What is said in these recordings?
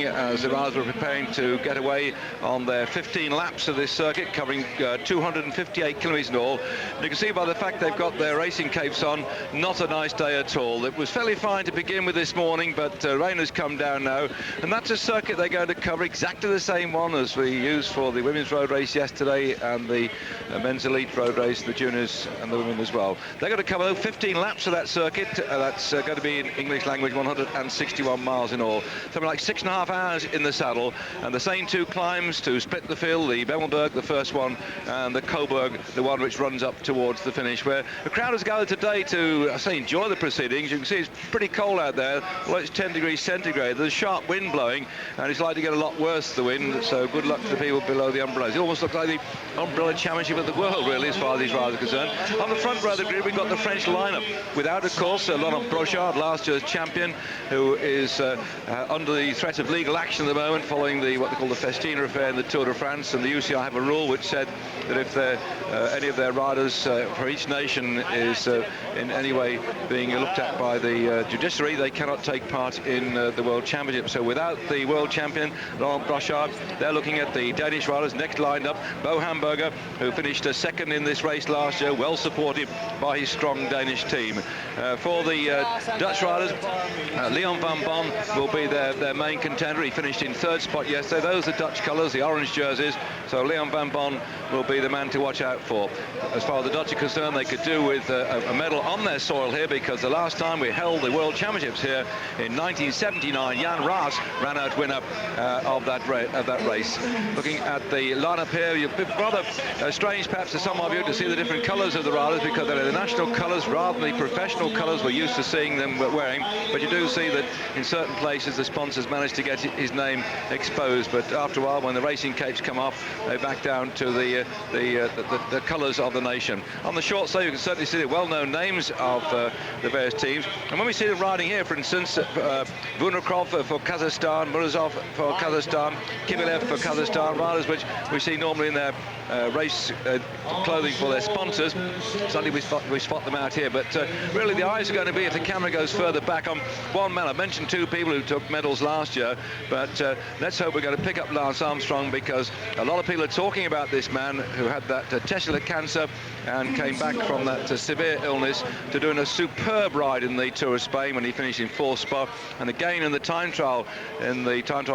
morning as the riders were preparing to get away on their 15 laps of this circuit, covering 258 kilometres in all. And you can see by the fact they've got their racing capes on, not a nice day at all. It was fairly fine to begin with this morning, but rain has come down now, and that's a circuit they're going to cover, exactly the same one as we used for the women's road race yesterday and the men's elite road race, the juniors and the women as well. They're going to cover 15 laps of that circuit. That's going to be in English language 161 miles in all. Something like 6.5 hours in the saddle, and the same two climbs to split the field, the Valkenburg, the first one, and the Coburg, the one which runs up towards the finish, where the crowd has gathered today to, I say, enjoy the proceedings. You can see it's pretty cold out there. Well, it's 10 degrees centigrade. There's a sharp wind blowing, and it's likely to get a lot worse, the wind, so good luck to the people below the umbrellas. It almost looks like the umbrella championship of the world, really, as far as these riders are concerned. On the front row of the grid, we've got the French lineup, without, of course, Laurent Brochard, last year's champion, who is under the threat of legal action at the moment following what they call the Festina affair in the Tour de France, and the UCI have a rule which said that if any of their riders for each nation is in any way being looked at by the judiciary, they cannot take part in the World Championship. So without the world champion, Laurent Brochard, they're looking at the Danish riders next lined up. Bo Hamburger, who finished second in this race last year, well supported by his strong Danish team. For the Dutch riders, Leon van Bon will be their main contender. He finished in third spot yesterday. Those are Dutch colours, the orange jerseys. So Leon van Bon will be the man to watch out for. As far as the Dutch are concerned, they could do with a medal on their soil here, because the last time we held the World Championships here in 1979, Jan Raas ran out winner of that race. Looking at the lineup here, you'd be rather strange perhaps to some of you to see the different colours of the riders, because they're the national colours rather than the professional colours we're used to seeing them wearing. But you do see that in certain places the sponsors managed to get his name exposed, but after a while, when the racing capes come off, they back down to the colours of the nation. On the short sleeve, you can certainly see the well-known names of the various teams, and when we see them riding here, for instance, Vunarkov for Kazakhstan, Murazov for Kazakhstan, Kibilev for Kazakhstan, riders which we see normally in their race clothing for their sponsors. Suddenly we spot them out here, but really the eyes are going to be, if the camera goes further back, on one man. I mentioned two people who took medals last year, but let's hope we're going to pick up Lance Armstrong, because a lot of people are talking about this man who had that testicular cancer and came back from that severe illness to doing a superb ride in the Tour of Spain when he finished in fourth spot, and again in the time trial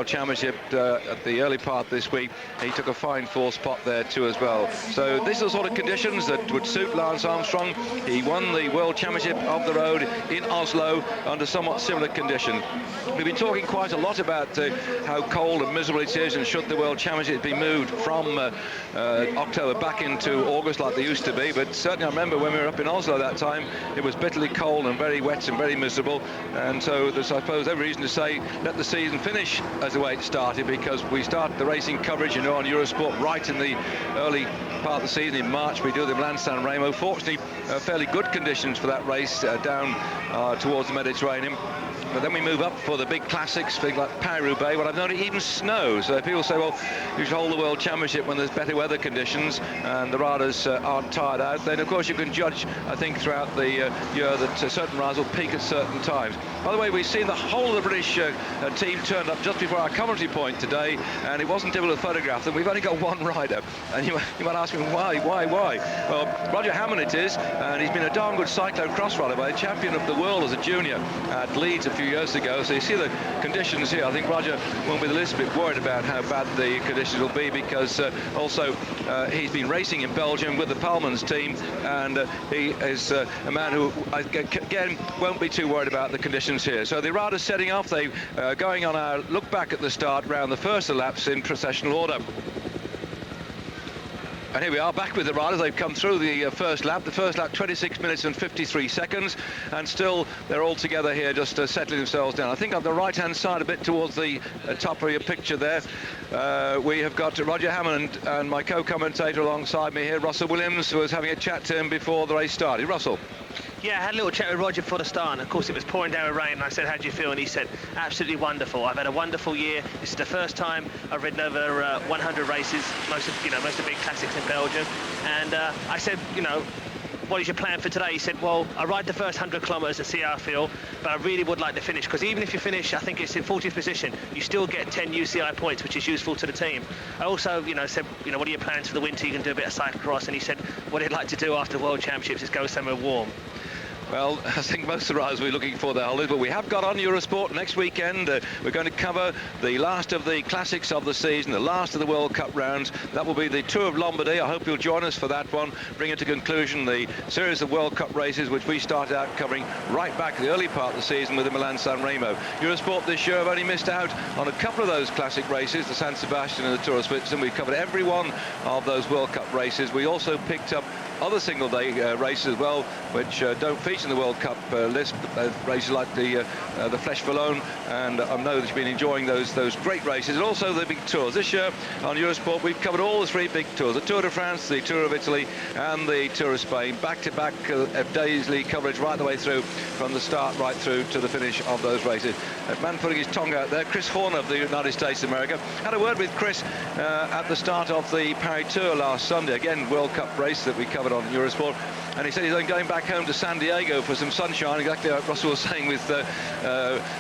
championship at the early part this week, he took a fine fourth spot there too as well. So these are the sort of conditions that would suit Lance Armstrong. He won the World Championship of the road in Oslo under somewhat similar conditions. We've been talking quite a lot about how cold and miserable it is, and should the World Championship be moved from October back into August like they used to be. But certainly I remember when we were up in Oslo that time, it was bitterly cold and very wet and very miserable, and so there's, I suppose, every reason to say let the season finish as the way it started, because we start the racing coverage, you know, on Eurosport right in the early part of the season in March. We do the Milan San Remo. Fortunately, fairly good conditions for that race down towards the Mediterranean. But then we move up for the big classics, things like Paris-Roubaix. Well, I've known it even snows. So people say, well, you should hold the World Championship when there's better weather conditions and the riders aren't tired out. Then, of course, you can judge, I think, throughout the year that certain riders will peak at certain times. By the way, we've seen the whole of the British team turned up just before our commentary point today, and it wasn't able to photograph them. We've only got one rider. And you might ask me, why? Well, Roger Hammond it is, and he's been a darn good cyclo-cross rider, by a champion of the world as a junior at Leeds a few years ago. So you see the conditions here. I think Roger won't be the least bit worried about how bad the conditions will be, because also he's been racing in Belgium with the Palmans team, and he is a man who, again, won't be too worried about the conditions here. So the riders setting off, they going on our look back at the start round the first laps in processional order. And here we are back with the riders. They've come through the first lap. The first lap, 26 minutes and 53 seconds. And still, they're all together here, just settling themselves down. I think on the right-hand side, a bit towards the top of your picture there, we have got Roger Hammond and my co-commentator alongside me here, Russell Williams, who was having a chat to him before the race started. Russell. Yeah, I had a little chat with Roger before the start, and of course it was pouring down with rain, and I said, how do you feel? And he said, absolutely wonderful. I've had a wonderful year. This is the first time I've ridden over 100 races, most of the big classics in Belgium. And I said, what is your plan for today? He said, well, I ride the first 100 kilometres and see how I feel, but I really would like to finish, because even if you finish, I think it's in 40th position, you still get 10 UCI points, which is useful to the team. I also, said, what are your plans for the winter? You can do a bit of cyclocross, and he said what he'd like to do after the World Championships is go somewhere warm. Well, I think most of the riders will be looking for their holidays, but we have got on Eurosport next weekend. We're going to cover the last of the classics of the season, the last of the World Cup rounds. That will be the Tour of Lombardy. I hope you'll join us for that one. Bring it to conclusion the series of World Cup races, which we started out covering right back in the early part of the season with the Milan-San Remo. Eurosport this year have only missed out on a couple of those classic races, the San Sebastian and the Tour of Switzerland. We've covered every one of those World Cup races. We also picked up other single-day races as well, which don't feature in the World Cup list. Races like the Flèche Wallonne, and I know that you've been enjoying those great races, and also the big tours. This year on Eurosport, we've covered all the three big tours: the Tour de France, the Tour of Italy, and the Tour of Spain. Back-to-back daily coverage right the way through, from the start right through to the finish of those races. Man putting his tongue out there, Chris Horner of the United States of America. Had a word with Chris at the start of the Paris Tour last Sunday. Again, World Cup race that we covered on Eurosport, and he said he's going back home to San Diego for some sunshine, exactly like Russell was saying with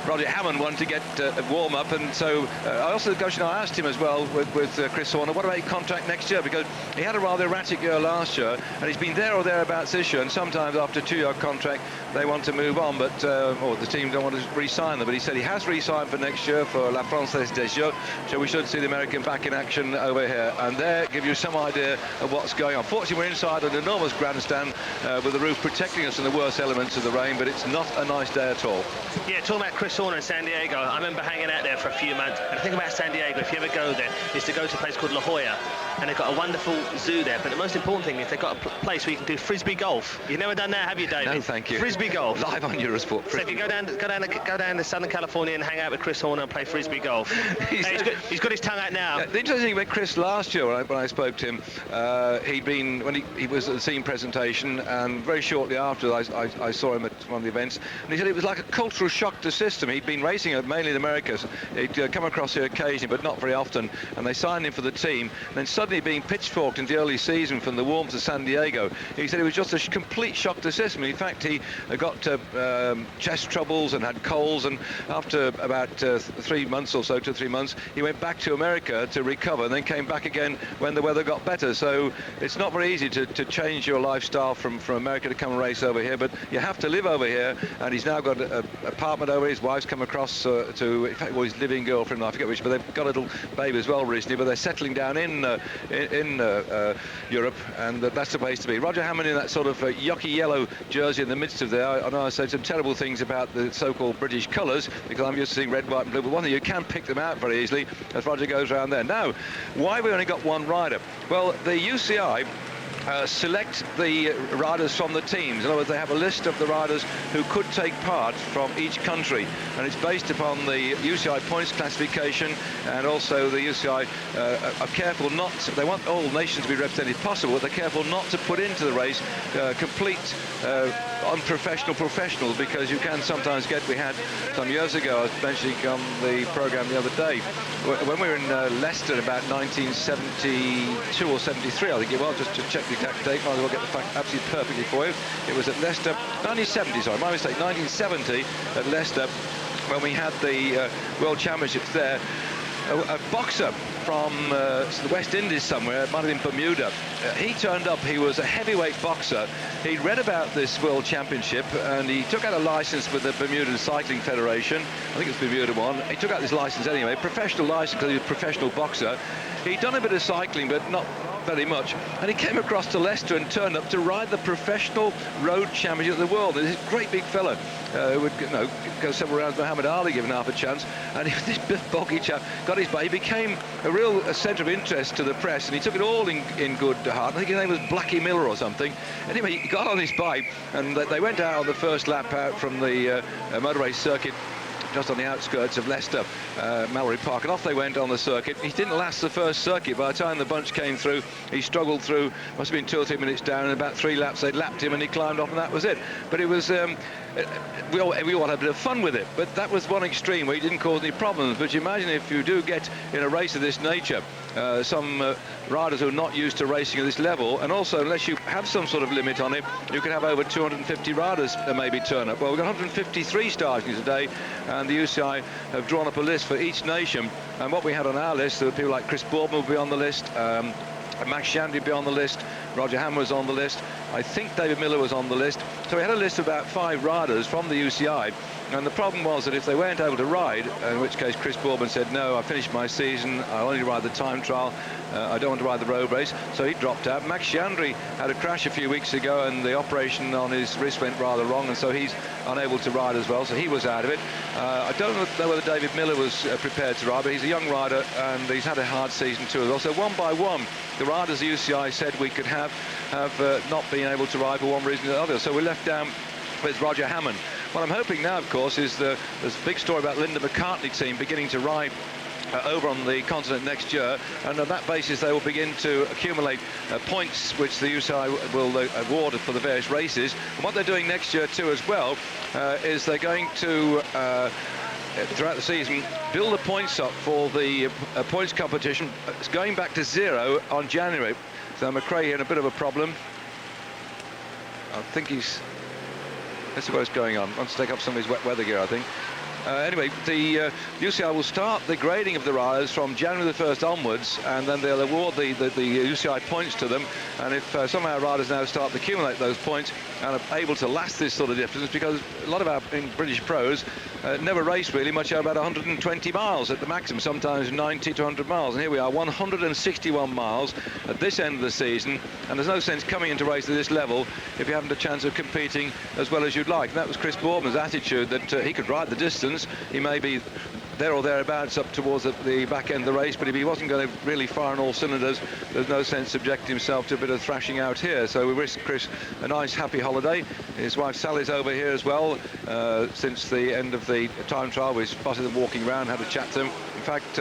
Roger Hammond wanting to get a warm-up. And so I also I asked him as well with Chris Horner, what about your contract next year, because he had a rather erratic year last year, and he's been there or thereabouts this year, and sometimes after a 2-year contract they want to move on, but or the team don't want to re-sign them. But he said he has re-signed for next year for La Française des Jeux, so we should see the American back in action over here, and there give you some idea of what's going on. Fortunately, we're inside an enormous grandstand with the roof protecting us from the worst elements of the rain, but it's not a nice day at all. Yeah, talking about Chris Horner in San Diego, I remember hanging out there for a few months, and the thing about San Diego, if you ever go there, is to go to a place called La Jolla, and they've got a wonderful zoo there, but the most important thing is they've got a place where you can do frisbee golf. You've never done that, have you, David? No, thank you. Frisbee golf. Live on Eurosport. So if you go down to Southern California and hang out with Chris Horner and play frisbee golf. He's got his tongue out now. Yeah, the interesting thing about Chris last year, when I spoke to him, he was at the scene presentation, and very shortly after I saw him at one of the events, and he said it was like a cultural shock to the system. He'd been racing mainly in the Americas. He'd come across here occasionally, but not very often, and they signed him for the team, and then suddenly being pitchforked in the early season from the warmth of San Diego, he said it was just a complete shock to the system. In fact, he got chest troubles and had colds, and after about 3 months or so, 2 or 3 months, he went back to America to recover, and then came back again when the weather got better. So it's not very easy to change your lifestyle from America to come and race over here, but you have to live over here, and he's now got an apartment over. His wife's come across to, in fact, his living girlfriend, I forget which, but they've got a little baby as well recently, but they're settling down in Europe, and that's the place to be. Roger Hammond in that sort of yucky yellow jersey in the midst of there. I know I said some terrible things about the so-called British colours, because I'm used to seeing red, white and blue, but one thing, you can pick them out very easily as Roger goes around there. Now, why have we only got one rider? Well, the UCI select the riders from the teams. In other words, they have a list of the riders who could take part from each country, and it's based upon the UCI points classification, and also the UCI are careful not to, they want all nations to be represented if possible, but they're careful not to put into the race complete unprofessional professionals, because you can sometimes get, we had some years ago, I was mentioning on the programme the other day, when we were in Leicester in about 1972 or 73, I think it was, just to check the exact date, might as well get the fact absolutely perfectly for you. It was at Leicester, 1970, sorry, my mistake, 1970 at Leicester, when we had the World Championships there. A boxer from the West Indies somewhere, it might have been Bermuda. He turned up, he was a heavyweight boxer. He'd read about this World Championship, and he took out a license with the Bermudan Cycling Federation. I think it's Bermuda one. He took out this license anyway, professional license, because he was a professional boxer. He'd done a bit of cycling, but not very much, and he came across to Leicester and turned up to ride the professional road championship of the world. This great big fella who would go several rounds. Muhammad Ali given half a chance, and this big bulky chap got his bike. He became a real centre of interest to the press, and he took it all in good heart. I think his name was Blackie Miller or something. Anyway, he got on his bike, and they went out on the first lap out from the motorway circuit just on the outskirts of Leicester, Mallory Park, and off they went on the circuit. He didn't last the first circuit. By the time the bunch came through, he struggled through, must have been 2 or 3 minutes down, and about 3 laps they'd lapped him, and he climbed off, and that was it. But it was we all had a bit of fun with it, but that was one extreme where he didn't cause any problems. But you imagine if you do get in a race of this nature, some riders who are not used to racing at this level, and also unless you have some sort of limit on it, you can have over 250 riders maybe turn up. Well, we've got 153 starting today, and the UCI have drawn up a list for each nation, and what we had on our list, there were people like Chris Boardman will be on the list, Max Shandry will be on the list, Roger Ham was on the list, I think David Miller was on the list. So we had a list of about 5 riders from the UCI, and the problem was that if they weren't able to ride, in which case Chris Boardman said, no, I finished my season, I only ride the time trial, I don't want to ride the road race, so he dropped out. Max Shandry had a crash a few weeks ago, and the operation on his wrist went rather wrong, and so he's unable to ride as well, so he was out of it. I don't know whether David Miller was prepared to ride, but he's a young rider, and he's had a hard season too as well. So one by one, the riders the UCI said we could have not been able to ride for one reason or another, so we're left down with Roger Hammond. What I'm hoping now, of course, is there's a big story about Linda McCartney team beginning to ride over on the continent next year, and on that basis they will begin to accumulate points which the UCI will award for the various races. And what they're doing next year too as well is they're going to throughout the season build the points up for the points competition. It's going back to 0 on January. So McRae here in a bit of a problem. I think let's see what's going on. Wants to take up some of his wet weather gear, I think. Anyway, the UCI will start the grading of the riders from January the 1st onwards, and then they'll award the UCI points to them. And if some of our riders now start to accumulate those points and are able to last this sort of distance, because a lot of our British pros never race really much over about 120 miles at the maximum, sometimes 90 to 100 miles. And here we are, 161 miles at this end of the season, and there's no sense coming into race at this level if you haven't a chance of competing as well as you'd like. And that was Chris Boardman's attitude, that he could ride the distance. He may be there or thereabouts up towards the back end of the race, but if he wasn't going to really fire on all cylinders, there's no sense subjecting himself to a bit of thrashing out here. So we wish Chris a nice happy holiday. His wife Sally's over here as well. Since the end of the time trial, we spotted them walking around, had a chat to them. In fact,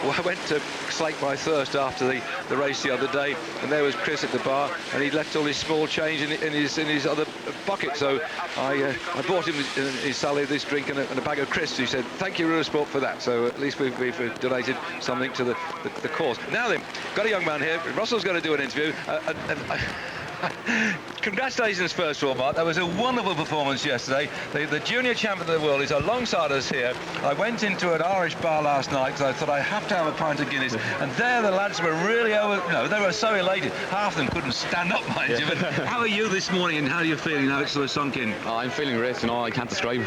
I went to slake my thirst after the race the other day, and there was Chris at the bar, and he'd left all his small change in his other pocket. So I bought him his Sally this drink and a bag of crisps. He said, thank you Eurosport for that. So at least we've donated something to the cause. Now then, got a young man here. Russell's going to do an interview. Congratulations first of all, Mark. That was a wonderful performance yesterday. The junior champion of the world is alongside us here. I went into an Irish bar last night because I thought I have to have a pint of Guinness, and there the lads were really they were so elated. Half of them couldn't stand up, mind you. But how are you this morning, and how are you feeling now it's sort of sunk in? I'm feeling great, I can't describe,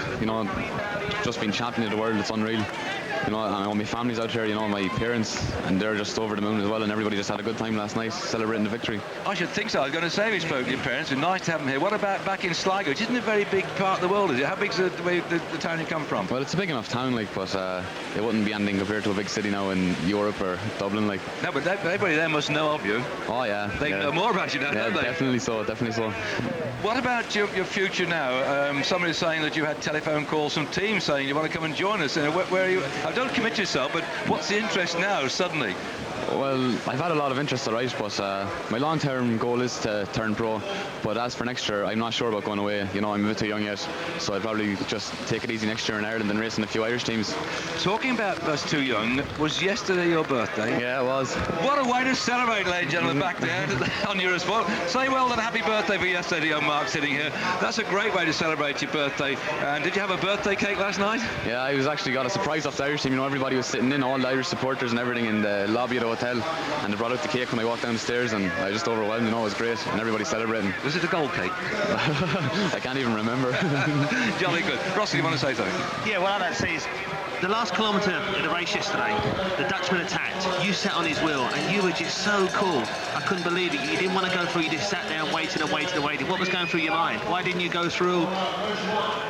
just being champion of the world, it's unreal. My family's out here, my parents, and they're just over the moon as well, and everybody just had a good time last night celebrating the victory. I should think so. I was going to say we spoke to your parents. It's nice to have them here. What about back in Sligo, which isn't a very big part of the world, is it? How big's the town you come from? Well, it's a big enough town, but it wouldn't be anything compared to a big city now in Europe or Dublin, like. No, but everybody there must know of you. Oh, yeah. They know more about you now, don't they? Definitely so. What about your future now? Somebody's saying that you had telephone calls from teams saying you want to come and join us. Where are you? Don't commit yourself, but what's the interest now suddenly? Well, I've had a lot of interest, alright, but my long-term goal is to turn pro. But as for next year, I'm not sure about going away. I'm a bit too young yet, so I'd probably just take it easy next year in Ireland and race in a few Irish teams. Talking about us too young, was yesterday your birthday? Yeah, it was. What a way to celebrate, ladies and gentlemen, back there on Eurosport. Say well done, happy birthday for yesterday, young Mark sitting here. That's a great way to celebrate your birthday. And did you have a birthday cake last night? Yeah, I actually got a surprise off the Irish team. Everybody was sitting in, all the Irish supporters and everything in the lobby of the hotel, and they brought out the cake when I walked down the stairs, and I was just overwhelmed. It was great, and everybody celebrating. Was it a gold cake? I can't even remember. Jolly good. Russell, you want to say something? Yeah, what I'd like to say is the last kilometre of the race yesterday, the Dutchman attacked, you sat on his wheel, and you were just so cool. I couldn't believe it. You didn't want to go through, you just sat there and waited. What was going through your mind? Why didn't you go through?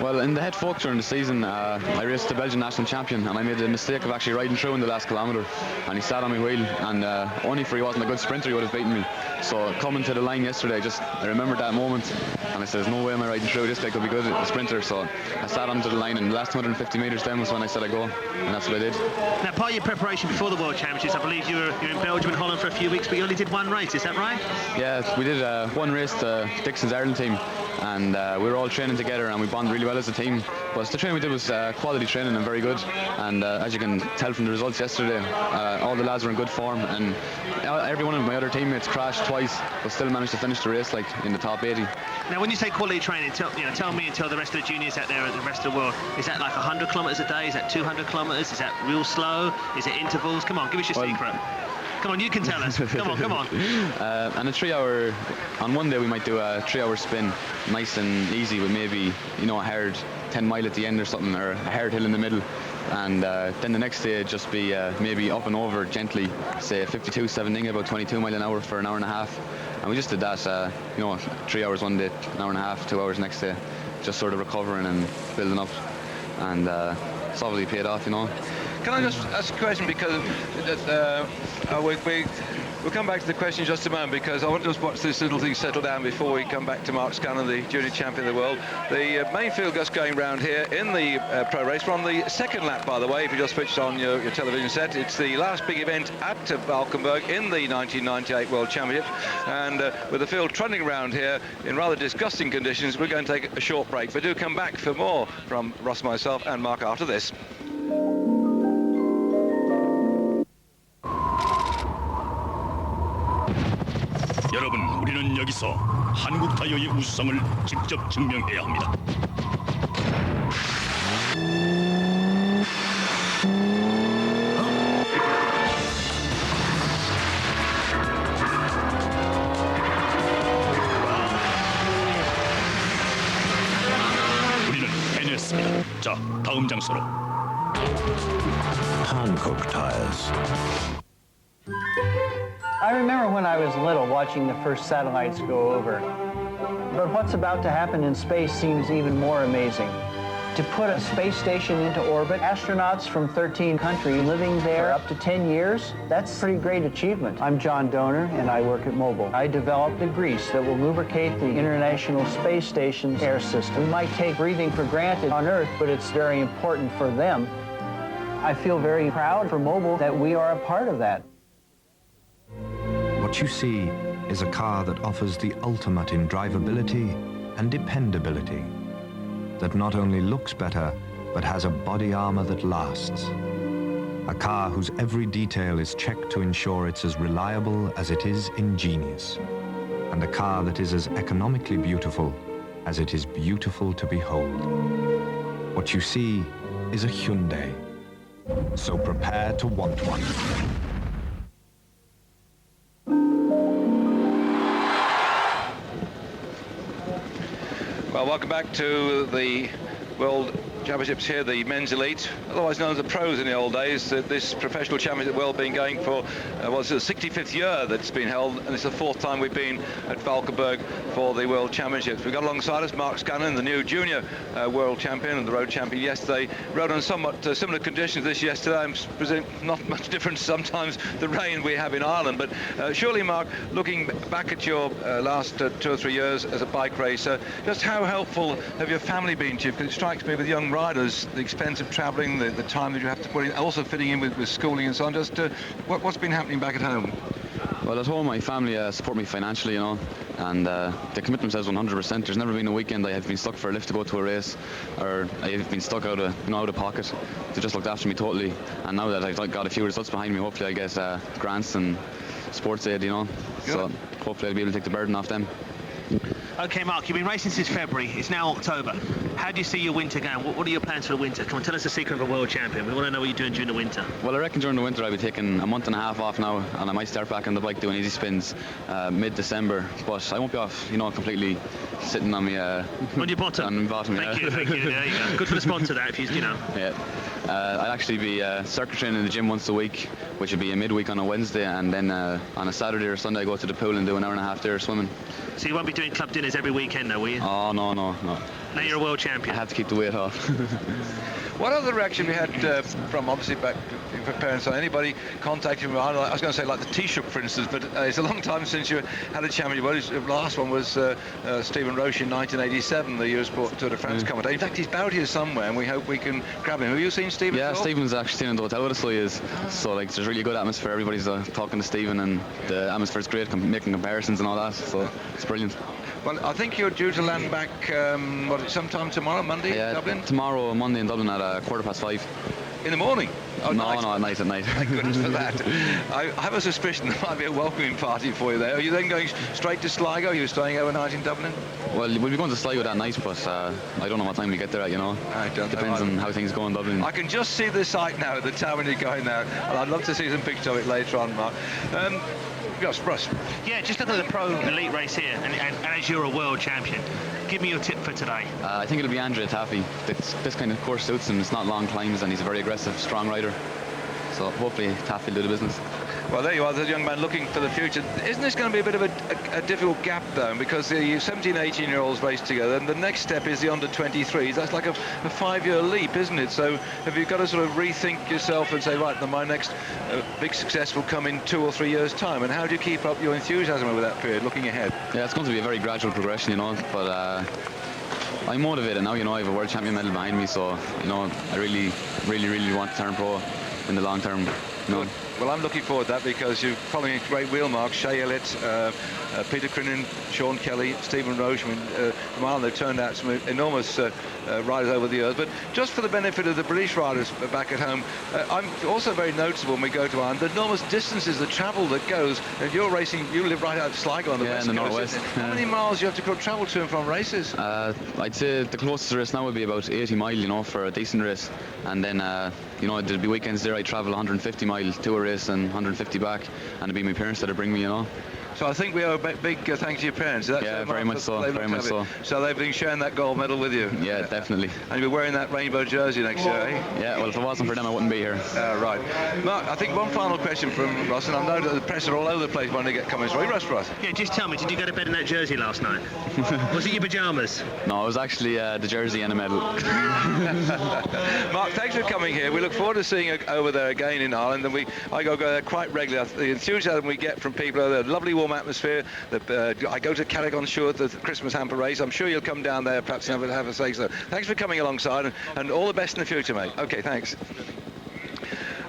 Well, in the head folk during the season, I raced the Belgian national champion, and I made the mistake of actually riding through in the last kilometre, and he sat on my wheel, and only for he wasn't a good sprinter, he would have beaten me. So coming to the line yesterday, I remembered that moment, and I said, there's no way am I riding through, this guy could be good a sprinter. So I sat onto the line, and the last 250 metres down was when I said I'd go, and that's what I did. Now, part of your preparation before the World Championships, I believe you're in Belgium and Holland for a few weeks, but you only did one race, is that right? Yeah, we did one race, the Dixon's Ireland team, and we were all training together, and we bonded really well as a team. But the training we did was quality training and very good, and as you can tell from the results yesterday, all the lads were in good form, and every one of my other teammates crashed twice but still managed to finish the race like in the top 80. Now, when you say quality training, tell me and tell the rest of the juniors out there and the rest of the world, is that like 100 kilometres a day? Is that 200 kilometres? Is that real slow? Is it intervals? Come on, give us your secret. Come on, you can tell us. Come on. And a 3 hour, on one day we might do a 3 hour spin, nice and easy, with maybe, a hard 10 mile at the end or something, or a hard hill in the middle. And then the next day just be maybe up and over gently, say 52-17, about 22 mile an hour for an hour and a half. And we just did that, 3 hours one day, an hour and a half, 2 hours next day, just sort of recovering and building up. And it's obviously paid off, Can I just ask a question, because we'll come back to the question in just a moment, because I want to just watch this little thing settle down before we come back to Mark Scanlon, the junior champion of the world. The main field just going round here in the pro race. We're on the second lap, by the way, if you just switched on your television set. It's the last big event at Valkenburg in the 1998 World Championship, and with the field trundling around here in rather disgusting conditions, we're going to take a short break, but do come back for more from Ross, myself and Mark after this. 여러분, 우리는 여기서 한국 타이어의 우수성을 직접 증명해야 합니다. 우리는 해냈습니다. 자, 다음 장소로. Hankook tires. I remember when I was little watching the first satellites go over. But what's about to happen in space seems even more amazing. To put a space station into orbit, astronauts from 13 countries living there up to 10 years, that's a pretty great achievement. I'm John Donor, and I work at Mobil. I developed the grease that will lubricate the International Space Station's air system. We might take breathing for granted on Earth, but it's very important for them. I feel very proud for Mobil that we are a part of that. What you see is a car that offers the ultimate in drivability and dependability, that not only looks better, but has a body armor that lasts. A car whose every detail is checked to ensure it's as reliable as it is ingenious. And a car that is as economically beautiful as it is beautiful to behold. What you see is a Hyundai. So prepare to want one. Well, welcome back to the World Championships here, the men's elite, otherwise known as the pros in the old days. This professional championship world been going for, it's the 65th year that's been held, and it's the 4th time we've been at Valkenburg for the World Championships. We've got alongside us Mark Scanlon, the new junior world champion and the road champion yesterday. Rode on somewhat similar conditions this yesterday. I'm presuming not much difference sometimes the rain we have in Ireland, but surely, Mark, looking back at your last 2 or 3 years as a bike racer, just how helpful have your family been to you? Because it strikes me with young riders, the expense of travelling, the time that you have to put in, also fitting in with schooling and so on. Just what's been happening back at home? Well, at home my family support me financially, and they commit themselves 100%. There's never been a weekend I have been stuck for a lift to go to a race, or I have been stuck out of pocket. They just looked after me totally, and now that I've got a few results behind me, hopefully I get grants and sports aid, so hopefully I'll be able to take the burden off them. Okay, Mark, you've been racing since February. It's now October. How do you see your winter going? What are your plans for the winter? Come on, tell us the secret of a world champion. We want to know what you're doing during the winter. Well, I reckon during the winter I'll be taking a month and a half off now, and I might start back on the bike doing easy spins mid-December. But I won't be off, completely sitting on me. On your bottom. On my bottom, Thank you. There you go. Good for the sponsor, that, if you know. Yeah. I'll actually be circuit training in the gym once a week, which will be a midweek on a Wednesday, and then on a Saturday or Sunday I go to the pool and do an hour and a half there swimming. So you won't be doing club dinners every weekend, though, will you? Oh, no. Now you're a world champion. I had to keep the weight off. What other reaction we had from, obviously, back for parents? Anybody contacting you? I was going to say like the Taoiseach, for instance, but it's a long time since you had a championship. Well, the last one was Stephen Roche in 1987, the Eurosport Tour de France commentator. In fact, he's bowed here somewhere, and we hope we can grab him. Have you seen Stephen? Yeah, Stephen's actually staying in the hotel with us, so he is. So there's a really good atmosphere. Everybody's talking to Stephen, and the atmosphere's great, making comparisons and all that. So it's brilliant. Well, I think you're due to land back, sometime tomorrow, Monday, Yeah, Dublin? tomorrow, Monday in Dublin at 5:15. In the morning? Oh, No, nice. at night. Thank goodness for that. I have a suspicion there might be a welcoming party for you there. Are you then going straight to Sligo? Are you staying overnight in Dublin? Well, we'll be going to Sligo that night, but I don't know what time we get there at, you know. I don't know. Depends on how things go in Dublin. I can just see the site now at the town when you're going there, and I'd love to see some pictures of it later on, Mark. Yes, Russ. Yeah, just look at the Pro Elite race here, and as you're a world champion, give me your tip for today. I think it'll be Andrea Taffy. This kind of course suits him. It's not long climbs, and he's a very aggressive, strong rider. So hopefully Taffy will do the business. Well, there you are, the young man looking for the future. Isn't this going to be a bit of a difficult gap, though, because the 17, 18-year-olds race together, and the next step is the under-23s. That's like a 5-year leap, isn't it? So have you got to sort of rethink yourself and say, right, then my next big success will come in 2 or 3 years' time? And how do you keep up your enthusiasm over that period, looking ahead? Yeah, it's going to be a very gradual progression, you know, but I'm motivated now, you know. I have a world champion medal behind me, so, you know, I really want to turn pro in the long term, you know. Well, I'm looking forward to that, because you're following a great wheel mark. Shea Elliott, Peter Crinan, Sean Kelly, Stephen Roche. I mean, they've turned out some enormous riders over the years. But just for the benefit of the British riders back at home, I'm also very noticeable when we go to Ireland, the enormous distances, the travel that goes. And you're racing, you live right out of Sligo on the west in the coast, northwest. How many miles do you have to travel to and from races? I'd say the closest race now would be about 80 mile, you know, for a decent race. And then, you know, there'll be weekends there I travel 150 mile to a race and 150 back, and it'd be my parents that'll bring me, you know. So I think we owe a big thanks to your parents. Yeah, very much so. Very much so. So they've been sharing that gold medal with you. Yeah, definitely. And you'll be wearing that rainbow jersey next year, eh? Yeah, well, if it wasn't for them, I wouldn't be here. Right. Mark, I think one final question from Ross, and I know that the press are all over the place when they get comments. Right, Ross? Yeah, just tell me, did you go to bed in that jersey last night? Was it your pyjamas? No, it was actually the jersey and a medal. Mark, thanks for coming here. We look forward to seeing you over there again in Ireland, and I go there quite regularly. The enthusiasm we get from people over there, lovely warm atmosphere. I go to Carrick-on-Shore, the Christmas hamper race. I'm sure you'll come down there perhaps and have a say so. Thanks for coming alongside, and all the best in the future, mate. OK, thanks.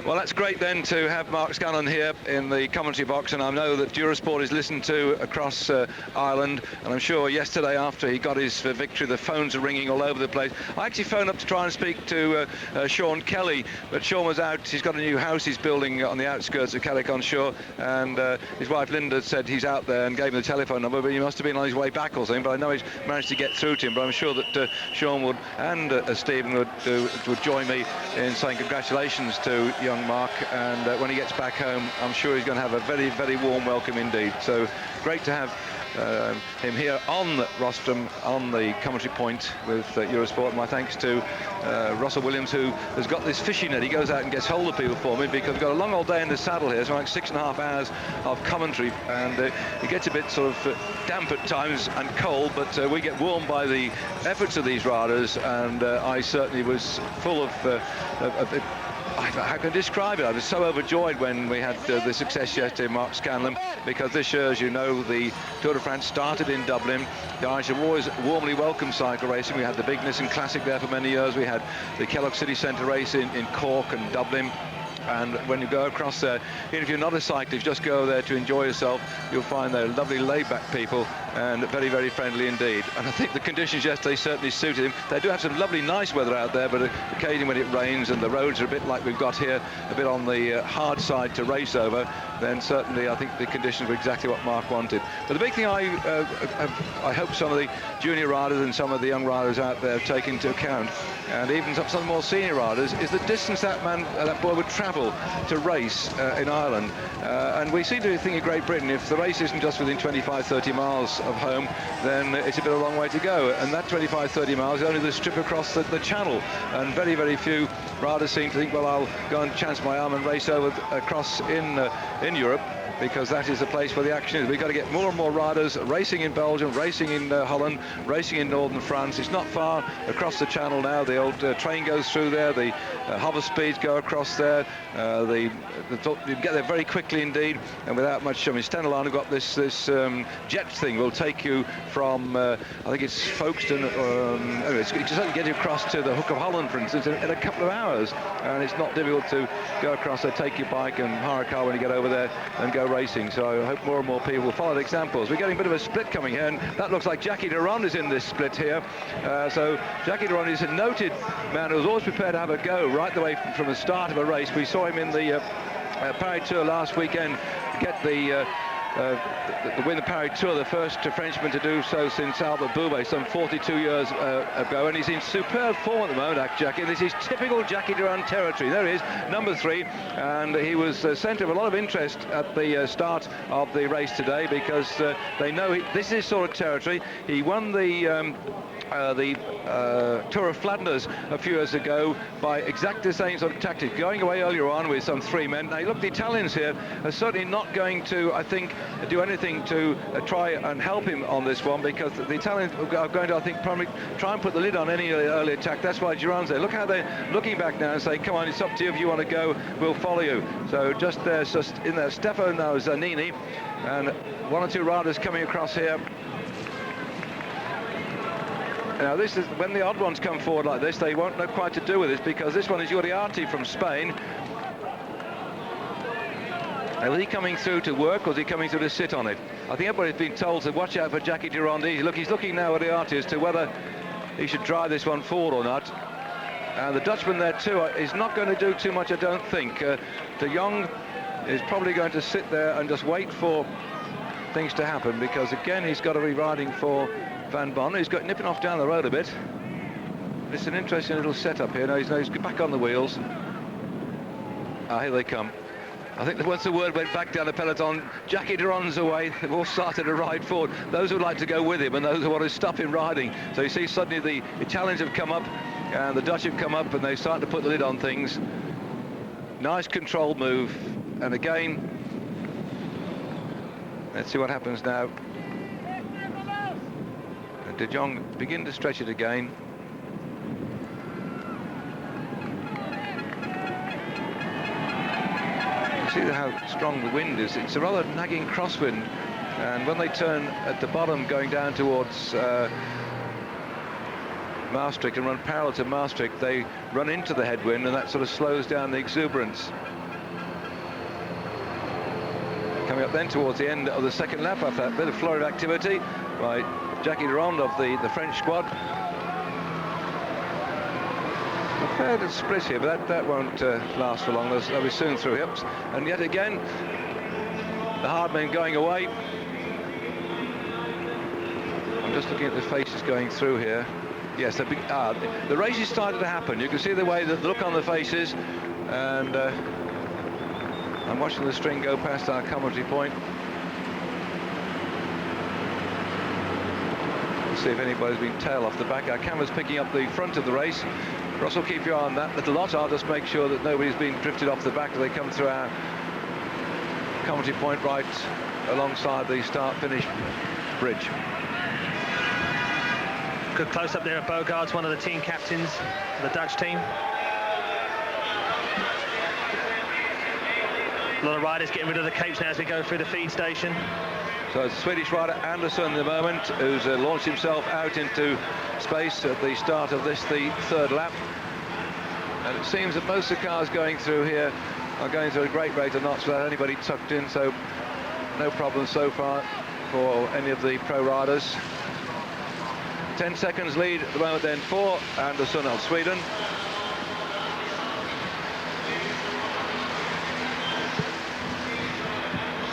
Well, that's great then to have Mark Scanlon here in the commentary box, and I know that Eurosport is listened to across Ireland, and I'm sure yesterday after he got his victory, the phones are ringing all over the place. I actually phoned up to try and speak to Sean Kelly, but Sean was out. He's got a new house he's building on the outskirts of Carrick-on-Shore, and his wife Linda said he's out there and gave him the telephone number, but he must have been on his way back or something. But I know he's managed to get through to him, but I'm sure that Sean would, and Stephen would join me in saying congratulations to young Mark, and when he gets back home, I'm sure he's going to have a very, very warm welcome indeed. So great to have him here on Rostrum on the commentary point with Eurosport. My thanks to Russell Williams, who has got this fishing net. He goes out and gets hold of people for me, because we've got a long old day in the saddle here, so like 6.5 hours of commentary, and it gets a bit sort of damp at times and cold, but we get warmed by the efforts of these riders, and I certainly was full of how can I describe it? I was so overjoyed when we had the success yesterday, Mark Scanlon, because this year, as you know, the Tour de France started in Dublin. The Irish have always warmly welcomed cycle racing. We had the Big Nissan Classic there for many years. We had the Kellogg City Centre race in Cork and Dublin. And when you go across there, even if you're not a cyclist, just go there to enjoy yourself. You'll find they're lovely laid-back people and very, very friendly indeed. And I think the conditions yesterday certainly suited him. They do have some lovely nice weather out there, but occasionally when it rains and the roads are a bit like we've got here, a bit on the hard side to race over, then certainly I think the conditions were exactly what Mark wanted. But the big thing I hope some of the junior riders and some of the young riders out there have taken into account, and even some of the more senior riders, is the distance that boy would travel to race in Ireland. And we seem to think in Great Britain, if the race isn't just within 25-30 miles of home, then it's a bit of a long way to go. And that 25-30 miles is only the strip across the channel. And very, very few riders seem to think, well, I'll go and chance my arm and race across in Europe, because that is the place where the action is. We've got to get more and more riders racing in Belgium, racing in Holland, racing in northern France. It's not far across the channel now. The old train goes through there. The hover speeds go across there. You get there very quickly indeed, and without much. I mean, Stenelon have got this jet thing will take you from I think it's Folkestone. Anyway, it's just get you across to the Hook of Holland, for instance, in a couple of hours, and it's not difficult to go across. They take your bike and hire a car when you get over there and go racing. So I hope more and more people will follow the examples. We're getting a bit of a split coming here, and that looks like Jackie Durand is in this split here. So Jackie Durand is a noted man who's always prepared to have a go right the way from the start of a race. We saw him in the Paris Tour last weekend get the win the Paris Tour, the first Frenchman to do so since Albert Boubet some 42 years ago, and he's in superb form at the moment, Jackie. This is typical Jackie Durand territory. There he is, number 3, and he was centre of a lot of interest at the start of the race today, because they know this is his sort of territory. He won the Tour of Flanders a few years ago by exactly the same sort of tactic, going away earlier on with some 3 men. Now look, the Italians here are certainly not going to, I think, do anything to try and help him on this one, because the Italians are going to, I think, probably try and put the lid on any early attack. That's why Durand's there. Look how they're looking back now and say, come on, it's up to you. If you want to go, we'll follow you. So just in there, Stefano Zanini and 1 or 2 riders coming across here. Now this is when the odd ones come forward like this, they won't know quite to do with this, because this one is Uriarte from Spain. Now, is he coming through to work, or is he coming through to sit on it? I think everybody's been told to watch out for Jackie Durand. He's looking now at Uriarte as to whether he should drive this one forward or not. And the Dutchman there too is not going to do too much, I don't think. De Jong is probably going to sit there and just wait for things to happen, because again he's got to be riding for Van Bon. He's got nipping off down the road a bit. It's an interesting little setup here. Now he's back on the wheels. Here they come. I think that once the word went back down the peloton, Jackie Durand's away. They've all started to ride forward. Those who like to go with him and those who want to stop him riding. So you see suddenly the Italians have come up and the Dutch have come up, and they start to put the lid on things. Nice controlled move. And again, let's see what happens now. De Jong begin to stretch it again. You see how strong the wind is. It's a rather nagging crosswind, and when they turn at the bottom going down towards Maastricht and run parallel to Maastricht, they run into the headwind, and that sort of slows down the exuberance. Coming up then towards the end of the second lap after that bit of flurry of activity by Jackie Durand of the French squad. A fair split here, but that won't last for long. They'll be soon through hips. And yet again, the hard men going away. I'm just looking at the faces going through here. Yes, the race is starting to happen. You can see the way that the look on the faces, and I'm watching the string go past our commentary point. See if anybody's been tail off the back. Our camera's picking up the front of the race. Russell, keep your eye on that little lot. I'll just make sure that nobody's been drifted off the back as they come through our commentary point right alongside the start-finish bridge. Good close-up there at Bogaerts, one of the team captains of the Dutch team. A lot of riders getting rid of the capes now as we go through the feed station. So it's the Swedish rider Andersson at the moment, who's launched himself out into space at the start of this, the 3rd lap. And it seems that most of the cars going through here are going through a great rate of knots without anybody tucked in, so no problem so far for any of the pro riders. 10 seconds lead at the moment then for Andersson of Sweden.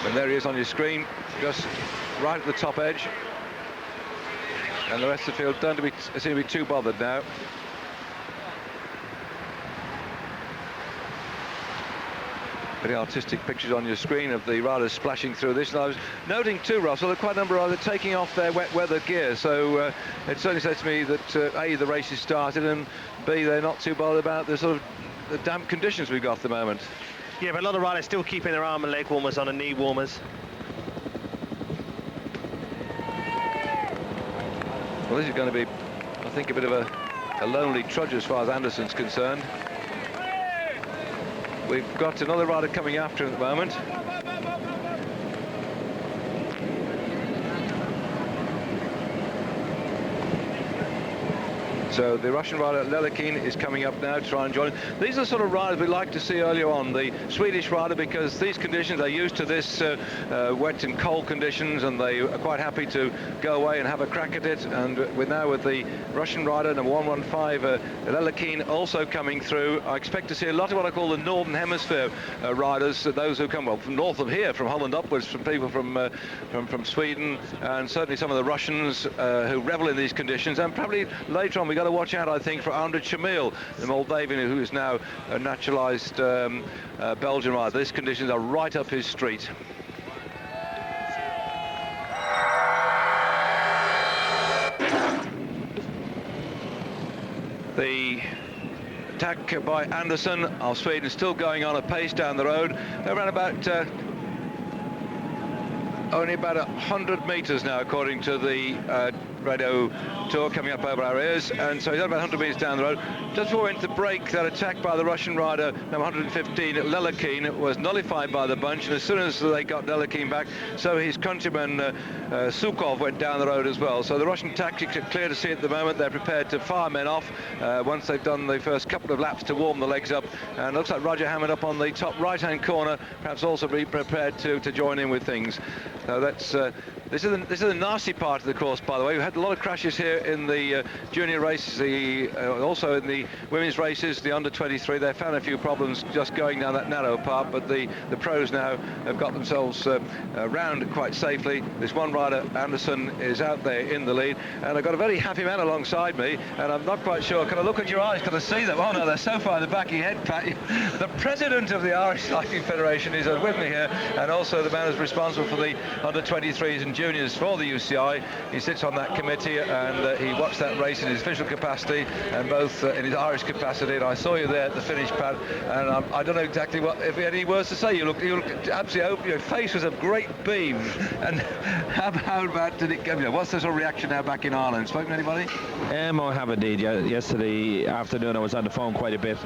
And there he is on your screen, just right at the top edge. And the rest of the field don't seem to be too bothered now. Very artistic pictures on your screen of the riders splashing through this. And I was noting too, Russell, that quite a number of riders taking off their wet weather gear. So it certainly says to me that A, the race has started, and B, they're not too bothered about the sort of the damp conditions we've got at the moment. Yeah, but a lot of riders still keeping their arm and leg warmers on and knee warmers. Well, this is going to be, I think, a bit of a lonely trudge as far as Andersson's concerned. we've got another rider coming after him at the moment. So the Russian rider Lelekin is coming up now to try and join. These are the sort of riders we like to see earlier on. The Swedish rider, because these conditions, they're used to this wet and cold conditions, and they are quite happy to go away and have a crack at it. And with the Russian rider, number 115, Lelekin, also coming through. I expect to see a lot of what I call the Northern Hemisphere riders, those who come from north of here, from Holland upwards, from people from Sweden, and certainly some of the Russians who revel in these conditions. And probably later on we got to watch out, I think, for Andrei Chamil, the Moldavian who is now a naturalised Belgian rider. These conditions are right up his street. The attack by Anderson of Sweden still going on a pace down the road. They're around about only about 100 metres now, according to the radio tour coming up over our ears, and so he's about 100 metres down the road. Just before we went to break, that attack by the Russian rider, number 115, Lelekin, was nullified by the bunch, and as soon as they got Lelekin back, so his countryman Sukov went down the road as well. So the Russian tactics are clear to see at the moment. They're prepared to fire men off once they've done the first couple of laps to warm the legs up, and looks like Roger Hammond up on the top right-hand corner, perhaps also be prepared to join in with things. So that's this is the nasty part of the course, by the way. We've had a lot of crashes here in the junior races, also in the women's races, the under-23. They found a few problems just going down that narrow part, but the pros now have got themselves round quite safely. This one rider, Anderson, is out there in the lead, and I've got a very happy man alongside me, and I'm not quite sure. Can I look at your eyes? Can I see them? Oh no, they're so far in the back of your head, Pat. The president of the Irish Cycling Federation is with me here, and also the man who's responsible for the under-23s and juniors for the UCI. He sits on that committee, and he watched that race in his official capacity and both in his Irish capacity. And I saw you there at the finish, Pat, and I don't know exactly if you had any words to say. You look absolutely open. Your face was a great beam. And how about did it go? What's the sort of reaction now back in Ireland? Spoken to anybody? I have indeed. Yesterday afternoon I was on the phone quite a bit,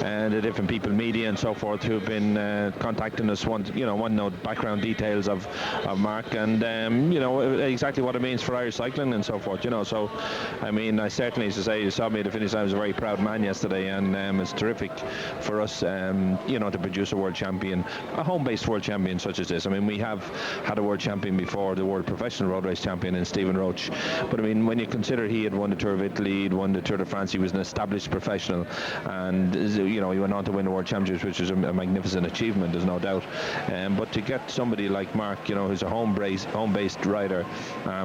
and the different people, media and so forth, who've been contacting us, want to know background details of Mark, and exactly what it means for Irish cycling and so forth. So I mean, I certainly, as I say, you saw me at the finish. I was a very proud man yesterday, and it's terrific for us, to produce a world champion, a home-based world champion such as this. I mean, we have had a world champion before, the world professional road race champion in Stephen Roach, but I mean, when you consider he had won the Tour of Italy, he'd won the Tour de France, he was an established professional, and he went on to win the world championships, which is a magnificent achievement, there's no doubt. But to get somebody like Mark, who's a home-based rider,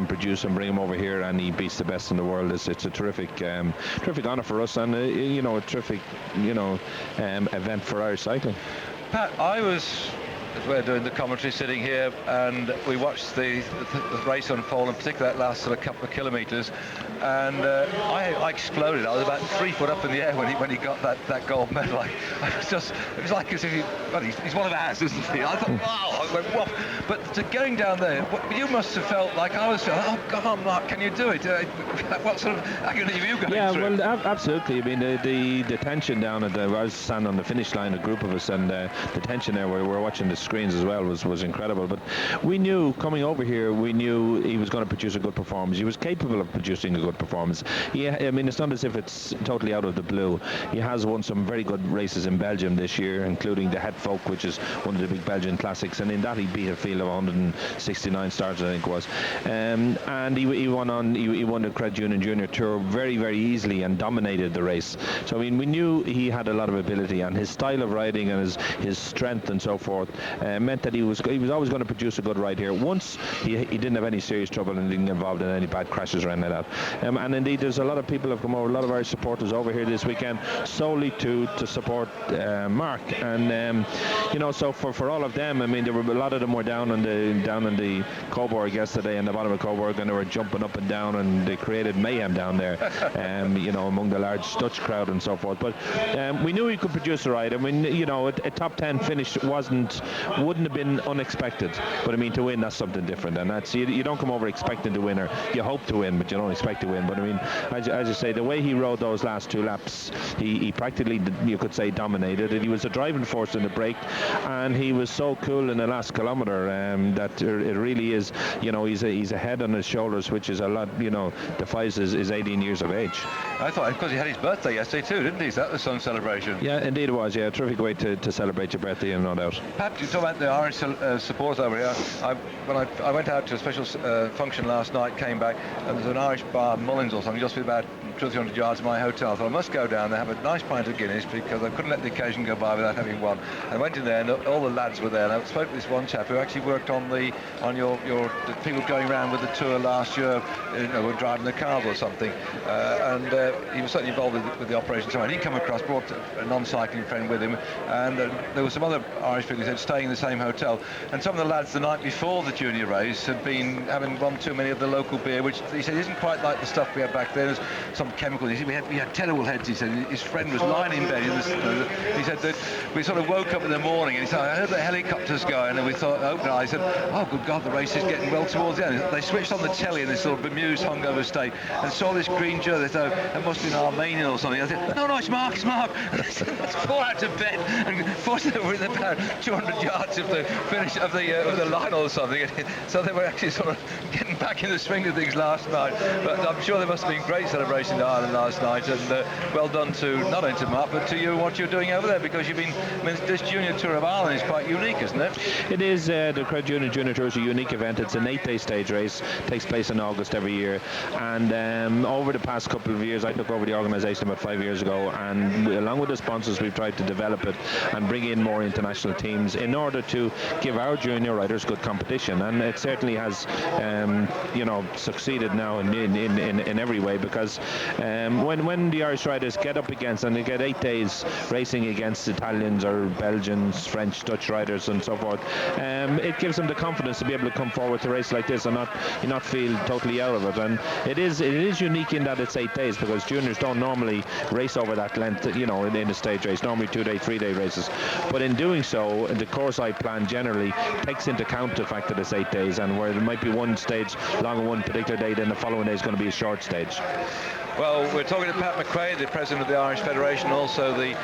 produce and bring him over here, and he beats the best in the world, it's a terrific honour for us, and a terrific event for Irish cycling. Pat, I was, as we're doing the commentary, sitting here, and we watched the race unfold, in particular that last sort of couple of kilometres, and I exploded. I was about 3 foot up in the air when he got that gold medal. I was just, it was like as if he's one of ours, isn't he? I thought, wow, I went, whoa. But to going down there, you must have felt like I was feeling, oh, come on, Mark, can you do it? What sort of agony have you going through? Yeah, well, absolutely. I mean, the tension down I was standing on the finish line, a group of us, and the tension there, we were watching the screens as well, was incredible. But we knew, coming over here, he was going to produce a good performance. He was capable of producing a good performance. I mean, it's not as if it's totally out of the blue. He has won some very good races in Belgium this year, including the Het Folk, which is one of the big Belgian classics, and in that he beat a field of 169 starters, I think it was. And he won the Cred Junior Tour very, very easily and dominated the race. So I mean, we knew he had a lot of ability, and his style of riding and his strength and so forth meant that he was always going to produce a good ride here. Once he didn't have any serious trouble and didn't get involved in any bad crashes or anything like that. And indeed, there's a lot of people have come over, a lot of Irish supporters over here this weekend solely to support Mark. And so for all of them, I mean, there were a lot of them were down on the Coburg yesterday, in the bottom of Coburg, and they were jumping up and down, and they created mayhem down there, among the large Dutch crowd and so forth. But we knew he could produce a ride. I mean, a top 10 finish wasn't wouldn't have been unexpected. But I mean, to win, that's something different, and that's you don't come over expecting to win, or you hope to win, but you don't expect to win. But I mean, as you say, the way he rode those last 2 laps, he practically, you could say, dominated it. He was a driving force in the break, and he was so cool in the last kilometre that it really is, he's a head on his shoulders, which is a lot, defies his 18 years of age. I thought, because he had his birthday yesterday too, didn't he? Is that the Sun celebration? Yeah, indeed it was. Yeah, a terrific way to celebrate your birthday, no doubt. Pat, you talk about the Irish supporters over here. When I went out to a special function last night, came back, and there's an Irish bar, Mullins or something, just about 200-300 yards of my hotel. So I must go down there, have a nice pint of Guinness, because I couldn't let the occasion go by without having one. I went in there, and all the lads were there. And I spoke to this one chap who actually worked on the people going around with the tour last year, were driving the cars or something, and he was certainly involved with the operation. So he'd come across, brought a non-cycling friend with him, and there were some other Irish people who said staying in the same hotel. And some of the lads the night before the junior race had been having one too many of the local beer, which he said isn't quite like the stuff we had back then. There's some chemicals. He said we had terrible heads. He said his friend was lying in bed. He said that we sort of woke up in the morning and he said, I heard the helicopters going, and we thought, open our eyes, said, oh good God, the race is getting well towards the end. They switched on the telly in this sort of bemused, hungover state and saw this green jersey. They thought it must be an Armenian or something. I said, no, it's Mark. And they said, let's fall out of bed, and fortunately we're in about 200 yards of the finish of the line or something. So they were actually sort of getting back in the swing of things last night. But I'm sure there must have been great celebration in Ireland last night, and well done to not only to Mark but to you, what you're doing over there, because this Junior Tour of Ireland is quite unique, isn't it? It is. The Cred Junior Tour is a unique event. It's an 8-day stage race, takes place in August every year, and over the past couple of years I took over the organisation about 5 years ago, and along with the sponsors we've tried to develop it and bring in more international teams in order to give our junior riders good competition, and it certainly has succeeded now in every way, because when the Irish riders get up against, and they get 8 days racing against Italians or Belgians, French, Dutch riders and so forth, it gives them the confidence to be able to come forward to race like this and not feel totally out of it. And it is unique in that it's 8 days, because juniors don't normally race over that length, in a stage race, normally 2-day, 3-day races. But in doing so, the course I plan generally takes into account the fact that it's 8 days, and where there might be one stage long on one particular day, then the following day is going to be a short stage. Well, we're talking to Pat McQuaid, the president of the Irish Federation, also the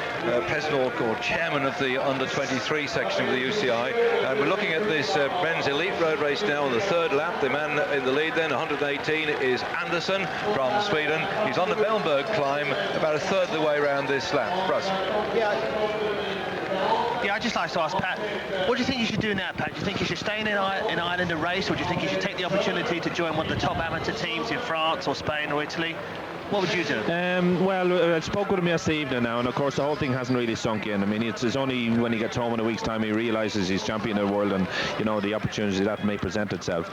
president or chairman of the under-23 section of the UCI. And we're looking at this men's elite road race now on the third lap. The man in the lead then, 118, is Andersson from Sweden. He's on the Valkenburg climb about a third of the way around this lap. Russ. Yeah, I'd just like to ask Pat, what do you think you should do now, Pat? Do you think you should stay in Ireland and race, or do you think you should take the opportunity to join one of the top amateur teams in France or Spain or Italy? What would you do? Well, I spoke with him yesterday evening now, and of course the whole thing hasn't really sunk in. I mean, it's only when he gets home in a week's time he realises he's champion of the world, and the opportunity that may present itself.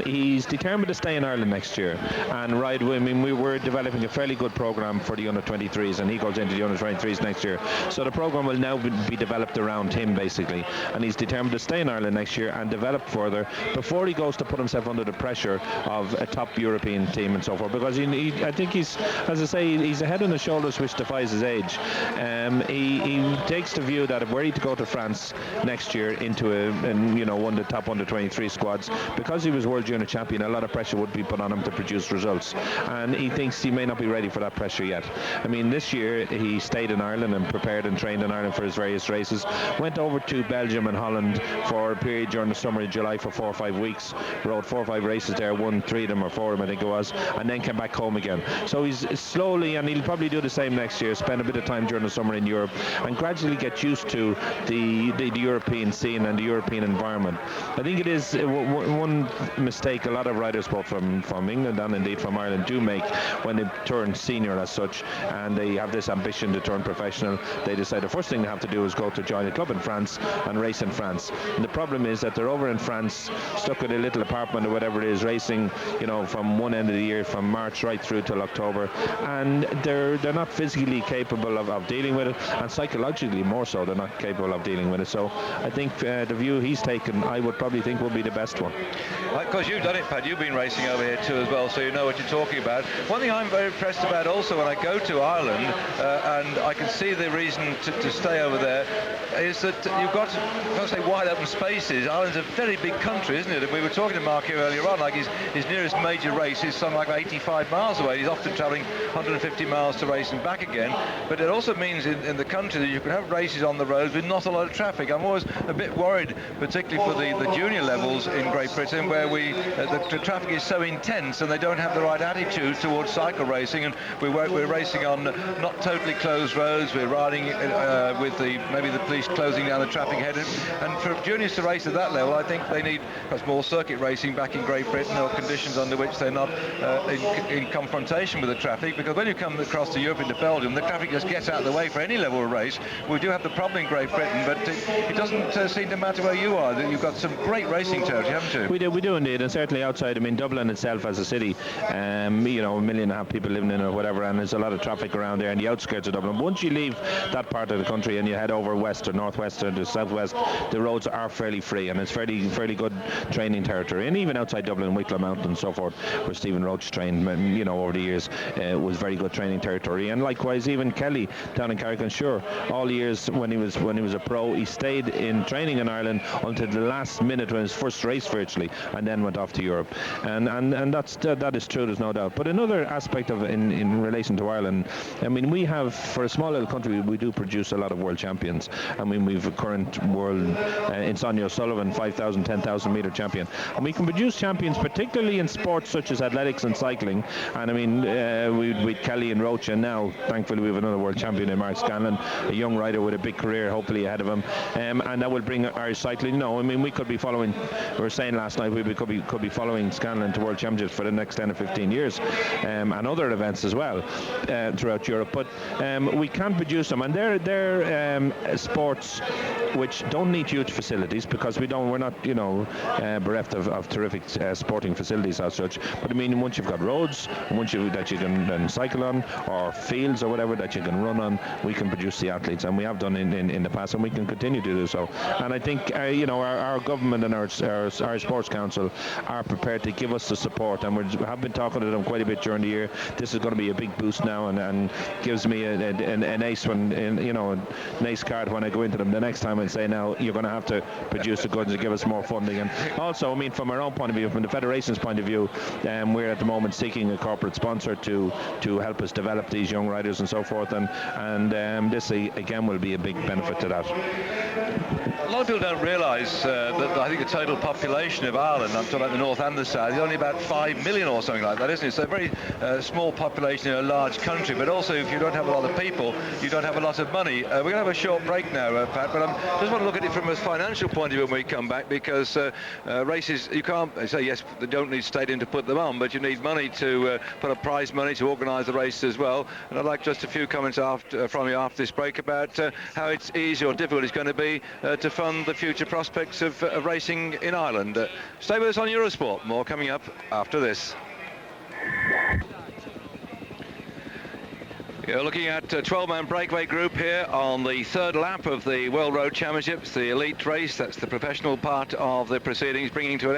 He's determined to stay in Ireland next year and ride. I mean, we were developing a fairly good programme for the under-23s, and he goes into the under-23s next year. So the programme will now be developed around him basically, and he's determined to stay in Ireland next year and develop further before he goes to put himself under the pressure of a top European team and so forth. Because I think he's, as I say, he's a head on the shoulders which defies his age. He takes the view that if we're to go to France next year into one of the top under-23 squads, because he was world junior champion, a lot of pressure would be put on him to produce results, and he thinks he may not be ready for that pressure yet. I mean, this year he stayed in Ireland and prepared and trained in Ireland for his various races, went over to Belgium and Holland for a period during the summer in July for 4 or 5 weeks, rode 4 or 5 races there, won 3 of them or 4 of them I think it was, and then came back home again. So he's slowly, and he'll probably do the same next year, spend a bit of time during the summer in Europe and gradually get used to the European scene and the European environment. I think it is one mistake a lot of riders both from England and indeed from Ireland do make when they turn senior as such, and they have this ambition to turn professional. They decide the first thing they have to do is go to join a club in France and race in France. And the problem is that they're over in France, stuck in a little apartment or whatever it is, racing, from one end of the year, from March right through till October October, and they're not physically capable of dealing with it, and psychologically more so, they're not capable of dealing with it. So I think the view he's taken, I would probably think will be the best one. Of course, you've done it, Pat. You've been racing over here too as well, so you know what you're talking about. One thing I'm very impressed about also when I go to Ireland, and I can see the reason to stay over there, is that you've got, I can't say wide open spaces. Ireland's a very big country, isn't it? And we were talking to Mark here earlier on, like his nearest major race is something like 85 miles away. He's often travelling 150 miles to race and back again. But it also means in the country that you can have races on the roads with not a lot of traffic. I'm always a bit worried, particularly for the junior levels in Great Britain, where the traffic is so intense and they don't have the right attitude towards cycle racing. And we're racing on not totally closed roads. We're riding with maybe the police closing down the traffic head. And for juniors to race at that level, I think they need perhaps more circuit racing back in Great Britain, or conditions under which they're not in confrontation with the traffic. Because when you come across to Europe into Belgium, the traffic just gets out of the way for any level of race. We do have the problem in Great Britain, but it doesn't seem to matter where you are. You've got some great racing territory, haven't you? We do indeed, and certainly outside. I mean, Dublin itself as a city, 1.5 million people living in it or whatever, and there's a lot of traffic around there in the outskirts of Dublin. Once you leave that part of the country and you head over west or northwest or the southwest, the roads are fairly free, and it's fairly good training territory. And even outside Dublin, Wicklow Mountain and so forth, where Stephen Roach trained, over the years, was very good training territory. And likewise, even Kelly down in Carrick-on-Shore, all years when he was a pro, he stayed in training in Ireland until the last minute when his first race virtually, and then went off to Europe. And that is true, there's no doubt. But another aspect of in relation to Ireland, I mean, we have, for a small little country, we do produce a lot of world champions. I mean, we've a current world in Sonia O'Sullivan, 5,000, 10,000 metre champion. And we can produce champions, particularly in sports such as athletics and cycling. And I mean, with Kelly and Roach, and now, thankfully, we have another world champion in Mark Scanlon, a young rider with a big career, hopefully ahead of him. And that will bring Irish cycling. No, I mean, we could be following, we were saying last night, we could be following Scanlon to world championships for the next 10 or 15 years, and other events as well throughout Europe. But we can produce them, and they're sports which don't need huge facilities, because we're not bereft of terrific sporting facilities as such. But I mean, once you've got roads, that you can then cycle on, or fields or whatever that you can run on, we can produce the athletes, and we have done in the past, and we can continue to do so. And I think our government and our Sports Council are prepared to give us the support, and we have been talking to them quite a bit during the year. This is going to be a big boost now, and gives me an ace an ace card when I go into them the next time and say, now you're going to have to produce the goods and give us more funding. And also, I mean, from our own point of view, from the Federation's point of view, we're at the moment seeking a corporate sponsor to help us develop these young riders and so forth, and this again will be a big benefit to that. A lot of people don't realise that I think the total population of Ireland, I'm talking about the north and the south, is only about 5 million or something like that, isn't it? So a very small population in a large country, but also if you don't have a lot of people, you don't have a lot of money. We're going to have a short break now, Pat, but I just want to look at it from a financial point of view when we come back, because races, you can't say, yes, they don't need stadium to put them on, but you need money to put up prize money to organise the races as well. And I'd like just a few comments from you after this break about how it's easy or difficult it's going to be to fund the future prospects of racing in Ireland. Stay with us on Eurosport. More coming up after this. You're looking at a 12-man breakaway group here on the third lap of the World Road Championships, the elite race. That's the professional part of the proceedings, bringing to an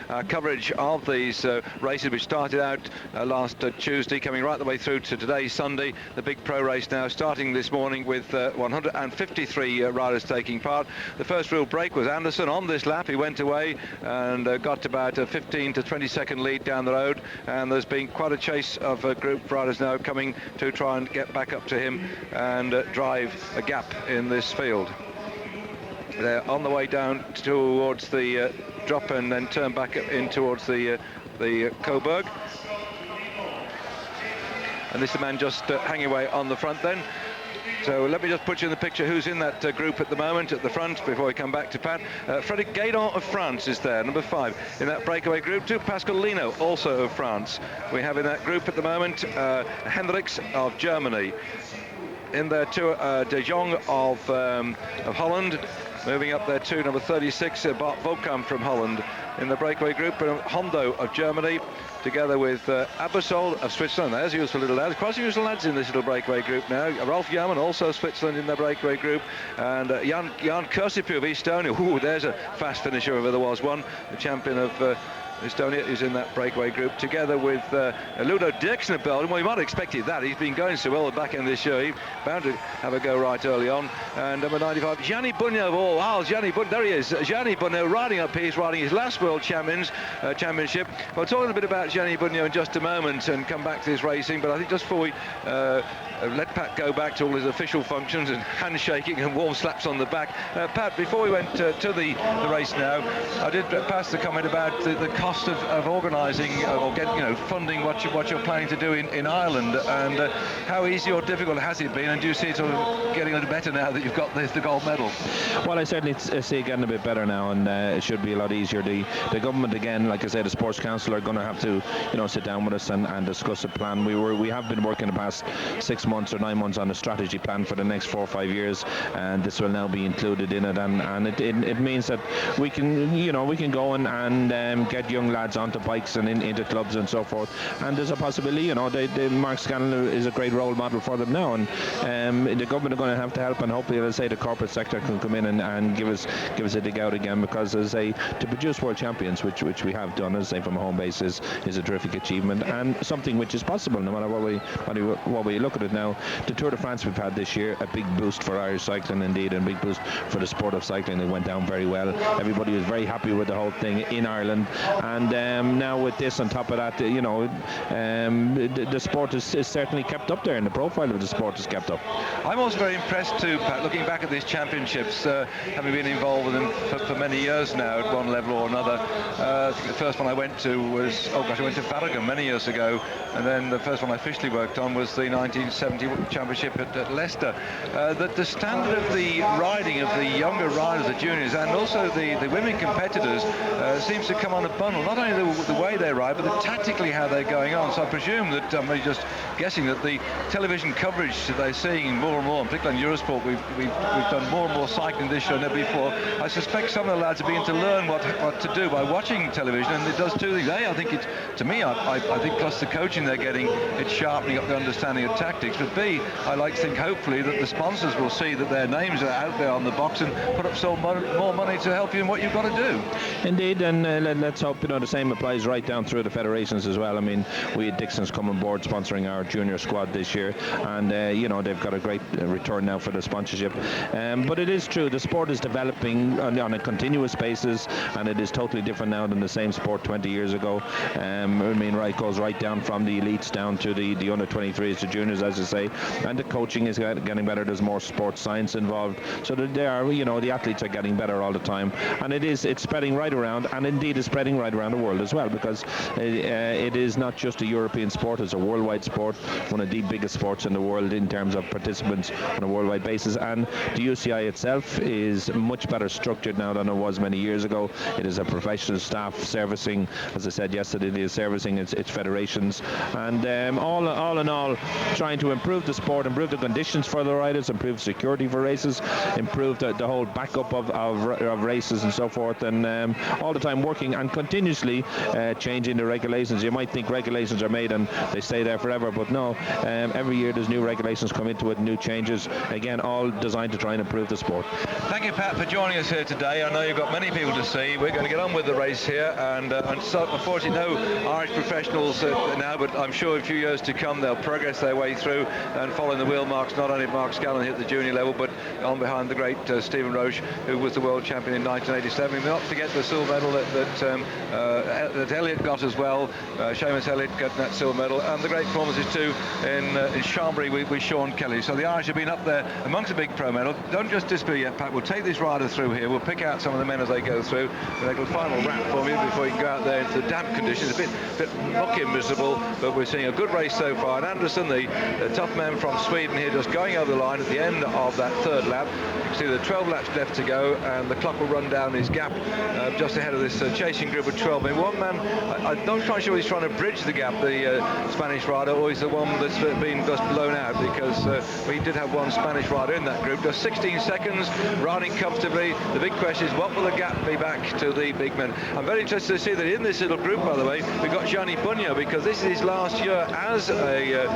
end coverage of these races, which started out last Tuesday, coming right the way through to today, Sunday. The big pro race now starting this morning with 153 riders taking part. The first real break was Anderson on this lap. He went away and got about a 15 to 20 second lead down the road, and there's been quite a chase of group riders now coming to try and get back up to him and drive a gap in this field. They're on the way down towards the drop and then turn back in towards the Coburg. And this is the man just hanging away on the front then. So let me just put you in the picture who's in that group at the moment at the front before we come back to Pat. Frédéric Guédon of France is there, number 5 in that breakaway group too. Pascal Lino, also of France. We have in that group at the moment Hendricks of Germany. In there too, De Jong of Holland. Moving up there too, number 36, Bart Vokam from Holland. in the breakaway group. Hondo of Germany, together with Abersol of Switzerland. There's useful little lads. Quite some useful lads in this little breakaway group now. Ralph Yarman, also Switzerland, in the breakaway group. And Jan Kursipu of Estonia. Ooh, there's a fast finisher if there was one. The champion of Estonia is in that breakaway group, together with Ludo Dirksen of Belgium. Well, you might have expected that. He's been going so well at the back end of this year. He's bound to have a go right early on. And number 95, Gianni Bugno of all. Oh, there he is. Gianni Bugno riding up here. He's riding his last World Championship. We'll talk a bit about Gianni Bugno in just a moment and come back to his racing. But I think just before we let Pat go back to all his official functions and handshaking and warm slaps on the back. Pat, before we went to the race now, I did pass the comment about the cost of organising or funding what you're planning to do in Ireland, and how easy or difficult has it been, and do you see it sort of getting a little better now that you've got the gold medal? Well, I certainly see it getting a bit better now, and it should be a lot easier. The government, again, like I said, the Sports Council are going to have to sit down with us and discuss a plan. We have been working the past 6 months or 9 months on a strategy plan for the next 4 or 5 years, and this will now be included in it, and it means that we can go and get young lads onto bikes and into clubs and so forth, and there's a possibility, Mark Scanlon is a great role model for them now, and the government are going to have to help, and hopefully, as I say, the corporate sector can come in and give us a dig out again, because, as I say, to produce world champions, which we have done, as I say, from a home base is a terrific achievement, and something which is possible no matter what we look at it now. The Tour de France we've had this year, a big boost for Irish cycling indeed, and a big boost for the sport of cycling. It went down very well. Everybody was very happy with the whole thing in Ireland, and now with this on top of that, the sport is certainly kept up there, and the profile of the sport is kept up. I'm also very impressed too, Pat, looking back at these championships, having been involved with them for many years now at one level or another. The first one I went to was, I went to Valkenburg many years ago, and then the first one I officially worked on was the 1970 championship at Leicester. The standard of the riding of the younger riders, the juniors, and also the women competitors seems to come on a bundle. Not only the way they ride, but tactically how they're going on. So I presume that, I'm just guessing, that the television coverage that they're seeing more and more, and particularly on Eurosport, we've done more and more cycling this year than ever before. I suspect some of the lads are beginning to learn what to do by watching television, and it does two things. A, I think it's, to me, I think plus the coaching they're getting, it's sharpening up the understanding of tactics. But B, I like to think hopefully that the sponsors will see that their names are out there on the box and put up some more money to help you in what you've got to do. Indeed, and let's hope the same applies right down through the federations as well. I mean, we had Dixon's come on board sponsoring our junior squad this year, and they've got a great return now for the sponsorship. But it is true, the sport is developing on a continuous basis, and it is totally different now than the same sport 20 years ago. It goes right down from the elites down to the under 23s, the juniors, as I say, and the coaching is getting better. There's more sports science involved, so that they are, the athletes are getting better all the time, and it's spreading right around, and indeed is spreading right around the world as well, because it is not just a European sport, it's a worldwide sport, one of the biggest sports in the world in terms of participants on a worldwide basis, and the UCI itself is much better structured now than it was many years ago. It is a professional staff servicing, as I said yesterday, it is servicing its federations, and all in all, trying to improve the sport, improve the conditions for the riders, improve security for races, improve the whole backup of races and so forth, and all the time working and continuously changing the regulations. You might think regulations are made and they stay there forever, but no, every year there's new regulations come into it, new changes, again, all designed to try and improve the sport. Thank you, Pat, for joining us here today. I know you've got many people to see. We're going to get on with the race here, and so, unfortunately no Irish professionals now, but I'm sure in a few years to come they'll progress their way through and following the wheel marks, not only Mark Scanlon at the junior level, but on behind the great Stephen Roche, who was the world champion in 1987. We not forget the silver medal that Elliott got as well, Seamus Elliott getting that silver medal, and the great performances too in Chambéry with Sean Kelly. So the Irish have been up there amongst the big pro medal. Don't just disappear yet, Pat. We'll take this rider through here. We'll pick out some of the men as they go through. We'll make a final wrap for you before you can go out there into the damp conditions. A bit mucky and miserable, but we're seeing a good race so far. And Anderson, the tough man from Sweden here, just going over the line at the end of that third lap. You can see the 12 laps left to go, and the clock will run down his gap just ahead of this chasing group of 12. I mean, one man, I'm not quite sure he's trying to bridge the gap, the Spanish rider, or he's the one that's been just blown out, because we did have one Spanish rider in that group. Just 16 seconds, riding comfortably. The big question is, what will the gap be back to the big men? I'm very interested to see that in this little group, by the way, we've got Gianni Bugno, because this is his last year as a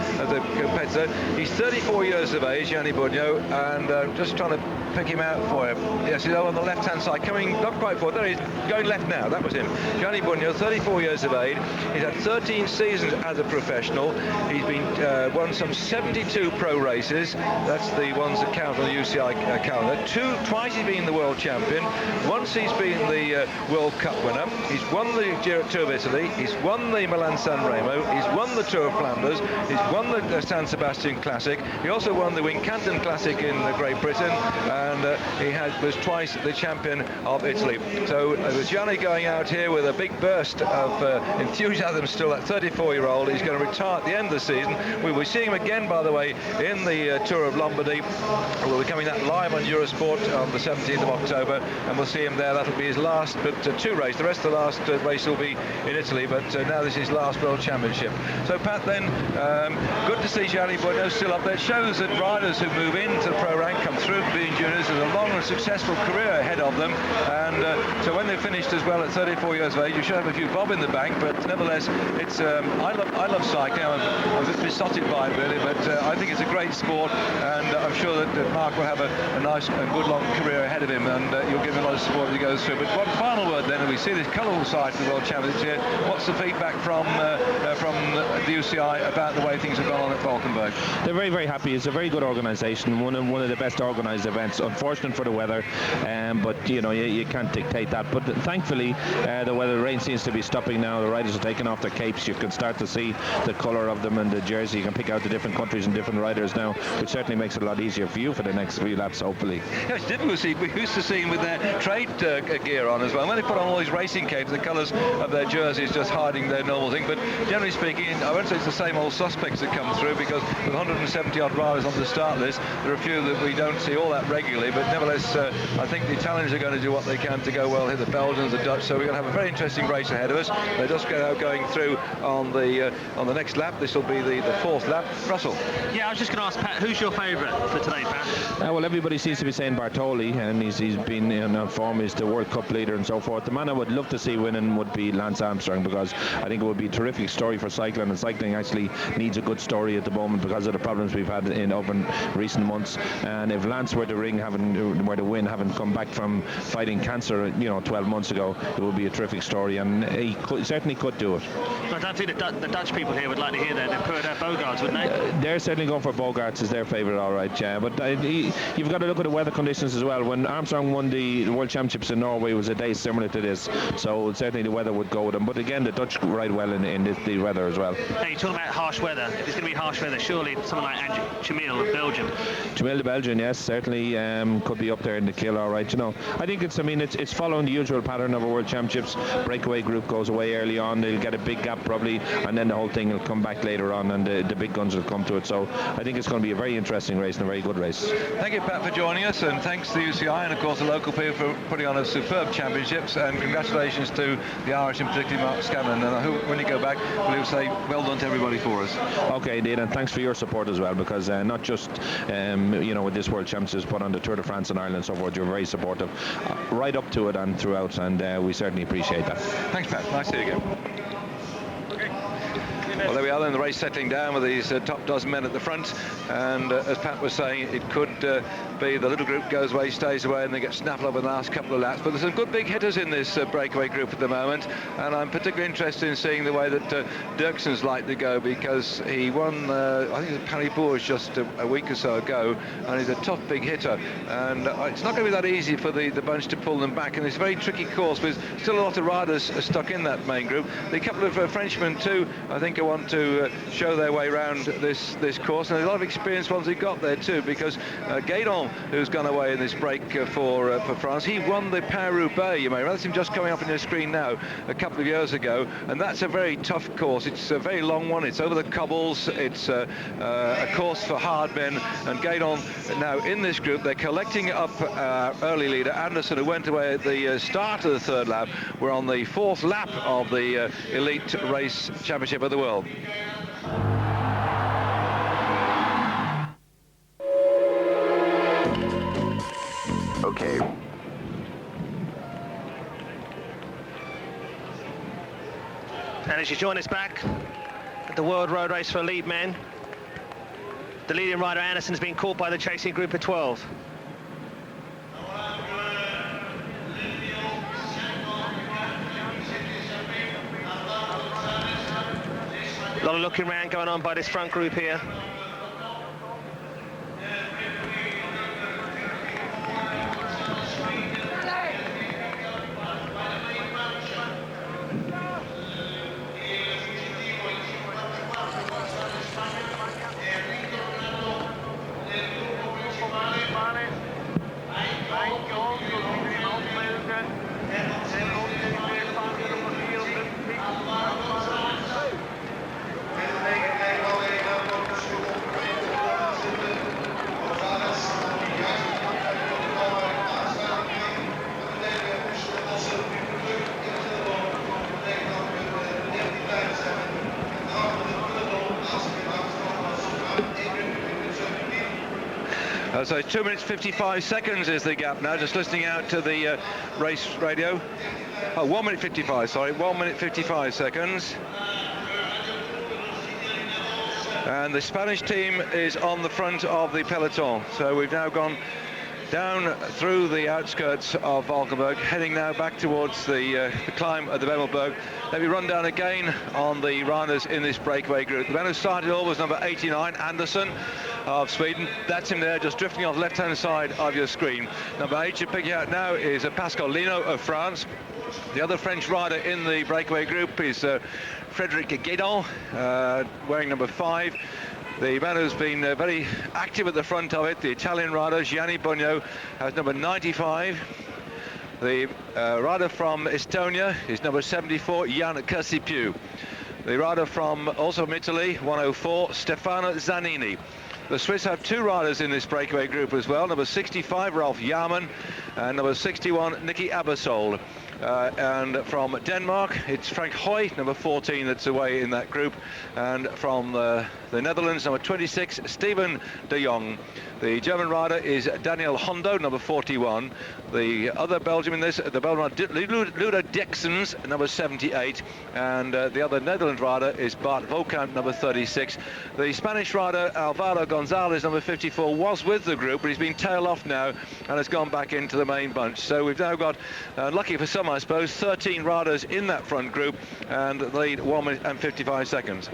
competitor. He's 34 years of age, Gianni Bugno, and just trying to pick him out for him. Yes, he's on the left-hand side, coming not quite forward. There he is, going left now. That was him. Gianni Bugno, 34 years of age. He's had 13 seasons as a professional. He's been won some 72 pro races. That's the ones that count on the UCI calendar. Twice he's been the world champion. Once he's been the World Cup winner. He's won the Tour of Italy. He's won the Milan-San Remo. He's won the Tour of Flanders. He's won the San Sebastian Classic. He also won the Wincanton Classic in Great Britain, and he was twice the champion of Italy. So with Gianni going out here with a big burst of enthusiasm still, that 34-year-old, he's going to retire at the end of the season. We will see him again, by the way, in the Tour of Lombardy. We'll be coming that live on Eurosport on the 17th of October, and we'll see him there. That'll be his last but two races. The rest of the last race will be in Italy, but now this is his last World Championship. So Pat, then, good to see Gianni Bugno still up there. It shows that riders who move into the pro rank come through being juniors. There's a long and successful career ahead of them, and so when they've finished as well at 34 years of age, you should have a few bob in the bank. But nevertheless, it's I love cycling. I'm a bit besotted by it, really, but I think it's a great sport, and I'm sure that Mark will have a nice and good long career ahead of him, and you'll give him a lot of support as he goes through. But one final word then, and we see this colourful side of the World Championships here. What's the feedback from the UCI about the way things have gone on at Valkenburg? They're very, very happy. It's a very good organisation, one of the best organised events. Unfortunate for the weather, but you can't dictate that. But thankfully, the rain seems to be stopping now. The riders are taking off their capes. You can start to see the colour of them and the jersey. You can pick out the different countries and different riders now, which certainly makes it a lot easier for you for the next few laps, hopefully. Yeah, it's difficult to see. We used to see them with their trade gear on as well. When they put on all these racing capes, the colours of their jerseys just hiding their normal thing. But generally speaking, I won't say it's the same old suspects that come through, because with 170 odd riders on the start list, there are a few that we don't see all that regularly. But nevertheless, I think the Italians are going to do what they can to go well here, the Belgians, the Dutch. So we're going to have a very interesting race ahead of us. They're just going through on the next lap. This will be the fourth lap. Russell. Yeah, I was just going to ask Pat, who's your favourite for today, Pat? Well, everybody seems to be saying Bartoli, and he's been in form. He's the World Cup leader and so forth. The man I would love to see winning would be Lance Armstrong, because I think it would be a terrific story for cycling, and cycling actually needs a good story at the moment because of the problems we've had over recent months. And if Lance were to win, having come back from fighting cancer 12 months ago, it would be a terrific story, and he certainly could do it. I don't think the Dutch people here would like to hear that. They'd put Bogarts, wouldn't they? They're certainly going for Bogarts as their favourite, all right, yeah. But you've got to look at the weather conditions as well. When Armstrong won the World Championships in Norway, it was a day similar to this, so certainly the weather would go with them. But again, the Dutch ride well in the weather as well. Hey, you're talking about harsh weather. If it's going to be harsh weather, surely someone like Jamil of Belgium. Jamil the Belgian, yes, certainly could be up there in the kill, all right. I think it's following the usual pattern of a World Championships. Breakaway group goes away early on. They'll get a big gap probably, and then the whole thing will come back later on, and the big guns will come to it. So I think it's going to be a very interesting race and a very good race. Thank you, Pat, for joining us, and thanks to the UCI and of course the local people for putting on a superb championships, and congratulations to the Irish, and particularly Mark Scanlon. And I hope when you go back, we'll say well done to everybody for us. Okay, indeed, and thanks for your support as well, because not just with this World Championships, but on the Tour de France in Ireland and so forth, you're very supportive right up to it and throughout, and we certainly appreciate that. Thanks, Pat. Nice to see you again. Well, there we are then, the race settling down with these top dozen men at the front, and as Pat was saying, it could be the little group goes away, stays away, and they get snaffled up in the last couple of laps. But there's some good big hitters in this breakaway group at the moment, and I'm particularly interested in seeing the way that Dirkson's like to go, because he won, I think it was Paris-Bourges just a week or so ago, and he's a tough big hitter, and it's not going to be that easy for the bunch to pull them back, and it's a very tricky course with still a lot of riders stuck in that main group. The couple of Frenchmen too, I think, are want to show their way around this course, and there's a lot of experienced ones who got there too, because Guédon, who's gone away in this break for France, he won the Paris-Roubaix, you may remember. That's him just coming up on your screen now, a couple of years ago, and that's a very tough course. It's a very long one, it's over the cobbles, it's a course for hard men, and Guédon now in this group. They're collecting up early leader Anderson, who went away at the start of the third lap. We're on the fourth lap of the Elite Race Championship of the World. Okay. And as you join us back at the World Road Race for Elite Men, the leading rider Anderson's been caught by the chasing group of 12. A lot of looking around going on by this front group here. So 2 minutes 55 seconds is the gap now, just listening out to the race radio. Oh, 1 minute 55, sorry, 1 minute 55 seconds. And the Spanish team is on the front of the peloton. So we've now gone down through the outskirts of Valkenburg, heading now back towards the climb of the Valkenburg. Let me run down again on the riders in this breakaway group. The man who started all was number 89, Anderson of Sweden. That's him there, just drifting off the left-hand side of your screen. Number 8 you're picking out now is Pascal Lino of France. The other French rider in the breakaway group is Frédéric Guédon, wearing number 5. The man who's been very active at the front of it, the Italian rider Gianni Bugno, has number 95. The rider from Estonia is number 74, Jan Cassipiu. The rider from also from Italy, 104, Stefano Zanini. The Swiss have 2 riders in this breakaway group as well, number 65, Ralf Jarman, and number 61, Nicky Abersol. And from Denmark, it's Frank Hoy, number 14, that's away in that group. And from the Netherlands, number 26, Steven de Jong. The German rider is Daniel Hondo, number 41. The other Belgium in this, the Belgian rider, Ludo Dixons, number 78. And the other Netherlands rider is Bart Vaucamp, number 36. The Spanish rider, Alvaro Gonzalez, number 54, was with the group, but he's been tailed off now and has gone back into the main bunch. So we've now got, lucky for some I suppose, 13 riders in that front group, and the lead 1 minute and 55 seconds.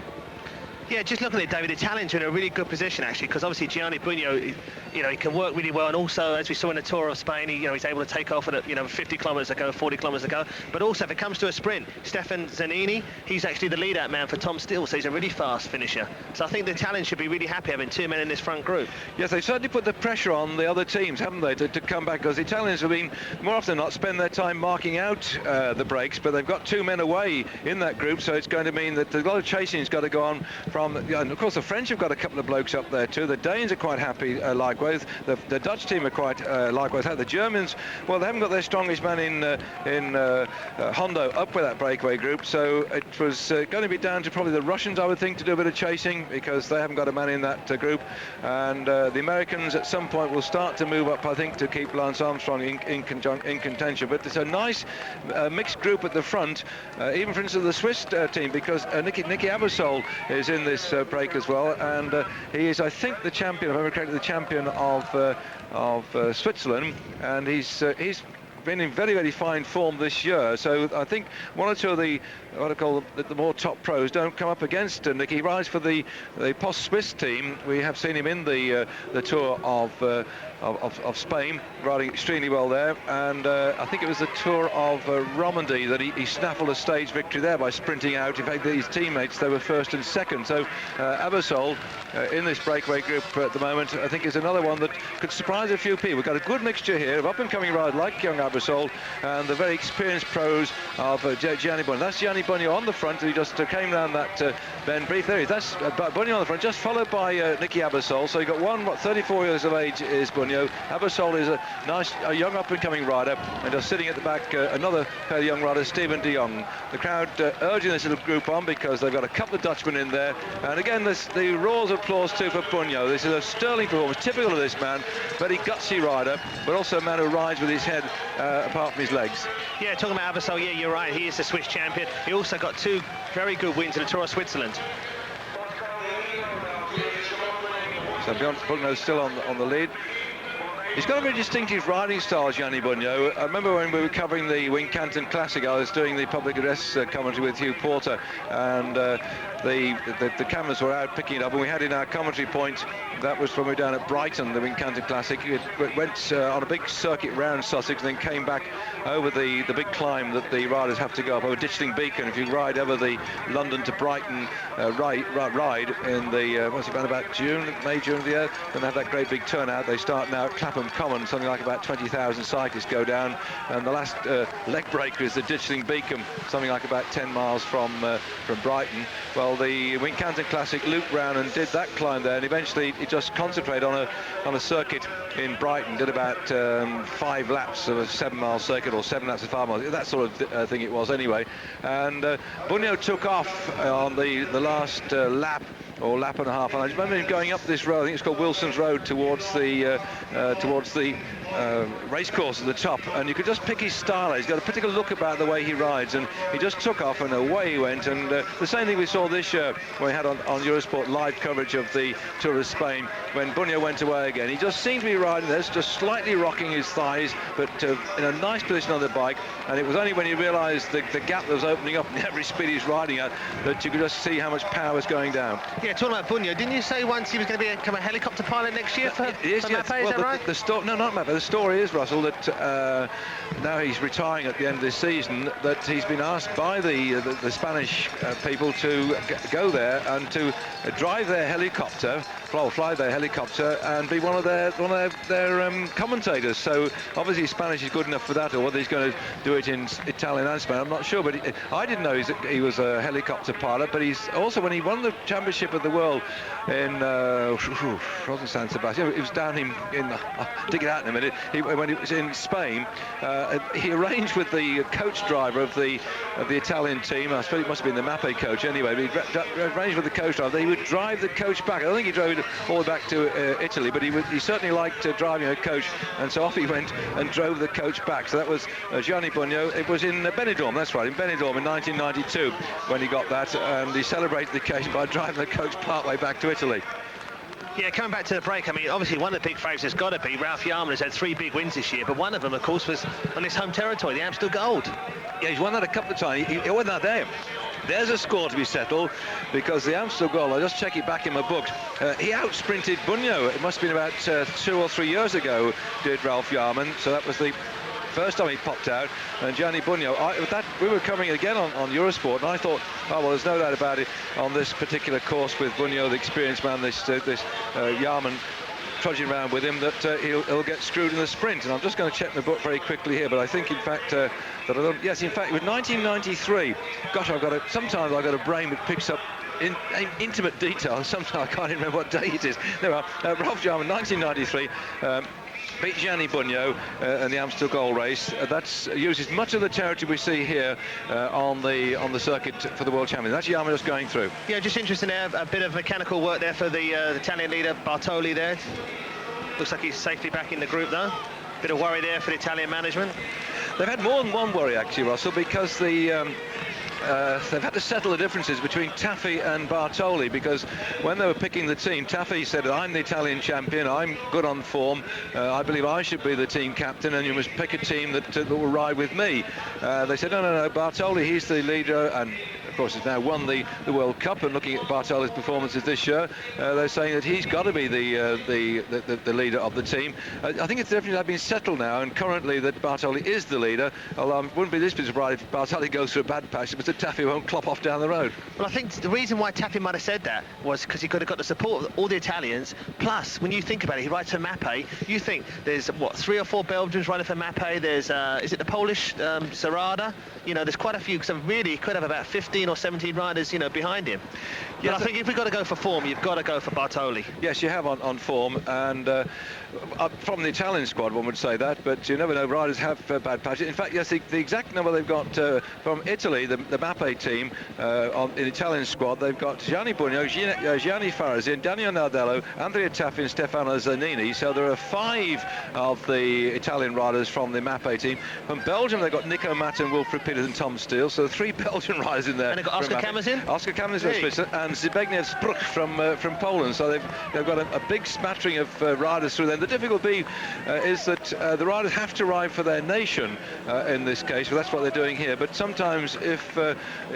Yeah, just looking at it, David, the Italians are in a really good position actually, because obviously Gianni Bugno, he can work really well, and also as we saw in the Tour of Spain, he's able to take off at 50 kilometres ago, 40 kilometres ago. But also if it comes to a sprint, Stefan Zanini, he's actually the lead-out man for Tom Steele, so he's a really fast finisher. So I think the Italians should be really happy having 2 men in this front group. Yes, they certainly put the pressure on the other teams, haven't they, to come back, because the Italians have been more often than not spend their time marking out the breaks, but they've got 2 men away in that group, so it's going to mean that a lot of chasing has got to go on from, and of course the French have got a couple of blokes up there too. The Danes are quite happy likewise. The Dutch team are quite likewise. The Germans, well, they haven't got their strongest man in Hondo up with that breakaway group, so it was going to be down to probably the Russians, I would think, to do a bit of chasing, because they haven't got a man in that group, and the Americans at some point will start to move up, I think, to keep Lance Armstrong in contention. But it's a nice mixed group at the front, even for instance the Swiss team, because Nicky Abersol is in this break as well, and he is, I think, the champion, if I remember correctly, the champion of Switzerland, and he's been in very, very fine form this year. So I think one or two of the, what I call the more top pros don't come up against Nicky. He rides for the Post-Swiss team. We have seen him in the Tour of Spain, riding extremely well there. And I think it was the Tour of Romandy that he snaffled a stage victory there by sprinting out. In fact, his teammates, they were first and second. So Abersol in this breakaway group at the moment, I think is another one that could surprise a few people. We've got a good mixture here of up-and-coming riders like young Abersol and the very experienced pros of Gianni Bugno. That's Gianni Bugno on the front, who just came down that bend brief. There he is. That's Bugno on the front, just followed by Nicky Abersol. So you've got one, 34 years of age is Bugno. Abersol is a young up-and-coming rider, and just sitting at the back, another pair of young riders, Stephen de Jong. The crowd urging this little group on because they've got a couple of Dutchmen in there. And again, the roars of applause too for Bugno. This is a sterling performance, typical of this man. Very gutsy rider, but also a man who rides with his head apart from his legs. Yeah, talking about Abersol, yeah, you're right. He is the Swiss champion. He also got 2 very good wins in the Tour of Switzerland. So Bugno's still on the lead. He's got a very distinctive riding style, Gianni Bugno. I remember when we were covering the Wincanton Classic, I was doing the public address commentary with Hugh Porter, and the cameras were out picking it up, and we had in our commentary point, that was when we were down at Brighton, the Wincanton Classic. It went on a big circuit round Sussex and then came back over the big climb that the riders have to go up over Ditchling Beacon. If you ride over the London to Brighton ride in the what's it, around about May, June of the year, then they have that great big turnout. They start now at Clapham Common, something like about 20,000 cyclists go down, and the last leg breaker is the Ditchling Beacon, something like about 10 miles from Brighton. Well, the Wincanton Classic looped round and did that climb there, and eventually it just concentrated on a circuit in Brighton, did about 5 laps of a 7-mile circuit, or 7 laps of 5 miles, that sort of thing it was anyway. And Bugno took off on the last lap, or lap and a half, and I remember him going up this road, I think it's called Wilson's Road, towards the racecourse at the top, and you could just pick his style. He's got a particular look about the way he rides, and he just took off and away he went. And the same thing we saw this year when we had on Eurosport live coverage of the Tour of Spain, when Bugno went away again. He just seemed to be riding this, just slightly rocking his thighs, but in a nice position on the bike. And it was only when he realised the gap that was opening up in every speed he's riding at that you could just see how much power was going down. Yeah, talking about Bugno, didn't you say once he was going to become a helicopter pilot next year for Mapei, yes. is that right? No, not Mapei. The story is, Russell, that now he's retiring at the end of this season, that he's been asked by the Spanish people to go there and to drive their helicopter, fly their helicopter, and be one of their commentators. So obviously Spanish is good enough for that, or whether he's going to do it in Italian and Spanish, I'm not sure. But I didn't know he was a helicopter pilot. But he's also, when he won the championship of the world in wasn't San Sebastian, it was down in I'll dig it out in a minute. When he was in Spain, he arranged with the coach driver of the Italian team. I suppose it must have been the Mapei coach anyway. But he arranged with the coach driver that he would drive the coach back. I don't think he drove it all the way back to Italy, but he certainly liked driving a coach, and so off he went and drove the coach back. So that was Gianni Bugno. It was in Benidorm, that's right, in Benidorm in 1992 when he got that, and he celebrated the occasion by driving the coach partway back to Italy. Yeah, coming back to the break, I mean, obviously one of the big favourites has got to be Ralph Yarman, has had 3 big wins this year, but one of them, of course, was on his home territory, the Amstel Gold. Yeah, he's won that a couple of times. He won that there. There's a score to be settled, because the Amstel Gold, I'll just check it back in my books, he outsprinted Bugno. It must have been about 2 or 3 years ago, did Ralph Yarman, so that was the first time he popped out. And Gianni Bugno, we were coming again on Eurosport, and I thought, oh well, there's no doubt about it on this particular course with Bugno, the experienced man, this Yarman trudging around with him, that he'll get screwed in the sprint. And I'm just going to check my book very quickly here, but I think in fact that I don't. Yes, in fact it was 1993. Gosh, sometimes I've got a brain that picks up in intimate detail, and sometimes I can't even remember what day it is. There we are. Ralph Yarman, 1993. Beat Gianni Bugno in the Amstel Gold race. That uses much of the territory we see here on the circuit for the World Champions. That's Yarman just going through. Yeah, just interesting there, a bit of mechanical work there for the Italian leader, Bartoli there. Looks like he's safely back in the group though. Bit of worry there for the Italian management. They've had more than one worry actually, Russell, because the they've had to settle the differences between Taffy and Bartoli, because when they were picking the team, Taffy said, I'm the Italian champion, I'm good on form, I believe I should be the team captain, and you must pick a team that will ride with me. They said, no, Bartoli, he's the leader, and of course has now won the World Cup, and looking at Bartoli's performances this year, they're saying that he's got to be the leader of the team. I think it's definitely been settled now, and currently that Bartoli is the leader, although I wouldn't be this bit surprised if Bartoli goes through a bad patch, but that Taffy won't clop off down the road. Well, I think the reason why Taffy might have said that was because he could have got the support of all the Italians, plus when you think about it, he rides for Mappe, you think there's, what, 3 or 4 Belgians riding for Mappe, there's, is it the Polish Serrada? You know, there's quite a few, because really could have about 15 or 17 riders, you know, behind him. But yes, I think if we've got to go for form, you've got to go for Bartoli. Yes, you have on form, and from the Italian squad, one would say that, but you never know, riders have bad patches. In fact, yes, the exact number they've got from Italy, the Mappe team, in the Italian squad, they've got Gianni Bugno, Gianni Farazin, Daniel Nardello, Andrea Taffy and Stefano Zanini. So there are 5 of the Italian riders from the Mappe team. From Belgium, they've got Nico Matt and Wilfred Peters and Tom Steele. So 3 Belgian riders in there. And they've got Oscar Kamazin? Oscar Kamazin and Zbigniew Spruch from Poland. So they've got a big smattering of riders through there. The difficulty is that the riders have to ride for their nation in this case. Well, that's what they're doing here. But sometimes if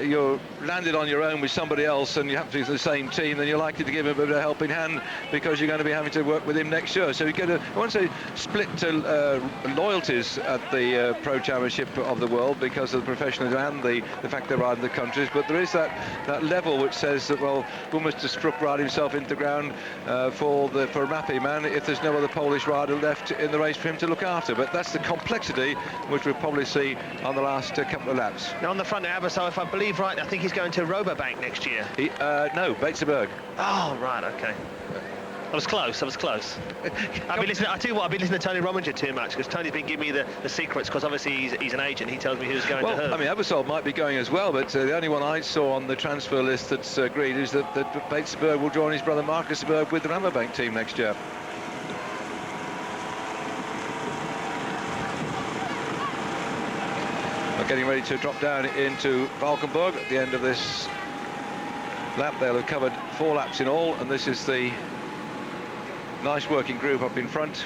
you're landed on your own with somebody else and you have to be the same team, then you're likely to give him a bit of a helping hand, because you're going to be having to work with him next year. So you get I won't say split loyalties at the Pro Championship of the world because of the professionalism and the fact they ride in the countries, but there is that level which says that, well, will Mr. Spruck ride himself into the ground for a Mappe man if there's no other Polish rider left in the race for him to look after. But that's the complexity which we'll probably see on the last couple of laps. Now on the front now, so if I believe right, I think he's going to Rabobank next year. No, Valkenburg. Oh, right, okay. I was close. I've been listening to Tony Rominger too much, because Tony's been giving me the secrets, because obviously he's an agent. He tells me who's going to who. I mean, Ebersol might be going as well, but the only one I saw on the transfer list that's agreed is that Valkenburg will join his brother Marcus Berg with the Rabobank team next year. We're getting ready to drop down into Valkenburg at the end of this lap. They'll have covered 4 laps in all, and this is the nice working group up in front.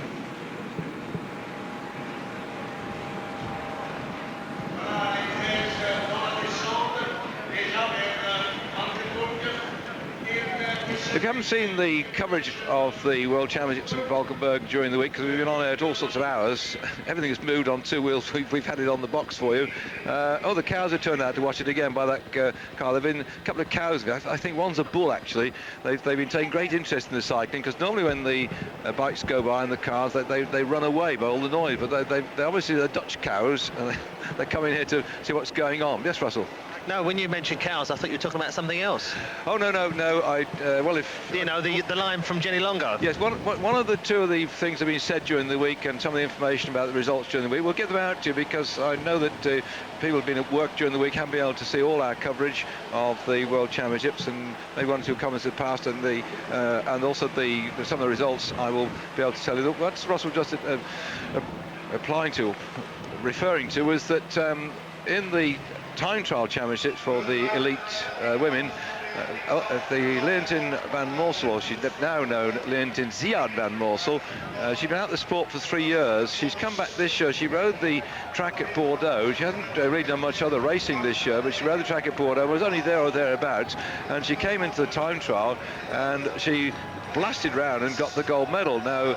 If you haven't seen the coverage of the World Championships in Valkenburg during the week, because we've been on air at all sorts of hours, everything has moved on 2 wheels. We've had it on the box for you. The cows have turned out to watch it again by that car. There have been a couple of cows. I think one's a bull, actually. They've been taking great interest in the cycling, because normally when the bikes go by and the cars, they run away by all the noise. But they obviously they're Dutch cows, and they're coming here to see what's going on. Yes, Russell? No, when you mentioned cows, I thought you were talking about something else. Oh, no. Well, if... You know, the line from Jenny Longo. Yes, one of the 2 of the things that have been said during the week, and some of the information about the results during the week, we'll get them out to you, because I know that people have been at work during the week, haven't been able to see all our coverage of the World Championships, and maybe 1 or 2 comments have passed, and also some of the results I will be able to tell you. Look, what Russell just referring to was that in the time trial championships for the elite women, the Leontien van Moorsel, or she's now known Leontien Ziad van Moorsel, she's been out of the sport for 3 years. She's come back this year. She rode the track at Bordeaux. She hasn't really done much other racing this year, but she rode the track at Bordeaux, was only there or thereabouts, and she came into the time trial and she blasted round and got the gold medal. Now,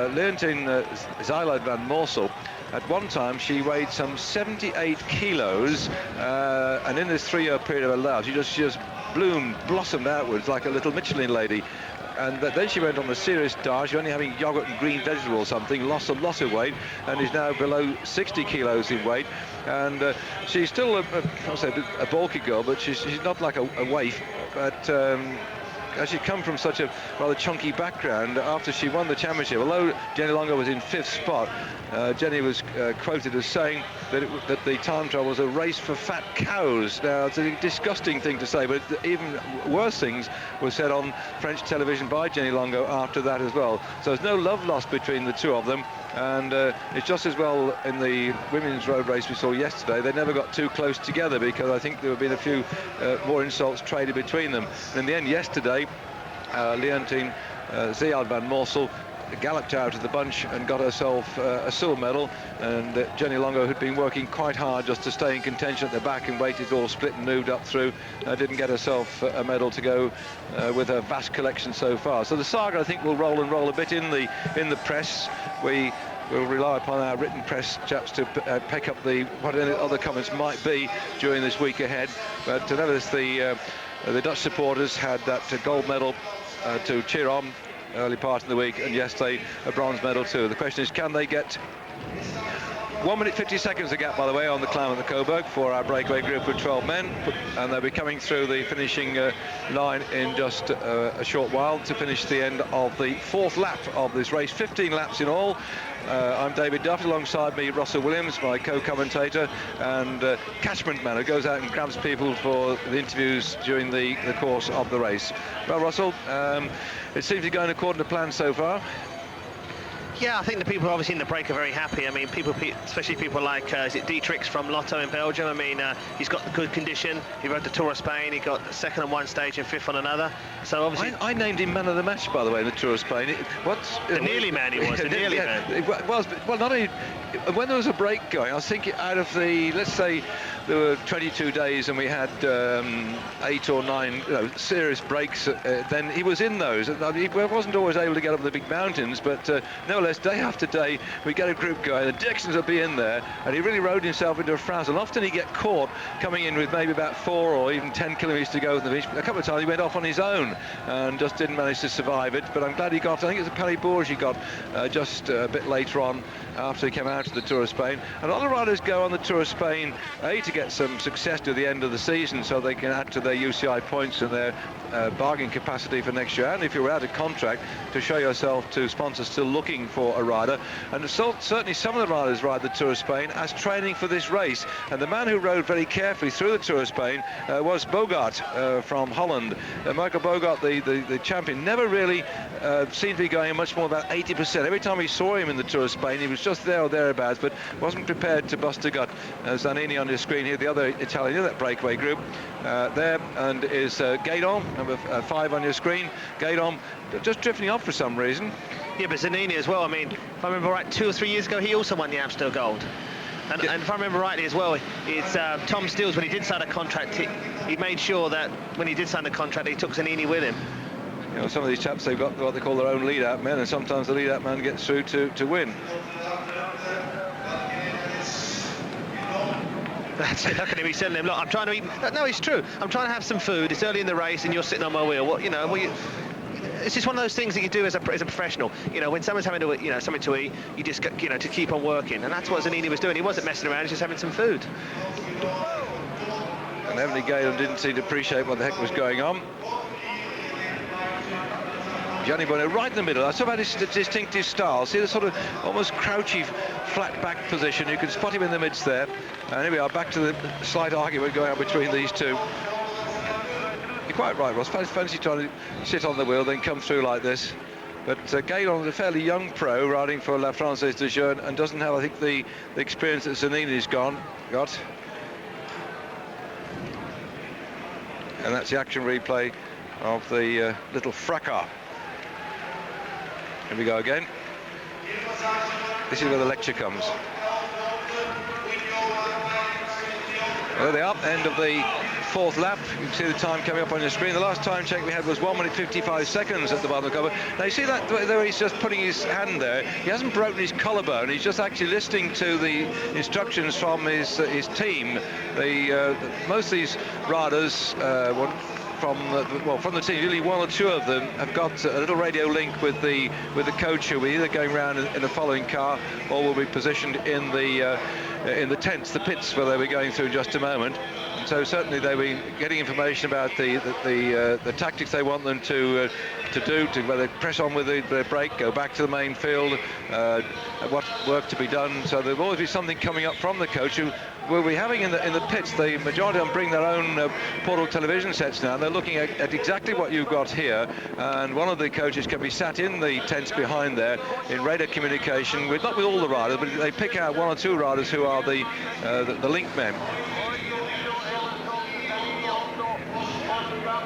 Leontien Ziad van Moorsel, at one time she weighed some 78 kilos, and in this 3-year period of her life she just blossomed outwards like a little Michelin lady. And then she went on a serious diet. She was only having yogurt and green vegetable or something, lost a lot of weight, and is now below 60 kilos in weight. And she's still a bulky girl, but she's not like a waif. But as she come from such a rather chunky background, after she won the championship, although Jenny Longo was in 5th spot, Jenny was quoted as saying that the time trial was a race for fat cows. Now, it's a disgusting thing to say, but even worse things were said on French television by Jenny Longo after that as well. So there's no love lost between the two of them, and it's just as well in the women's road race we saw yesterday. They never got too close together, because I think there have been a few more insults traded between them. And in the end yesterday, Leontine Ziad van Morsel galloped out of the bunch and got herself a silver medal, and Jenny Longo, who'd been working quite hard just to stay in contention at the back and waited all split and moved up through, didn't get herself a medal to go with her vast collection so far. So the saga, I think, will roll a bit in the press. We'll rely upon our written press chaps to pick up what any other comments might be during this week ahead. But nevertheless, the Dutch supporters had that gold medal to cheer on early part of the week, and yesterday a bronze medal too. The question is, can they get 1 minute 50 seconds a gap, by the way, on the climb at the Coburg for our breakaway group of 12 men, and they'll be coming through the finishing line in just a short while to finish the end of the 4th lap of this race. 15 laps in all. I'm David Duffield, alongside me Russell Williams, my co-commentator, and catchment man who goes out and grabs people for the interviews during the course of the race. Well, Russell, it seems to be going according to plan so far. Yeah, I think the people obviously in the break are very happy. I mean, especially people like is it Dietrichs from Lotto in Belgium. I mean, he's got good condition. He rode the Tour of Spain. He got 2nd on one stage and 5th on another. So obviously, I named him man of the match, by the way, in the Tour of Spain. The nearly man he was. The nearly man. It was, well, not only when there was a break going. I was thinking, out of the, let's say, there were 22 days and we had 8 or 9 serious breaks, then he was in those. He wasn't always able to get up the big mountains, but nevertheless, day after day, we get a group going. The Dixons will be in there, and he really rode himself into a frazzle. Often he get caught coming in with maybe about 4 or even 10 kilometres to go with the finish. A couple of times he went off on his own and just didn't manage to survive it, but I'm glad he got, I think it was a Paris-Bourges he got just a bit later on after he came out of the Tour of Spain. And a lot of riders go on the Tour of Spain, to get some success to the end of the season so they can add to their UCI points and their bargain capacity for next year, and if you're out of contract, to show yourself to sponsors still looking for a rider. And so, certainly some of the riders ride the Tour of Spain as training for this race, and the man who rode very carefully through the Tour of Spain was Bogart from Holland. Michael Bogart, the champion, never really seemed to be going much more about 80%. Every time we saw him in the Tour of Spain, he was just there or thereabouts, but wasn't prepared to bust a gut. Zanini on your screen here, the other Italian in that breakaway group there, and is Gaidon, number 5 on your screen. Gaidon just drifting off for some reason. Yeah, but Zanini as well. I mean, if I remember right, 2 or 3 years ago, he also won the Amstel Gold. And if I remember rightly as well, it's Tom Stills, when he did sign a contract, he made sure that when he did sign the contract, he took Zanini with him. You know, some of these chaps, they've got what they call their own lead-out men, and sometimes the lead-out man gets through to win. That's it. How can he be selling them? Look, I'm trying to eat. No, it's true. I'm trying to have some food. It's early in the race, and you're sitting on my wheel. It's just one of those things that you do as a professional. You know, when someone's having to, something to eat, you just, to keep on working. And that's what Zanini was doing. He wasn't messing around. He was just having some food. And Emily Gaydon didn't seem to appreciate what the heck was going on. Gianni Bueno right in the middle. I saw about his distinctive style. See the sort of almost crouchy, flat back position. You can spot him in the midst there. And here we are, back to the slight argument going on between these two. You're quite right, Ross. Fancy trying to sit on the wheel, then come through like this. But Gaydon is a fairly young pro riding for La Française de Jeune and doesn't have, I think, the experience that Zanini's got. And that's the action replay of the little fracas. Here we go again. This is where the lecture comes. There they are, end of the 4th lap. You can see the time coming up on your screen. The last time check we had was 1 minute 55 seconds at the bottom of the cover. Now you see that there he's just putting his hand there. He hasn't broken his collarbone. He's just actually listening to the instructions from his team. Most of these riders from the team, usually 1 or 2 of them have got a little radio link with the coach, who will be either going around in a following car or will be positioned in the tents, the pits, where they'll be going through in just a moment. And so certainly they've been getting information about the tactics they want them to do, to whether press on with their break, go back to the main field, what work to be done. So there'll always be something coming up from the coach, who will be having in the pits. The majority of them bring their own portable television sets now, and they're looking at exactly what you've got here. And one of the coaches can be sat in the tents behind there in radar communication with, not with all the riders, but they pick out one or two riders who are the link men.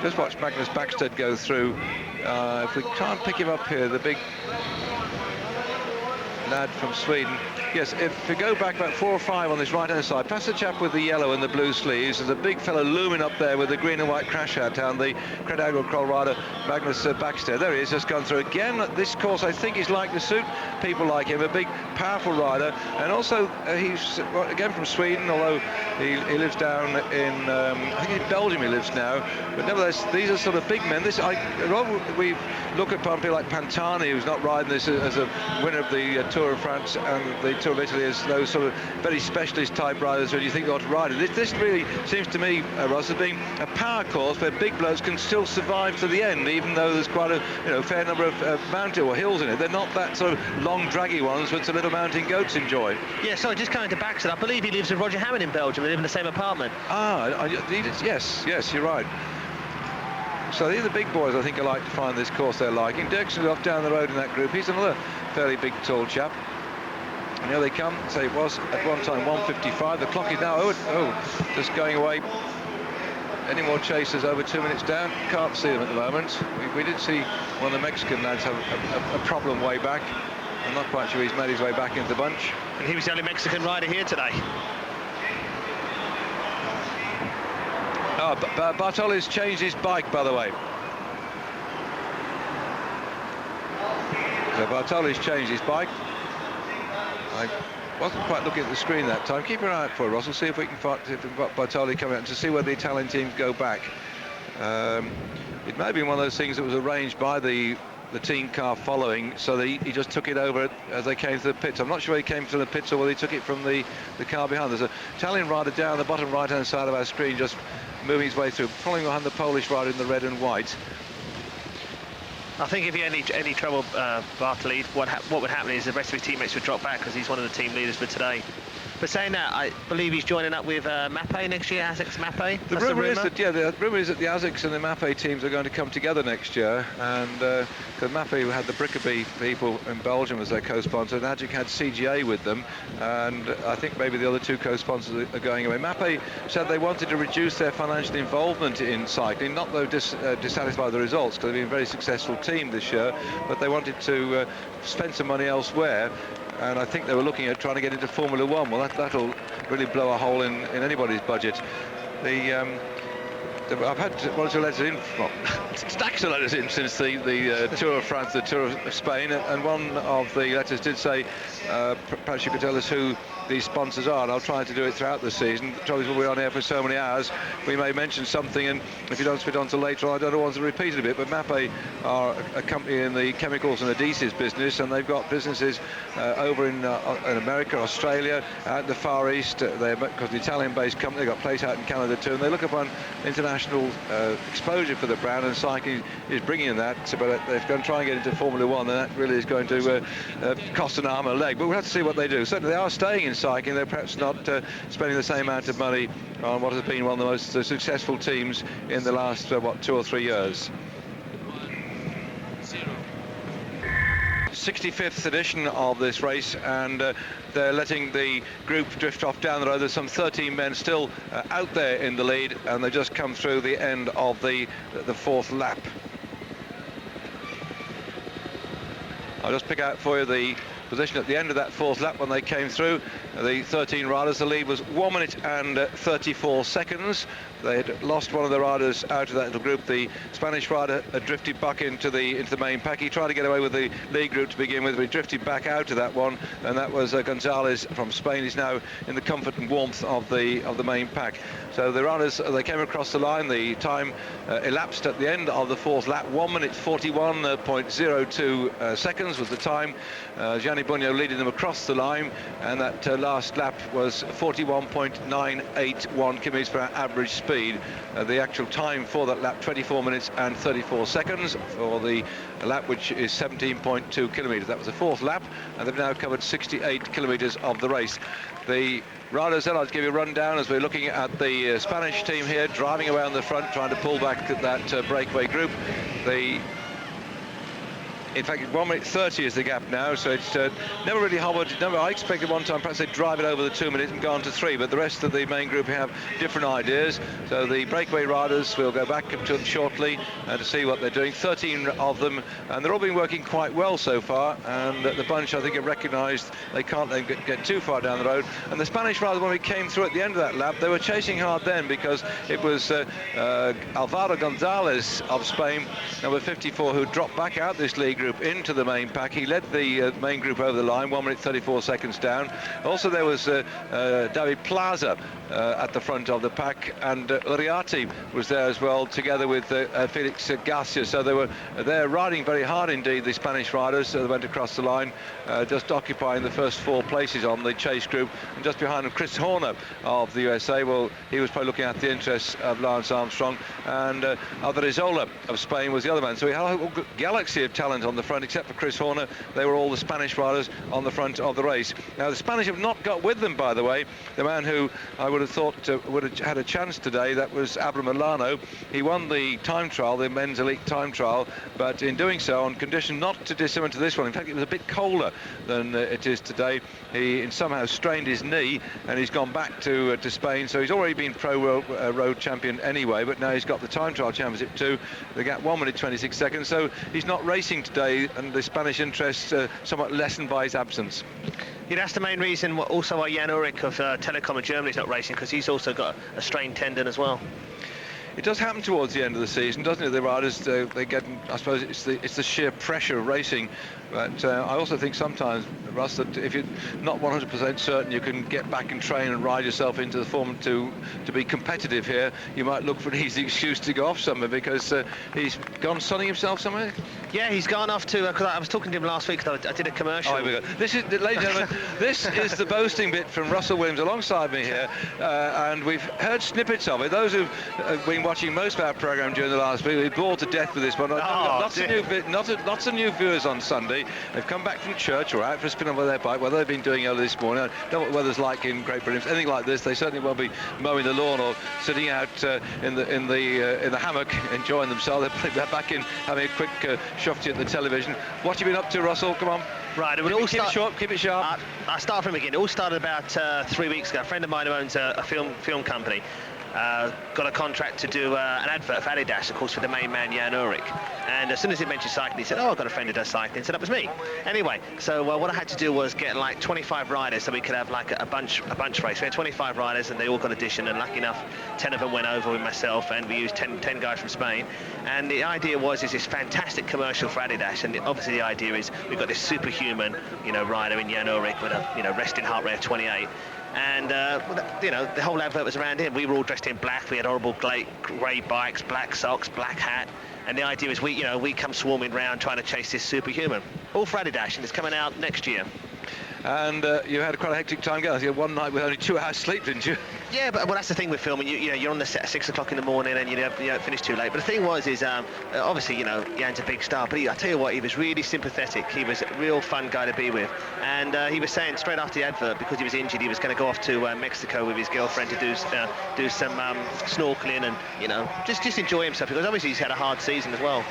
Just watch Magnus Backstedt go through. If we can't pick him up here, the big lad from Sweden. Yes, if we go back about 4 or 5 on this right-hand side, past the chap with the yellow and the blue sleeves, there's a big fellow looming up there with the green and white crash hat down, the Cred Agricole rider, Magnus Backstedt. There he is, just gone through again. This course, I think, is like to suit people like him, a big, powerful rider. And also, he's, again, from Sweden, although he lives down in, I think in Belgium he lives now. But nevertheless, these are sort of big men. We look upon people like Pantani, who's not riding this as a winner of the Tour of France and the Tour of Italy, as those sort of very specialist type riders who you think ought to ride it. This really seems to me, Ross, as being a power course where big blokes can still survive to the end, even though there's quite a fair number of mountain or hills in it. They're not that sort of long, draggy ones which the little mountain goats enjoy. Yeah, so just coming to Backstedt, I believe he lives with Roger Hammond in Belgium. They live in the same apartment. Yes, you're right. So these are the big boys, I think, I like to find this course they're liking. Dirksen's off down the road in that group. He's another fairly big, tall chap. And here they come. So it was at one time 1:55. The clock is now just going away. Any more chasers over 2 minutes down? Can't see them at the moment. We did see one of the Mexican lads have a problem way back. I'm not quite sure he's made his way back into the bunch. And he was the only Mexican rider here today. Oh, Bartoli's changed his bike, by the way. So Bartoli's changed his bike. I wasn't quite looking at the screen that time. Keep your eye out for it, Russell. See if we can find Bartoli coming out, and to see where the Italian teams go back. It may have been one of those things that was arranged by the team car following, so he just took it over as they came to the pits. I'm not sure he came to the pits or whether he took it from the car behind. There's an Italian rider down the bottom right-hand side of our screen, just moving his way through, following behind the Polish rider in the red and white. I think if he had any trouble, Bartoli, what would happen is the rest of his teammates would drop back, because he's one of the team leaders for today. But saying that, I believe he's joining up with Mappe next year, ASICS Mappe. The rumour is that the ASICS and the Mappe teams are going to come together next year, and because Mappe had the Brickaby people in Belgium as their co-sponsor, and ASIC had CGA with them, and I think maybe the other two co-sponsors are going away. Mappe said they wanted to reduce their financial involvement in cycling, not though dissatisfied with the results, because they've been a very successful team this year, but they wanted to spend some money elsewhere. And I think they were looking at trying to get into Formula One. Well, that'll really blow a hole in anybody's budget. I've had one or two letters in, stacks of letters in since the Tour of France, the Tour of Spain, and one of the letters did say, perhaps you could tell us who these sponsors are, and I'll try to do it throughout the season. The trouble is, we'll be on air for so many hours, we may mention something, and if you don't spit on to later on, I don't want to repeat it a bit, but Mappe are a company in the chemicals and adhesives business, and they've got businesses over in America, Australia, out in the Far East, because the Italian-based company, they've got a place out in Canada too, and they look upon international exposure for the brand, and cycling is bringing that, but they're going to try and get into Formula One, and that really is going to cost an arm and a leg, but we'll have to see what they do. Certainly they are staying in cycling. They're perhaps not spending the same amount of money on what has been one of the most successful teams in the last 2 or 3 years. 65th edition of this race, and they're letting the group drift off down the road. There's some 13 men still out there in the lead, and they've just come through the end of the fourth lap. I'll just pick out for you the position at the end of that fourth lap when they came through. The 13 riders, the lead was 1 minute and 34 seconds. They had lost one of the riders out of that little group. The Spanish rider had drifted back into the main pack. He tried to get away with the lead group to begin with, but he drifted back out of that one, and that was Gonzalez from Spain. He's now in the comfort and warmth of the main pack. So the riders, they came across the line. The time elapsed at the end of the fourth lap. 1 minute 41.02 seconds was the time. Gianni Bugno leading them across the line, and that last lap was 41.981 kilometres per hour average speed. The actual time for that lap, 24 minutes and 34 seconds for the lap, which is 17.2 kilometres. That was the fourth lap, and they've now covered 68 kilometres of the race. The riders then, I'll give you a rundown as we're looking at the Spanish team here, driving away on the front, trying to pull back that breakaway group. In fact, 1 minute 30 is the gap now, so it's never really hovered. I expected one time perhaps they'd drive it over the 2 minutes and go on to 3, but the rest of the main group have different ideas. So the breakaway riders, will go back to them shortly to see what they're doing. 13 of them, and they're all been working quite well so far, and the bunch, I think, have recognised they can't then get too far down the road. And the Spanish riders, when we came through at the end of that lap, they were chasing hard then, because it was Alvaro Gonzalez of Spain, number 54, who dropped back out this league group into the main pack. He led the main group over the line, 1 minute 34 seconds down. Also there was David Plaza at the front of the pack, and Uriarte was there as well, together with Felix Garcia. So they're riding very hard indeed, the Spanish riders. They went across the line, just occupying the first 4 places on the chase group, and just behind them Chris Horner of the USA. Well, he was probably looking at the interests of Lance Armstrong, and Alderizola of Spain was the other man. So we had a whole galaxy of talent on the front, except for Chris Horner. They were all the Spanish riders on the front of the race. Now the Spanish have not got with them, by the way, the man who I would have thought would have had a chance today. That was Abra Milano. He won the time trial, the men's elite time trial, but in doing so on condition not to dissimilar to this one. In fact, it was a bit colder than it is today. He somehow strained his knee, and he's gone back to Spain. So he's already been pro road champion anyway, but now he's got the time trial championship too. The gap 1 minute 26 seconds. So he's not racing today, and the Spanish interest somewhat lessened by his absence. Yeah, that's the main reason also why Jan Ullrich of Telekom of Germany is not racing, because he's also got a strained tendon as well. It does happen towards the end of the season, doesn't it? The riders, they get, I suppose it's the sheer pressure of racing. But I also think sometimes, Russ, that if you're not 100% certain you can get back and train and ride yourself into the form to be competitive here, you might look for an easy excuse to go off somewhere, because he's gone sunning himself somewhere. Yeah, he's gone off to, because I was talking to him last week, because I did a commercial. Oh, here we go. This is, ladies and gentlemen, this is the boasting bit from Russell Williams alongside me here, and we've heard snippets of it. Those who've been watching most of our programme during the last week, we're bored to death with this one. Lots of new viewers on Sunday. They've come back from church or out for a spin over their bike, whether they've been doing earlier this morning. I don't know what the weather's like in Great Britain. Anything like this, they certainly won't be mowing the lawn or sitting out in the hammock enjoying themselves. They're back in having a quick shofty at the television. What have you been up to, Russell? Come on. Right, it keep it sharp. I'll start from the beginning. It all started about 3 weeks ago. A friend of mine who owns a film company got a contract to do an advert for Adidas, of course, for the main man Jan Ullrich. And as soon as he mentioned cycling, he said, "Oh, I've got a friend who does cycling." So that was me. Anyway, so what I had to do was get like 25 riders, so we could have like a bunch race. We had 25 riders, and they all got auditioned, and lucky enough, 10 of them went over with myself, and we used 10 guys from Spain. And the idea is this fantastic commercial for Adidas, and obviously the idea is we've got this superhuman, rider in Jan Ullrich with a resting heart rate of 28. And the whole advert was around him. We were all dressed in black. We had horrible grey bikes, black socks, black hat. And the idea is we come swarming round trying to chase this superhuman. All for Adidas, and it's coming out next year. And you had quite a hectic time going. You had one night with only 2 hours sleep, didn't you? Yeah, but that's the thing with filming. You're on the set at 6 o'clock in the morning, and you don't finish too late. But the thing is obviously, Jan's a big star, but I tell you what, he was really sympathetic. He was a real fun guy to be with. And he was saying straight after the advert, because he was injured, he was going to go off to Mexico with his girlfriend to do some snorkeling and, just enjoy himself, because obviously he's had a hard season as well.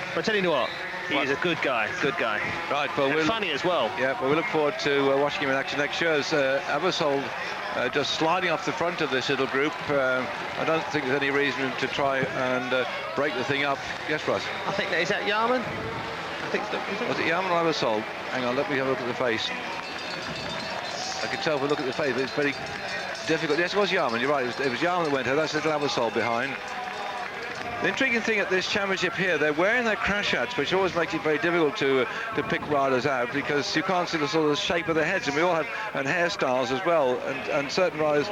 But I'm telling you what, he is a good guy. Right, but we're funny as well. Yeah, but we look forward to watching him in action next year. As Abersold just sliding off the front of this little group. I don't think there's any reason to try and break the thing up. Yes, Russ? I think is that Yarman? I think was it Yarman or Abersold? Hang on, let me have a look at the face. I can tell if we look at the face, but it's very difficult. Yes, it was Yarman. You're right. It was Yarman that went out. That's little Abersold behind. The intriguing thing at this championship here, they're wearing their crash hats, which always makes it very difficult to pick riders out, because you can't see the sort of shape of their heads, and we all have hairstyles as well, and certain riders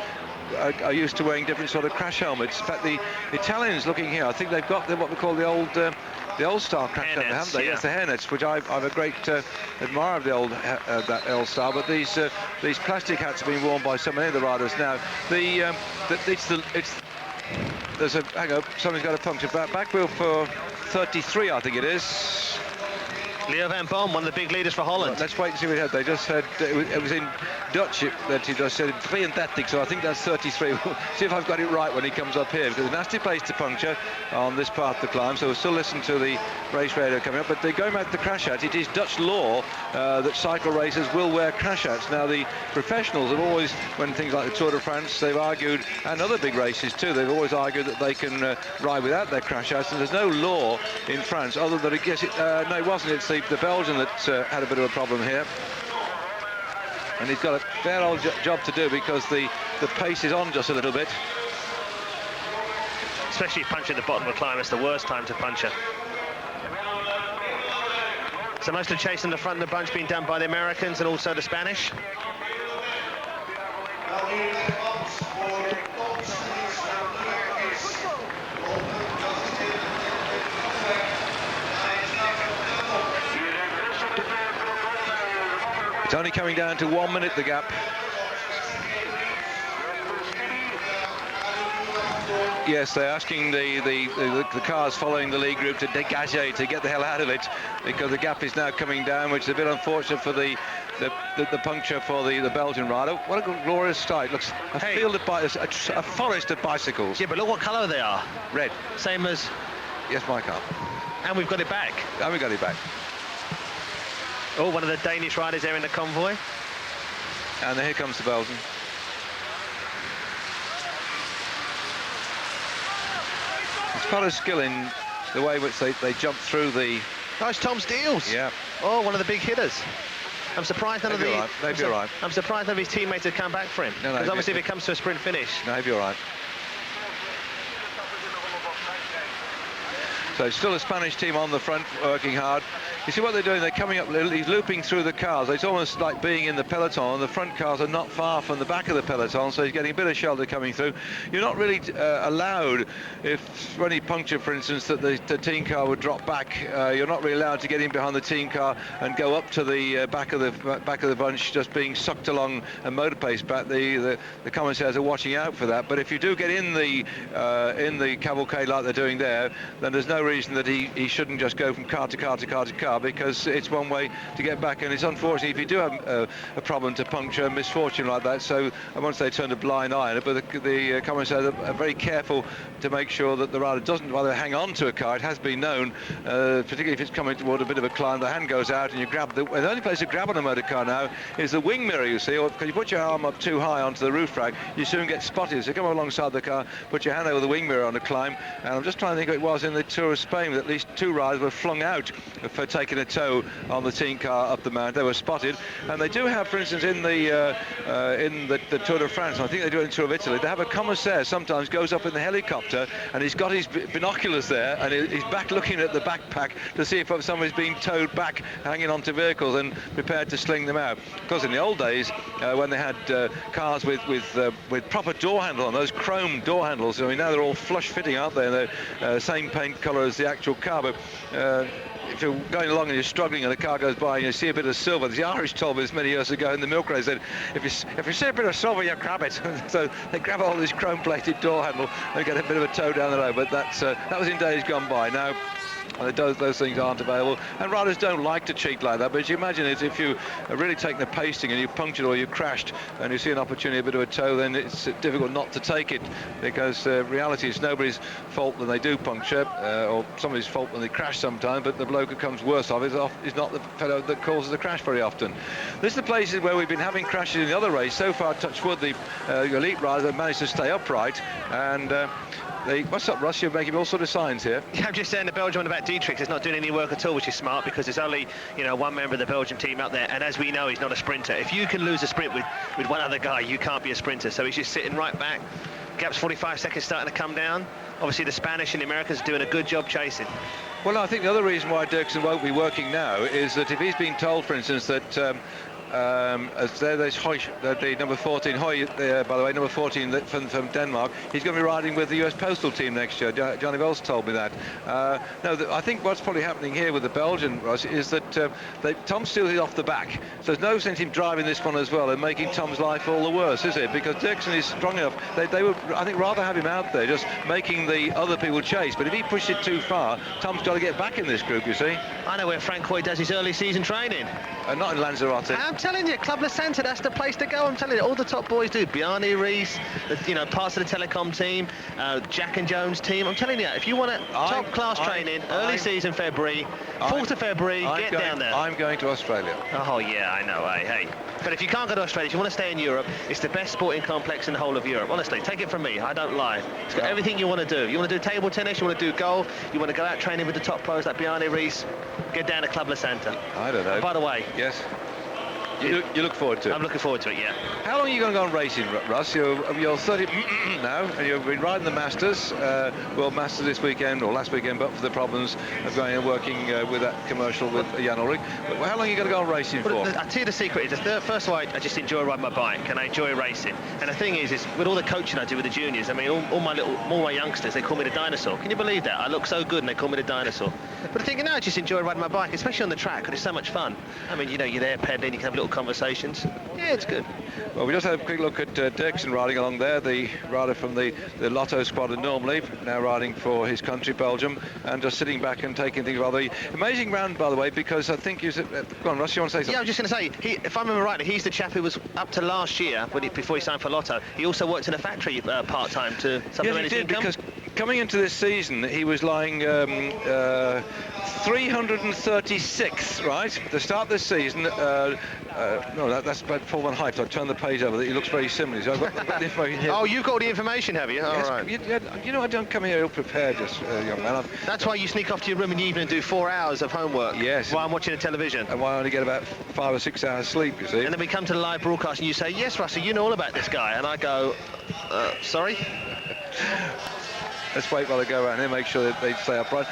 are used to wearing different sort of crash helmets. In fact, the Italians looking here, I think they've got what we call the old style crash helmet, haven't they? Yeah. Yes, the hairnets, which I'm a great admirer of the old that style. But these plastic hats are being worn by so many of the riders now. There's a hang on, somebody's got a puncture back wheel for 33, I think it is. Leo van Boom, one of the big leaders for Holland. Let's wait and see what he had. They just said it was in Dutch that he just said 33, so I think that's 33. We'll see if I've got it right when he comes up here, because a nasty place to puncture on this part of the climb. So we'll still listen to the race radio coming up. But they're going back to the crash hats. It is Dutch law that cycle racers will wear crash hats. Now the professionals have always, when things like the Tour de France, they've argued, and other big races too, they've always argued that they can ride without their crash hats. And there's no law in France other than, I guess no, it wasn't. It's the Belgian that had a bit of a problem here, and he's got a fair old job to do, because the pace is on just a little bit. Especially punching the bottom of the climb, it's the worst time to puncture. So most of the chase in the front of the bunch being done by the Americans and also the Spanish. It's only coming down to 1 minute, the gap. Yes, they're asking the cars following the lead group to dégage, to get the hell out of it, because the gap is now coming down, which is a bit unfortunate for the puncture for the Belgian rider. What a glorious sight. Looks a field of a forest of bicycles. Yeah, but look what colour they are. Red. Same as... Yes, my car. And we've got it back. And we got it back. Oh, one of the Danish riders there in the convoy. And here comes the Belgian. It's quite a skill in the way in which they jump through the... Nice Tom Steels. Yeah. Oh, one of the big hitters. I'm surprised none of the... Maybe you're right. I'm surprised none of his teammates have come back for him. No, because obviously if it comes to a sprint finish... No, maybe you're right. So it's still a Spanish team on the front working hard. You see what they're doing? They're coming up, he's looping through the cars. It's almost like being in the peloton. The front cars are not far from the back of the peloton, so he's getting a bit of shelter coming through. You're not really allowed, if when he punctured, for instance, that the team car would drop back. You're not really allowed to get in behind the team car and go up to the back of the bunch, just being sucked along a motor pace back. The commissaires are watching out for that. But if you do get in the cavalcade like they're doing there, then there's no reason that he shouldn't just go from car to car to car to car, because it's one way to get back. And it's unfortunate if you do have a problem to puncture, a misfortune like that. So once they turn a blind eye on it, but the commissaires are very careful to make sure that the rider doesn't rather hang on to a car. It has been known, particularly if it's coming toward a bit of a climb, the hand goes out and you grab the only place to grab on a motor car now is the wing mirror, you see, or because you put your arm up too high onto the roof rack, you soon get spotted. So come alongside the car, put your hand over the wing mirror on a climb. And I'm just trying to think what it was in the Tour of Spain, that at least 2 riders were flung out for taking a tow on the team car up the mount. They were spotted, and they do have, for instance, in the Tour de France, and I think they do it in Tour of Italy, they have a commissaire sometimes goes up in the helicopter and he's got his binoculars there and he's back looking at the backpack to see if somebody's being towed back, hanging onto vehicles and prepared to sling them out. Because in the old days, when they had cars with proper door handle on, those chrome door handles, I mean, now they're all flush fitting, aren't they? And they're same paint colour as the actual car, but if you're going along and you're struggling and a car goes by and you see a bit of silver, the Irish told me this many years ago in the milk race, that if you see a bit of silver, you grab it. So they grab all this chrome-plated door handle and get a bit of a tow down the road. But that was in days gone by. Now those things aren't available, and riders don't like to cheat like that. But you imagine it, if you are really taking the pasting and you punctured or you crashed and you see an opportunity, a bit of a tow, then it's difficult not to take it, because reality is nobody's fault when they do puncture, or somebody's fault when they crash sometimes, but the bloke who comes worse off is not the fellow that causes the crash very often. This is the places where we've been having crashes in the other race. So far, touch wood, the elite riders have managed to stay upright, and what's up, Russ? You're making all sort of signs here. Yeah, I'm just saying the Belgian one about Dietrich is not doing any work at all, which is smart, because there's only, one member of the Belgian team up there, and as we know, he's not a sprinter. If you can lose a sprint with one other guy, you can't be a sprinter. So he's just sitting right back. Gap's 45 seconds starting to come down. Obviously, the Spanish and the Americans are doing a good job chasing. Well, I think the other reason why Dirksen won't be working now is that if he's been told, for instance, that As there's Hoy, the number 14, Hoy, by the way, number 14 from Denmark. He's going to be riding with the US Postal Team next year. Johnny Wells told me that. I think what's probably happening here with the Belgian, Russ, is that Tom Steele is off the back. So there's no sense in driving this one as well and making Tom's life all the worse, is it? Because Dirksen is strong enough. They would, I think, rather have him out there just making the other people chase. But if he pushes it too far, Tom's got to get back in this group, you see. I know where Frank Hoy does his early season training. Not in Lanzarote. I'm telling you, Club La Santa, that's the place to go. I'm telling you, all the top boys do. Bjarne Rees, parts of the Telecom team, Jack and Jones team. I'm telling you, if you want a top-class training, early season February, 4th of February, get down there. I'm going to Australia. Oh, yeah, I know, hey. But if you can't go to Australia, if you want to stay in Europe, it's the best sporting complex in the whole of Europe. Honestly, take it from me, I don't lie. It's got everything you want to do. You want to do table tennis, you want to do golf, you want to go out training with the top pros like Bjarne Rees, get down to Club La Santa. I don't know. And by the way... Yes? You look forward to it? I'm looking forward to it, yeah. How long are you going to go on racing, Russ? You're 30 now, and you've been riding the Masters, World Masters this weekend, or last weekend, but for the problems of going and working with that commercial with Jan Ulrich. But how long are you going to go on racing for? I'll tell you the secret is, first of all, I just enjoy riding my bike, and I enjoy racing. And the thing is with all the coaching I do with the juniors, I mean, all my youngsters, they call me the dinosaur. Can you believe that? I look so good, and they call me the dinosaur. But the thing is, I just enjoy riding my bike, especially on the track, because it's so much fun. I mean, you're there pedaling, you can have little conversations. Yeah, it's good. Well, we just had a quick look at Dirksen riding along there, the rider from the Lotto squadron normally, now riding for his country, Belgium, and just sitting back and taking things rather amazing round, by the way, because I think you said, go on, Russ, you want to say something? Yeah, I was just going to say, if I remember rightly, he's the chap who was up to last year, before he signed for Lotto. He also worked in a factory part-time to supplement his income. Because coming into this season, he was lying 336, right? To start this season, no, that's about Paul van Hype. I've turned the page over. He looks very similar. So I've got the information here. Oh, you've got all the information, have you? Yes, all right. You know, I don't come here ill-prepared, just young man. That's why you sneak off to your room in the evening and do 4 hours of homework. Yes. While I'm watching the television. And why I only get about 5 or 6 hours sleep, you see. And then we come to the live broadcast and you say, yes, Russell, you know all about this guy. And I go, sorry? Let's wait while they go around here, make sure that they stay upright.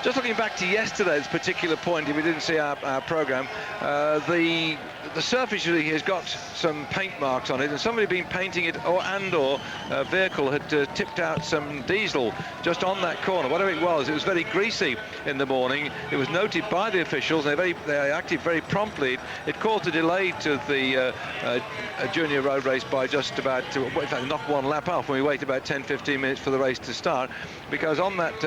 Just looking back to yesterday's particular point, if we didn't see our programme, the surface usually has got some paint marks on it, and somebody had been painting it, or a vehicle had tipped out some diesel just on that corner. Whatever it was very greasy in the morning. It was noted by the officials, and they acted very promptly. It caused a delay to the junior road race by just about, in fact, knock one lap off when we waited about 10-15 minutes for the race to start, because on that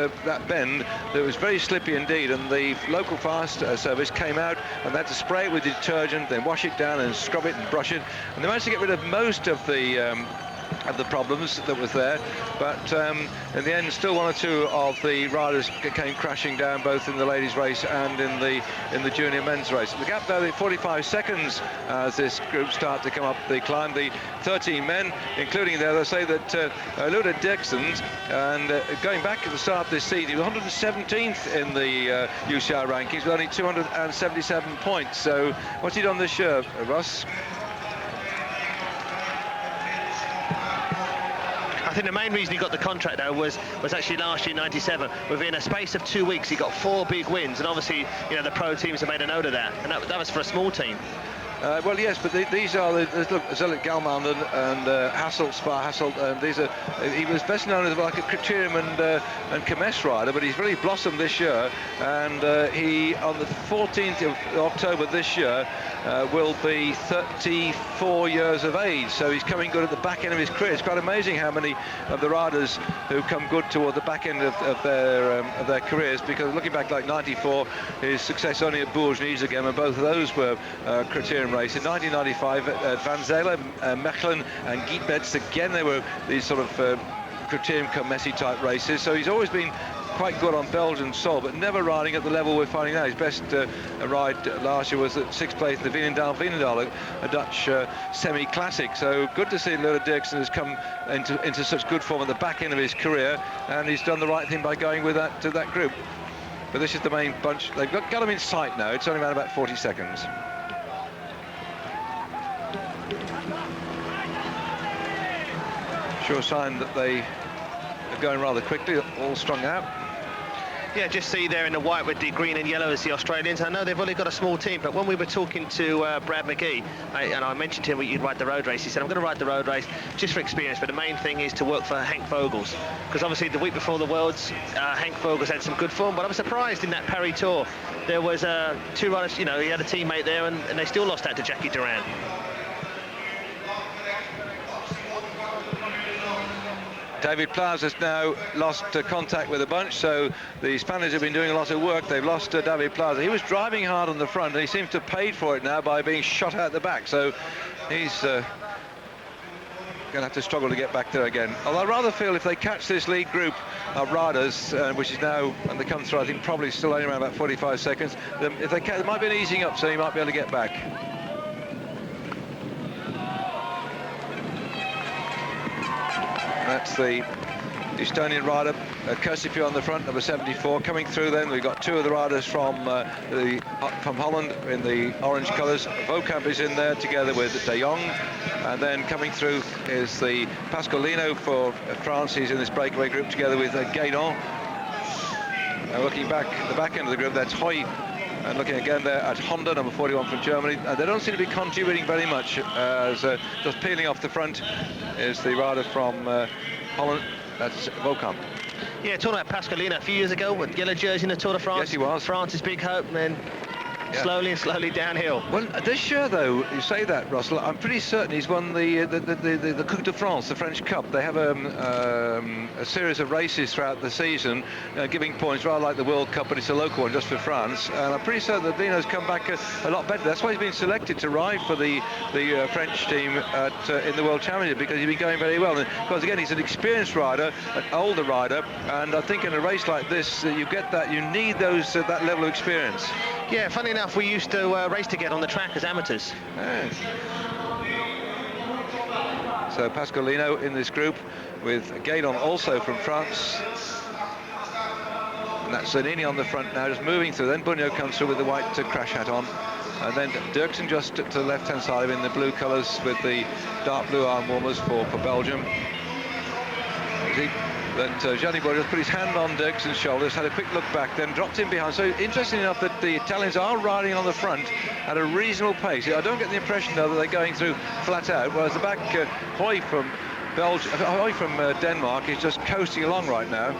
bend it was very slippy indeed, and the local fast service came out and they had to spray it with detergent, then wash it down and scrub it and brush it, and they managed to get rid of most of the problems that was there, but in the end still one or two of the riders came crashing down, both in the ladies race and in the junior men's race. The gap there, 45 seconds as this group start to come up the climb. The 13 men, including there, they say that Luda Dirksen, and going back at the start of this season, he was 117th in the UCI rankings with only 277 points. So what's he done this year, Russ? I think the main reason he got the contract, though, was actually last year, 97. Within a space of 2 weeks, he got 4 big wins, and obviously, the pro teams have made a note of that, and that was for a small team. Well, yes, but these are look, Zelik Galman and Hasselt, Spa Hasselt, and these are. He was best known as like a criterium and Kemes rider, but he's really blossomed this year. And he, on the 14th of October this year, will be 34 years of age. So he's coming good at the back end of his career. It's quite amazing how many of the riders who come good toward the back end of their careers. Because looking back, like 94, his success only at Bourges again, and both of those were criterium race. In 1995, Van Zelen, Mechelen and Gietbets, again they were these sort of criterium Messi type races. So he's always been quite good on Belgian soil, but never riding at the level we're finding now. His best ride last year was at 6th place in the Veenendaal, a Dutch semi-classic. So good to see Luda Dirksen has come into such good form at the back end of his career, and he's done the right thing by going with that group. But this is the main bunch. They've got him in sight now. It's only around about 40 seconds. Sure sign that they are going rather quickly, all strung out. Yeah, just see there in the white with the green and yellow as the Australians. I know they've only got a small team, but when we were talking to Brad McGee, and I mentioned to him you'd ride the road race, he said, I'm going to ride the road race just for experience, but the main thing is to work for Hank Vogels. Because obviously the week before the Worlds, Hank Vogels had some good form, but I was surprised in that Paris Tour. There was 2 riders, you know, he had a teammate there, and they still lost out to Jackie Durand. David Plas has now lost contact with a bunch, so the Spaniards have been doing a lot of work. They've lost David Plas. He was driving hard on the front, and he seems to have paid for it now by being shot out the back, so he's going to have to struggle to get back there again. Although I rather feel if they catch this lead group of riders, which is now, and they come through, I think probably still only around about 45 seconds, if they catch, it might be an easing up, so he might be able to get back. That's the Estonian rider, Kosipi on the front, number 74. Coming through then, we've got 2 of the riders from Holland in the orange colours. Valkenburg is in there together with De Jong. And then coming through is the Pasqualino for France. He's in this breakaway group together with Gaydon. Looking back at the back end of the group, that's Hoy. And looking again there at Honda, number 41 from Germany. They don't seem to be contributing very much, as just peeling off the front is the rider from Holland, that's Valkenburg. Yeah, talking about Pasqualino a few years ago with yellow jersey in the Tour de France. Yes, he was. France's big hope, and then slowly and slowly downhill. Well, this year, though, you say that, Russell, I'm pretty certain he's won the Coupe de France, the French Cup. They have a series of races throughout the season, giving points, rather like the World Cup, but it's a local one just for France. And I'm pretty certain that Lino's come back a lot better. That's why he's been selected to ride for the French team in the World Championship, because he's been going very well. And because again, he's an experienced rider, an older rider, and I think in a race like this, you get that. You need those that level of experience. Yeah, funny enough, we used to race together on the track as amateurs. Yes. So Pasqualino in this group with Gaydon also from France. And that's Zanini on the front now, just moving through. Then Bunyo comes through with the white crash hat on. And then Dirksen just to the left-hand side in the blue colours with the dark blue arm warmers for Belgium. That Gianni Borges put his hand on Dirksen's shoulders, had a quick look back, then dropped in behind. So interesting enough that the Italians are riding on the front at a reasonable pace. I don't get the impression, though, that they're going through flat out, whereas the back, Hoy from Denmark is just coasting along right now.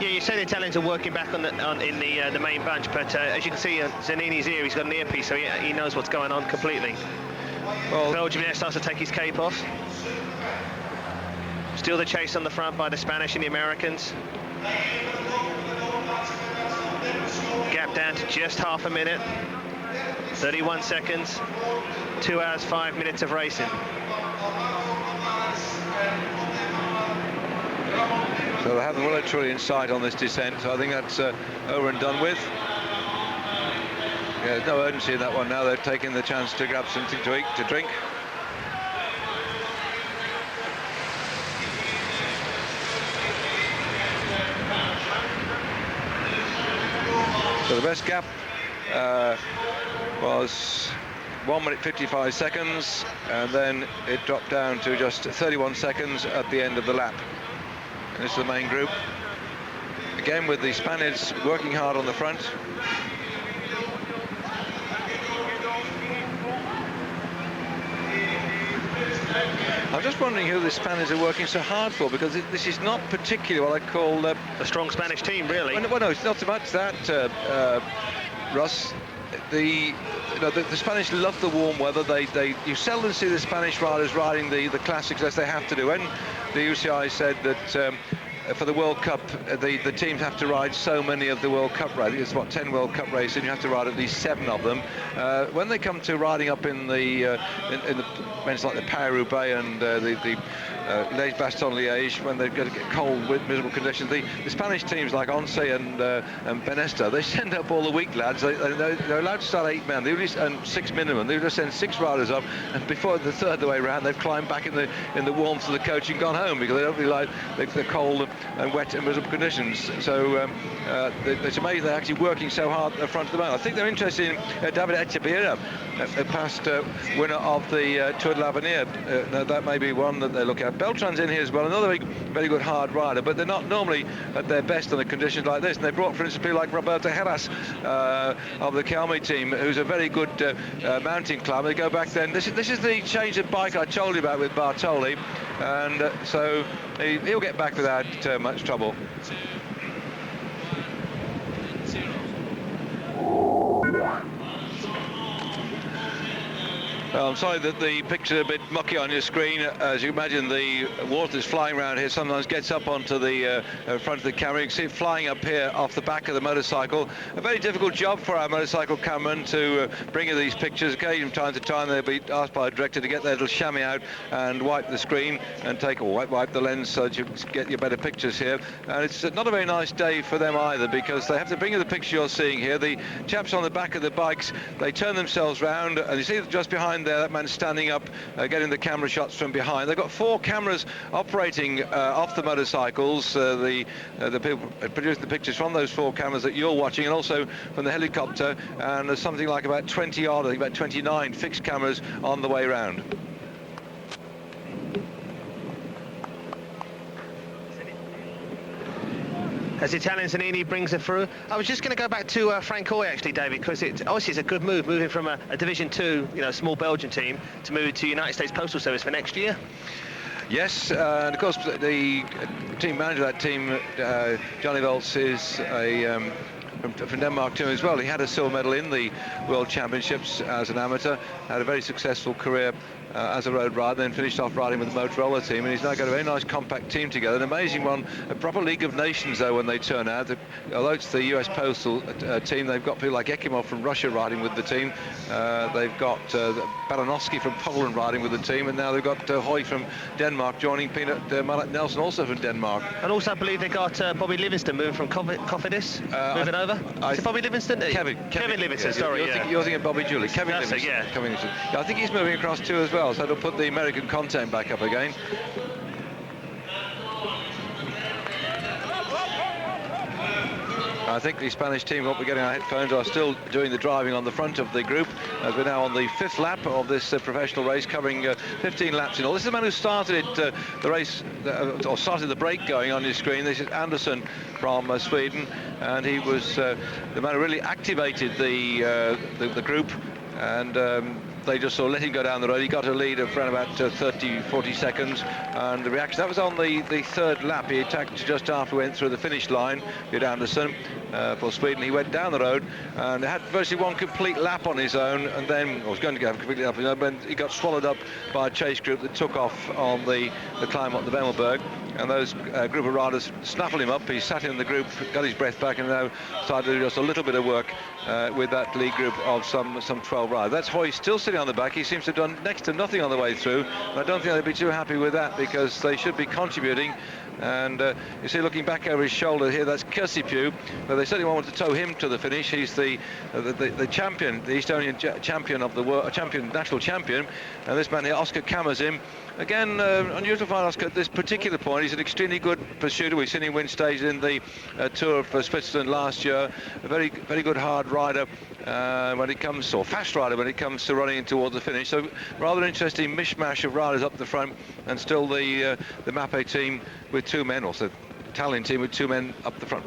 Yeah, you say the Italians are working back in the main bunch, but as you can see, Zanini's ear, he's got an earpiece, so he knows what's going on completely. Well, Belgium now starts to take his cape off. Still the chase on the front by the Spanish and the Americans. Gap down to just half a minute. 31 seconds. 2 hours, 5 minutes of racing. So they have the Willow Tree in sight on this descent, so I think that's over and done with. Yeah, there's no urgency in that one now. They're taking the chance to grab something to eat, to drink. So the best gap was 1 minute 55 seconds, and then it dropped down to just 31 seconds at the end of the lap. And this is the main group. Again with the Spaniards working hard on the front. I'm just wondering who the Spaniards are working so hard for, because this is not particularly what I call a strong Spanish team, really. Well, no, it's not so much that, Russ. The Spanish love the warm weather. You seldom see the Spanish riders riding the classics as they have to do. When the UCI said that for the World Cup, the teams have to ride so many of the World Cup races. It's what, 10 World Cup races, and you have to ride at least 7 of them. When they come to riding up in the events like the Paris-Roubaix and the Liège-Bastogne-Liège, when they get cold with miserable conditions, the Spanish teams like Once and Benesta, they send up all the weak lads. They're allowed to start 8 men, and 6 minimum. They just send 6 riders up, and before the third way round, they've climbed back in the warmth of the coach and gone home, because they don't really like the cold and wet and miserable conditions. So it's amazing they're actually working so hard at the front of the mountain. I think they're interested in David Echeverria, a past winner of the Tour de l'Avenir. That may be one that they look at. Beltran's in here as well, another very good hard rider, but they're not normally at their best under conditions like this. And they brought, for instance, people like Roberto Heras of the Calmi team, who's a very good mountain climber. They go back then. This is the change of bike I told you about with Bartoli, and so he'll get back without much trouble. Well, I'm sorry that the picture's a bit mucky on your screen. As you imagine, the water's flying around here, sometimes gets up onto the front of the camera. You can see it flying up here off the back of the motorcycle. A very difficult job for our motorcycle cameraman to bring you these pictures. Occasionally, from time to time, they'll be asked by a director to get their little chamois out and wipe the screen and wipe the lens so that you get your better pictures here. And it's not a very nice day for them either, because they have to bring you the picture you're seeing here. The chaps on the back of the bikes, they turn themselves round, and you see just behind there, that man standing up, getting the camera shots from behind. They've got 4 cameras operating off the motorcycles. The people produce the pictures from those 4 cameras that you're watching, and also from the helicopter. And there's something like about 20 odd, I think about 29 fixed cameras on the way round. As Italian Zanini brings it through. I was just going to go back to Francois actually, David, because obviously it's a good move, moving from a Division 2, small Belgian team, to move to United States Postal Service for next year. Yes, and of course the team manager of that team, Johnny Volts, is from Denmark too as well. He had a silver medal in the World Championships as an amateur, had a very successful career as a road rider, then finished off riding with the Motorola team, and he's now got a very nice compact team together. An amazing one, a proper League of Nations though when they turn out. Although it's the US Postal team, they've got people like Ekimov from Russia riding with the team. They've got Balanovsky from Poland riding with the team, and now they've got Hoy from Denmark joining Mallet Nelson, also from Denmark. And also I believe they got Bobby Livingston moving from Cofidis, moving over. Is it Bobby Livingston? Kevin Livingston, sorry. You're thinking Bobby Julie. Kevin That's Livingston. Yeah, I think he's moving across too as well, so it'll put the American content back up again. I think the Spanish team, what we're getting our headphones, are still doing the driving on the front of the group, as we're now on the 5th lap of this professional race, covering 15 laps in all. This is the man who started the race, or started the break going on your screen. This is Anderson from Sweden, and he was the man who really activated the group, and they just sort of let him go down the road. He got a lead of around about 30-40 seconds, and the reaction, that was on the 3rd lap. He attacked just after we went through the finish line with Anderson for Sweden. He went down the road and had virtually one complete lap on his own, and then was going to have a complete lap on his own, but he got swallowed up by a chase group that took off on the climb up the Valkenburg, and those group of riders snaffled him up. He sat in the group, got his breath back, and now started to do just a little bit of work with that lead group of some 12 riders. That's Hoy still sitting on the back. He seems to have done next to nothing on the way through, and I don't think they'd be too happy with that, because they should be contributing. And you see, looking back over his shoulder here, that's Kirsipu, but they certainly want to tow him to the finish. He's the champion, the Estonian champion of the world, national champion, and this man here, Oscar Kamazim. Again, unusual for Oscar at this particular point. He's an extremely good pursuer. We've seen him win stages in the Tour of Switzerland last year. A very, very good hard rider when it comes, or fast rider when it comes to running in towards the finish. So rather interesting mishmash of riders up the front, and still the Mappe team with 2 men, also Italian team with 2 men up the front.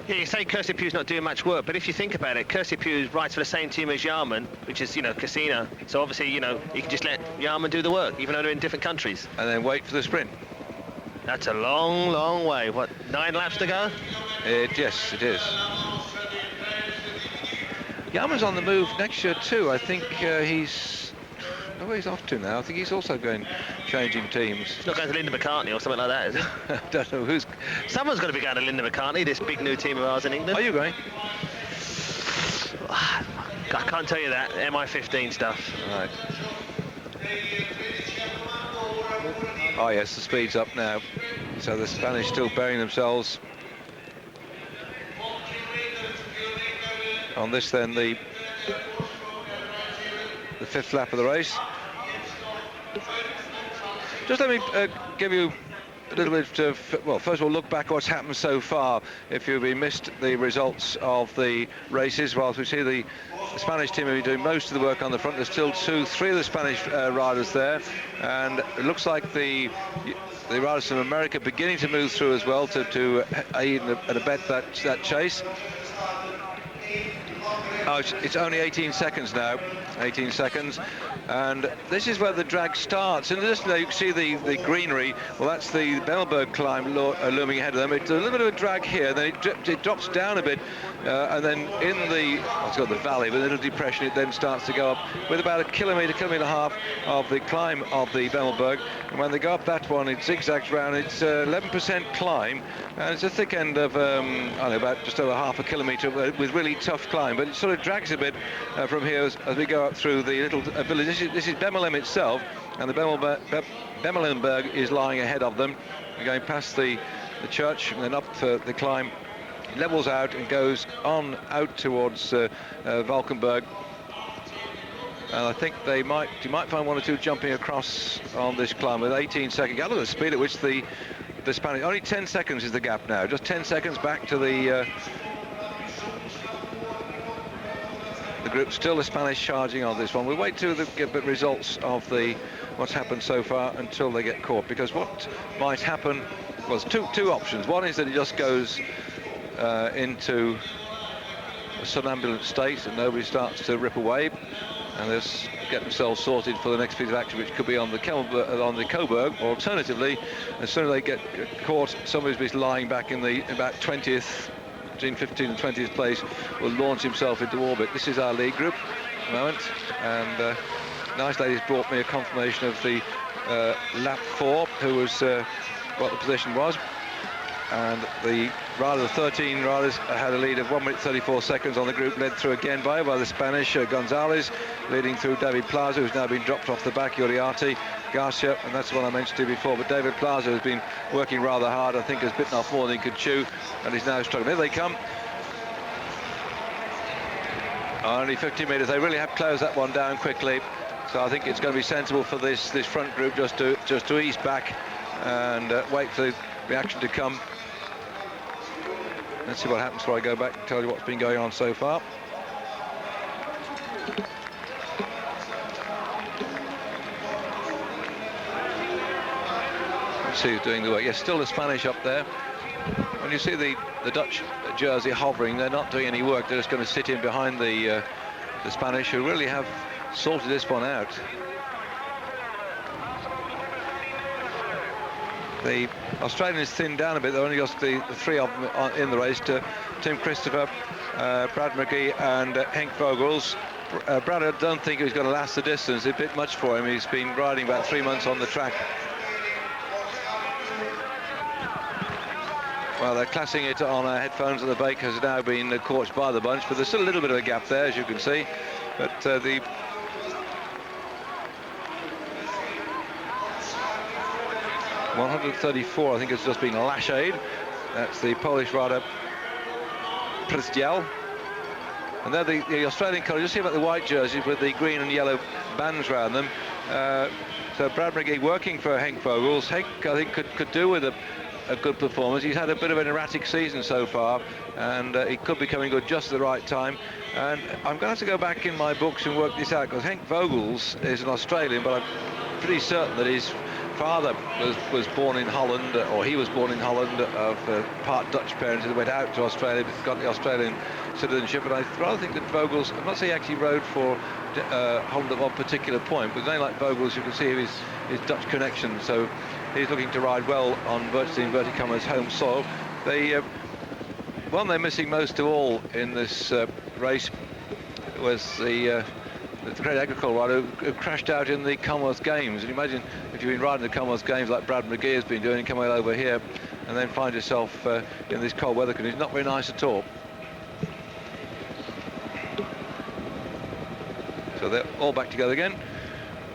Yeah, you say Kirsipu's not doing much work, but if you think about it, Kirsipu rides for the same team as Jarman, which is, Casino. So obviously, you can just let Jarman do the work, even though they're in different countries. And then wait for the sprint. That's a long, long way. What, 9 laps to go? Yes, it is. Jarman's on the move next year too. I think where he's off to now. I think he's also changing teams. He's not going to Linda McCartney or something like that, is it? I don't know who's. Someone's going to be going to Linda McCartney, this big new team of ours in England. Are you going? I can't tell you that. MI15 stuff. Right. Oh yes, the speed's up now. So the Spanish still burying themselves on this. Then the 5th lap of the race. Just let me give you a little bit of, well, first of all, look back what's happened so far. If you've missed the results of the races, whilst we see the Spanish team will be doing most of the work on the front, there's still 3 of the Spanish riders there, and it looks like the the riders from America beginning to move through as well to aid and abet that chase. Oh, it's only 18 seconds now. 18 seconds, and this is where the drag starts. And just you can see the greenery. Well, that's the Valkenburg climb looming ahead of them. It's a little bit of a drag here, then it drops down a bit, and then in it's got the valley, with a little depression, it then starts to go up with about a kilometre and a half of the climb of the Valkenburg. And when they go up that one, it zigzags round. It's 11% climb, and it's a thick end of I don't know, about just over half a kilometre with really tough climb. But it sort of drags a bit from here as we go up through the little village. This is Bemelem itself, and the Bemelenberg is lying ahead of them. We're going past the church and then up the climb. It levels out and goes on out towards Valkenburg. And I think you might find one or two jumping across on this climb with 18 seconds. Look at the speed at which the Spanish, only 10 seconds is the gap now, just 10 seconds back to the group. Still the Spanish charging on this one. We'll wait till they get the results of what's happened so far until they get caught, because what might happen was two options. One is that it just goes into a somnambulant state and nobody starts to rip away and they get themselves sorted for the next piece of action, which could be on the Coburg, or alternatively, as soon as they get caught, somebody's lying back in about 20th, between 15th and 20th place, will launch himself into orbit. This is our lead group at the moment, and nice ladies brought me a confirmation of the lap 4, who was what the position was, and the 13 riders had a lead of 1 minute 34 seconds on the group, led through again by the Spanish Gonzalez, leading through David Plaza, who's now been dropped off the back, Uriarte, Garcia, and that's what I mentioned to you before. But David Plaza has been working rather hard. I think has bitten off more than he could chew, and he's now struggling. Here they come. Only 50 metres. They really have closed that one down quickly. So I think it's going to be sensible for this front group just to ease back and wait for the reaction to come. Let's see what happens before I go back and tell you what's been going on so far. Let's see who's doing the work. Yes, still the Spanish up there. When you see the Dutch jersey hovering, they're not doing any work. They're just going to sit in behind the Spanish, who really have sorted this one out. The Australians thinned down a bit. They've only got the three of them in the race, to Tim Christopher, Brad McGee and Henk Vogels. Brad, I don't think he's going to last the distance. It's a bit much for him. He's been riding about 3 months on the track. Well, they're classing it on headphones, and the bake has now been caught by the bunch, but there's still a little bit of a gap there, as you can see. But the 134, I think, has just been lashade. That's the Polish rider Prestial. And they're the Australian colours. You see about the white jerseys with the green and yellow bands around them. So Brad McGee working for Henk Vogels. Henk, I think, could do with a good performance. He's had a bit of an erratic season so far, and he could be coming good just at the right time. And I'm going to have to go back in my books and work this out, because Henk Vogels is an Australian, but I'm pretty certain that his father was born in Holland, or he was born in Holland, of part Dutch parents who went out to Australia but got the Australian citizenship. And I rather think that Vogels, I'm not saying he actually rode for Holland at one particular point, but a name like Vogels, you can see his Dutch connection, so he's looking to ride well on virtually inverted commas home soil. One they're missing most of all in this race was the great Agricole rider who crashed out in the Commonwealth Games. And imagine if you've been riding the Commonwealth Games like Brad McGee has been doing, and come over here and then find yourself in this cold weather condition. Not very nice at all. So they're all back together again.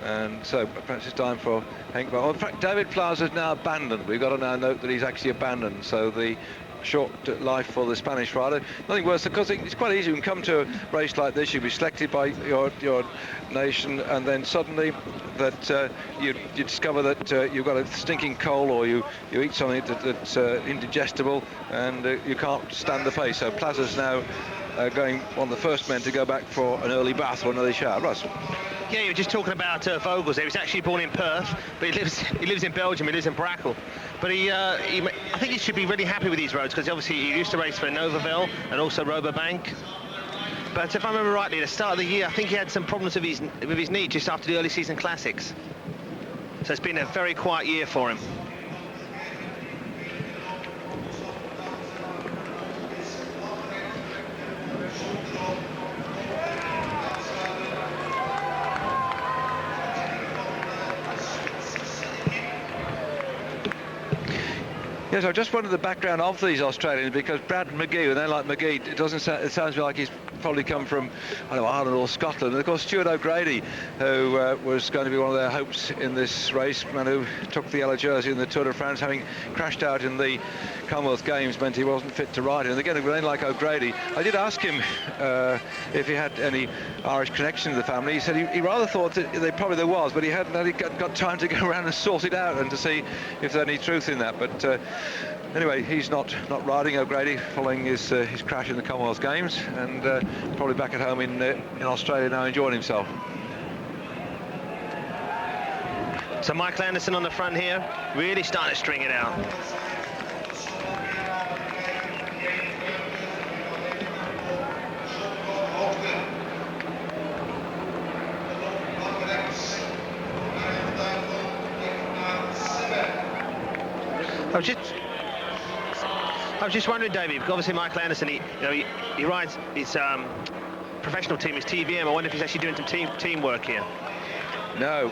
And so perhaps it's time for Henk. Well, in fact, David Plaza's now abandoned. We've got to now note that he's actually abandoned. So the short life for the Spanish rider. Nothing worse, because it's quite easy. You can come to a race like this, you'll be selected by your nation, and then suddenly that you discover that you've got a stinking cold, or you eat something that's indigestible, and you can't stand the pace. So Plaza's now going one of the first men to go back for an early bath or another shower. Russ. Yeah, you were just talking about Vogels there. He was actually born in Perth, but he lives in Belgium. He lives in Brakel. But I think he should be really happy with these roads, because obviously he used to race for Novaville and also Rabobank. But if I remember rightly, at the start of the year, I think he had some problems with his knee just after the early season classics. So it's been a very quiet year for him. Yes, I just wanted the background of these Australians, because Brad McGee, and they like McGee, it sounds like he's probably come from, I don't know, Ireland or Scotland. And of course, Stuart O'Grady, who was going to be one of their hopes in this race, man who took the yellow jersey in the Tour de France, having crashed out in the Commonwealth Games, meant he wasn't fit to ride it. And again, a name like O'Grady, I did ask him if he had any Irish connection to the family. He said he rather thought that there was, but he hadn't got time to go around and sort it out and to see if there's any truth in that. But anyway, he's not riding, O'Grady, following his crash in the Commonwealth Games, and probably back at home in Australia now, enjoying himself. So Michael Anderson on the front here, really starting to string it out. I was just wondering, David, because obviously Michael Anderson, he rides his professional team, his TVM. I wonder if he's actually doing some teamwork here. No,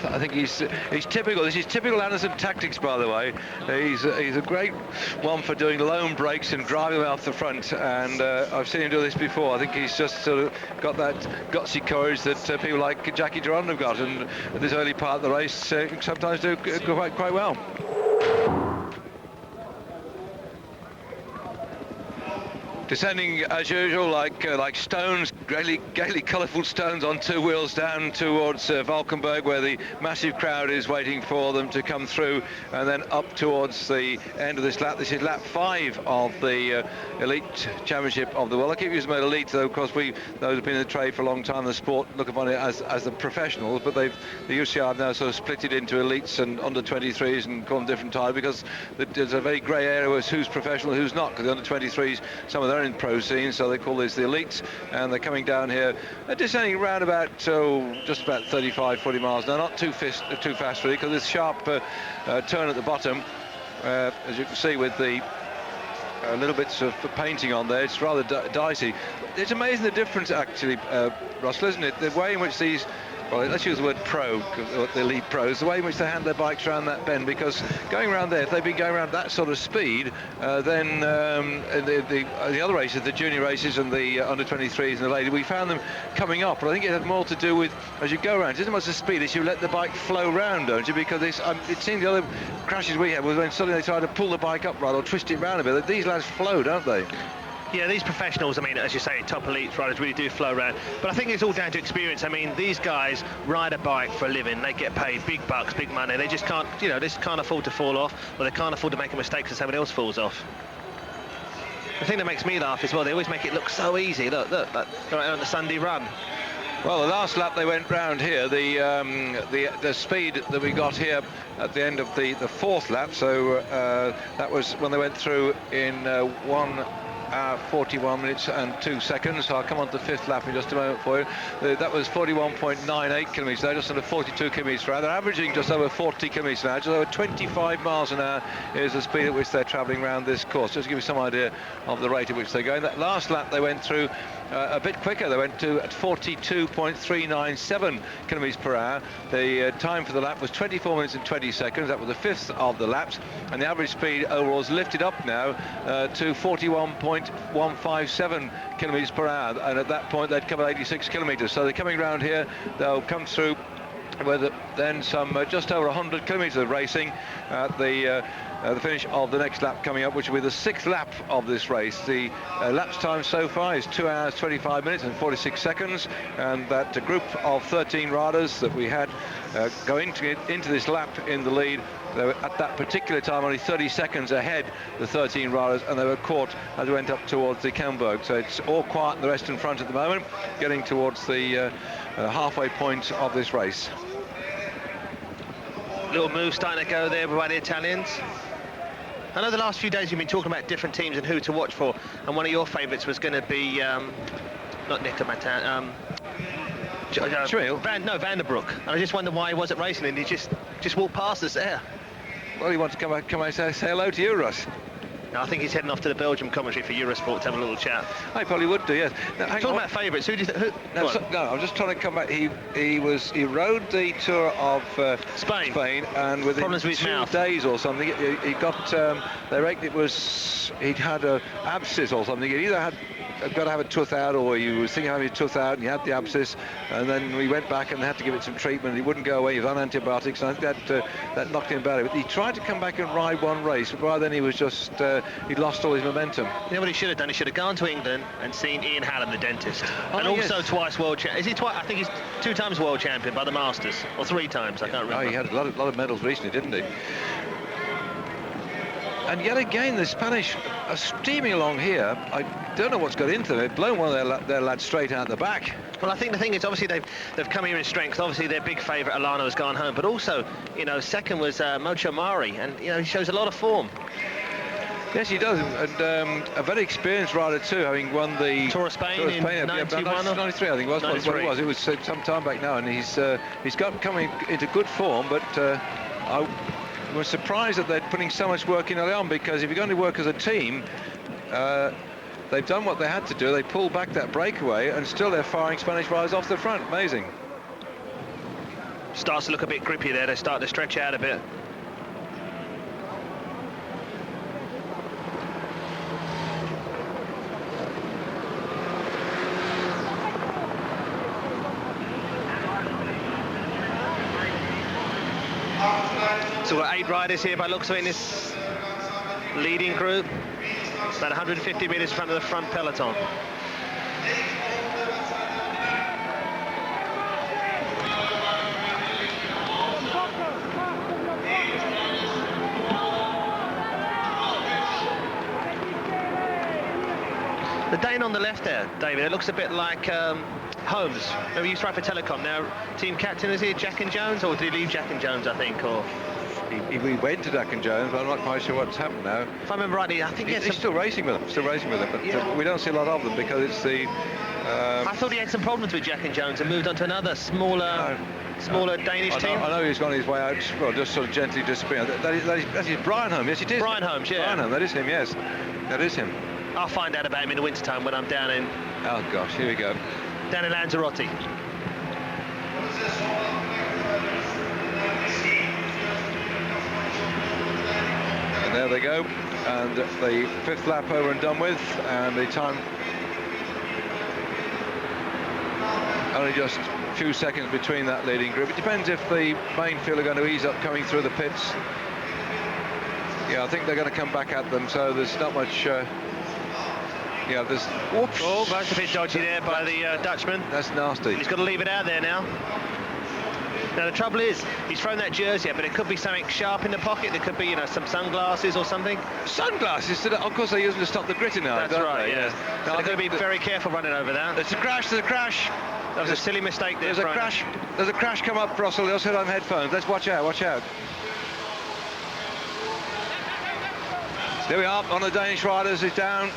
I think he's typical. This is typical Anderson tactics, by the way. He's a great one for doing lone breaks and driving them off the front, and I've seen him do this before. I think he's just sort of got that gutsy courage that people like Jackie Durand have got, and at this early part of the race sometimes do quite well. Descending as usual, like stones, gaily colourful stones on two wheels down towards Valkenburg, where the massive crowd is waiting for them to come through, and then up towards the end of this lap. This is lap 5 of the Elite Championship of the world. I keep using the word elite, though, of course those who've been in the trade for a long time, the sport look upon it as the professionals, but the UCI have now sort of split it into elites and under 23s and call them different titles, because there's a very grey area as who's professional, who's not, because the under 23s, some of them in pro scene, so they call this the elites, and they're coming down here, descending around about just about 35-40 miles now, not too fast really, because this sharp turn at the bottom, as you can see with the little bits of painting on there, it's rather dicey. It's amazing the difference actually, Russell, isn't it? The way in which these, well, let's use the word pro, the elite pros, the way in which they hand their bikes around that bend, because going around there, if they've been going around that sort of speed, then the other races, the junior races and the under 23s and the lady, we found them coming up, but I think it had more to do with, as you go around, it isn't much the speed, as you let the bike flow round, don't you? Because it seemed the other crashes we had was when suddenly they tried to pull the bike up right or twist it round a bit. These lads flow, don't they? Yeah, these professionals, I mean, as you say, top elite riders really do flow around. But I think it's all down to experience. I mean, these guys ride a bike for a living. They get paid big bucks, big money. They just can't, they just can't afford to fall off, or they can't afford to make a mistake so somebody else falls off. The thing that makes me laugh as well, they always make it look so easy. Look, right on the Sunday run. Well, the last lap they went round here, the speed that we got here at the end of the 4th lap, so that was when they went through in 1 hour 41 minutes and 2 seconds. So I'll come on to the 5th lap in just a moment for you. That was 41.98 kilometres there, just under 42 kilometres per hour. They're averaging just over 40 kilometres an hour, just over 25 miles an hour is the speed at which they're travelling around this course, just to give you some idea of the rate at which they're going. That last lap they went through a bit quicker. They went to at 42.397 kilometres per hour. The time for the lap was 24 minutes and 20 seconds. That was the 5th of the laps, and the average speed overall is lifted up now to 41.157 kilometres per hour, and at that point they'd covered 86 kilometres. So they're coming around here, they'll come through with then some just over 100 kilometres of racing at the the finish of the next lap coming up, which will be the 6th lap of this race. The lapse time so far is 2 hours 25 minutes and 46 seconds, and that group of 13 riders that we had going into this lap in the lead, they were at that particular time only 30 seconds ahead, the 13 riders, and they were caught as we went up towards the Valkenburg. So it's all quiet, the rest in front at the moment, getting towards the halfway point of this race. Little move starting to go there by the Italians. I know the last few days you've been talking about different teams and who to watch for, and one of your favourites was going to be not Nico Matan, Vanderbroek. And I just wonder why he wasn't racing, and he just walked past us there. Well, he wants to come and say hello to you, Russ. No, I think he's heading off to the Belgium commentary for Eurosport to have a little chat. I probably would do, yes. Now, talking about favourites, who do you think? No, I'm just trying to come back. He rode the Tour of Spain, and within problems with his 2 mouth. days or something, he got. They reckoned he'd had an abscess or something. He either had got to have a tooth out, or he was thinking of having a tooth out, and he had the abscess, and then we went back and had to give it some treatment. He wouldn't go away. He was on antibiotics, and I think that knocked him about it. But he tried to come back and ride one race, but by then he was just he'd lost all his momentum. You know what he should have done? He should have gone to England and seen Ian Hallam, the dentist, and also twice world champion. Is he twice? I think he's 2 times world champion by the Masters, or 3 times. I can't remember. Oh, he had a lot of medals recently, didn't he? And yet again, the Spanish are steaming along here. I don't know what's got into them. They've blown one of their lads straight out the back. Well, I think the thing is, obviously, they've come here in strength. Obviously, their big favourite, Alano, has gone home. But also, you know, second was Mocho Mari, and, you know, he shows a lot of form. Yes, he does, and a very experienced rider too, having won the Tour of Spain in 91 93, I think was what it was. It was some time back now, and he's got coming into good form. But I was surprised that they're putting so much work in early on, because if you're going to work as a team, they've done what they had to do. They pulled back that breakaway, and still they're firing Spanish riders off the front. Amazing. Starts to look a bit grippy there. They start to stretch out a bit. So we've got 8 riders here by looks of it in this leading group. About 150 metres in front of the front peloton. The Dane on the left there, David, it looks a bit like Holmes. Maybe you tried for Telecom. Now, team captain, is he Jack and Jones, or did he leave Jack and Jones, I think, or? We went to Jack and Jones, but I'm not quite sure what's happened now. If I remember rightly, I think he's still racing with them. But yeah. We don't see a lot of them because it's the. I thought he had some problems with Jack and Jones and moved on to another smaller Danish team. I know he's on his way out. Well, just sort of gently disappearing. That is Brian Holmes. Yes, it is. Brian Holmes, yeah. Brian Holmes, that is him. Yes, that is him. I'll find out about him in the wintertime when I'm down in. Oh gosh, here we go. Down in Lanzarote. And there they go, and the 5th lap over and done with, and the time only just a few seconds between that leading group. It depends if the main field are going to ease up coming through the pits. Yeah, I think they're going to come back at them, so there's not much. Yeah, there's. Whoops. Oh, that's a bit dodgy there by the Dutchman. That's nasty. He's got to leave it out there now. Now the trouble is, he's thrown that jersey out, but it could be something sharp in the pocket. There could be, you know, some sunglasses or something. Sunglasses? Of course, they use them to stop the gritting now. That's right. Yeah. Now, they're going to be very careful running over that. There's a crash. There's a crash. That was a silly mistake there. There's a crash. There's a crash come up, Russell. They'll sit on headphones. Let's watch out. Watch out. There we are. One of the Danish riders is down.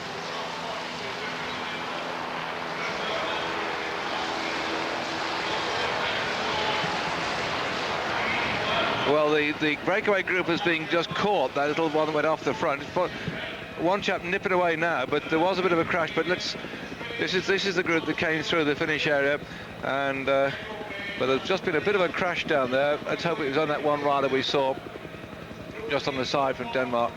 Well, the breakaway group has been just caught. That little one that went off the front. One chap nipping away now, but there was a bit of a crash. But this is the group that came through the finish area, and but there's just been a bit of a crash down there. Let's hope it was on that one rider we saw just on the side from Denmark.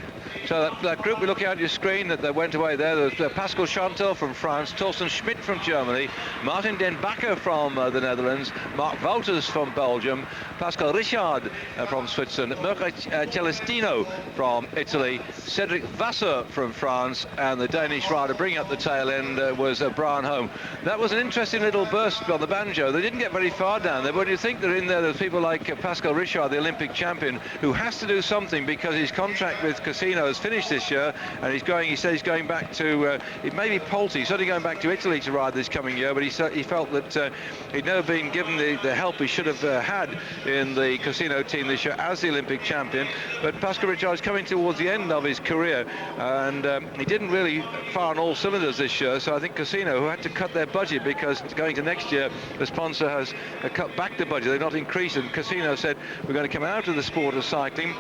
So that group we're looking at your screen that went away there was Pascal Chantel from France, Torsten Schmidt from Germany, Martin Den Bakker from the Netherlands, Mark Wouters from Belgium, Pascal Richard from Switzerland, Mirko Celestino from Italy, Cedric Vasseur from France, and the Danish rider bringing up the tail end was Brian Holm. That was an interesting little burst on the banjo. They didn't get very far down there, but when you think they're in there's people like Pascal Richard, the Olympic champion, who has to do something because his contract with Casino has finished this year, and he said he's going back to it may be Polte, he's certainly going back to Italy to ride this coming year, but he felt that he'd never been given the help he should have had in the Casino team this year as the Olympic champion. But Pascal Richard is coming towards the end of his career, and he didn't really fire on all cylinders this year, so I think Casino, who had to cut their budget because going to next year the sponsor has cut back the budget, they've not increased it, and Casino said we're going to come out of the sport of cycling,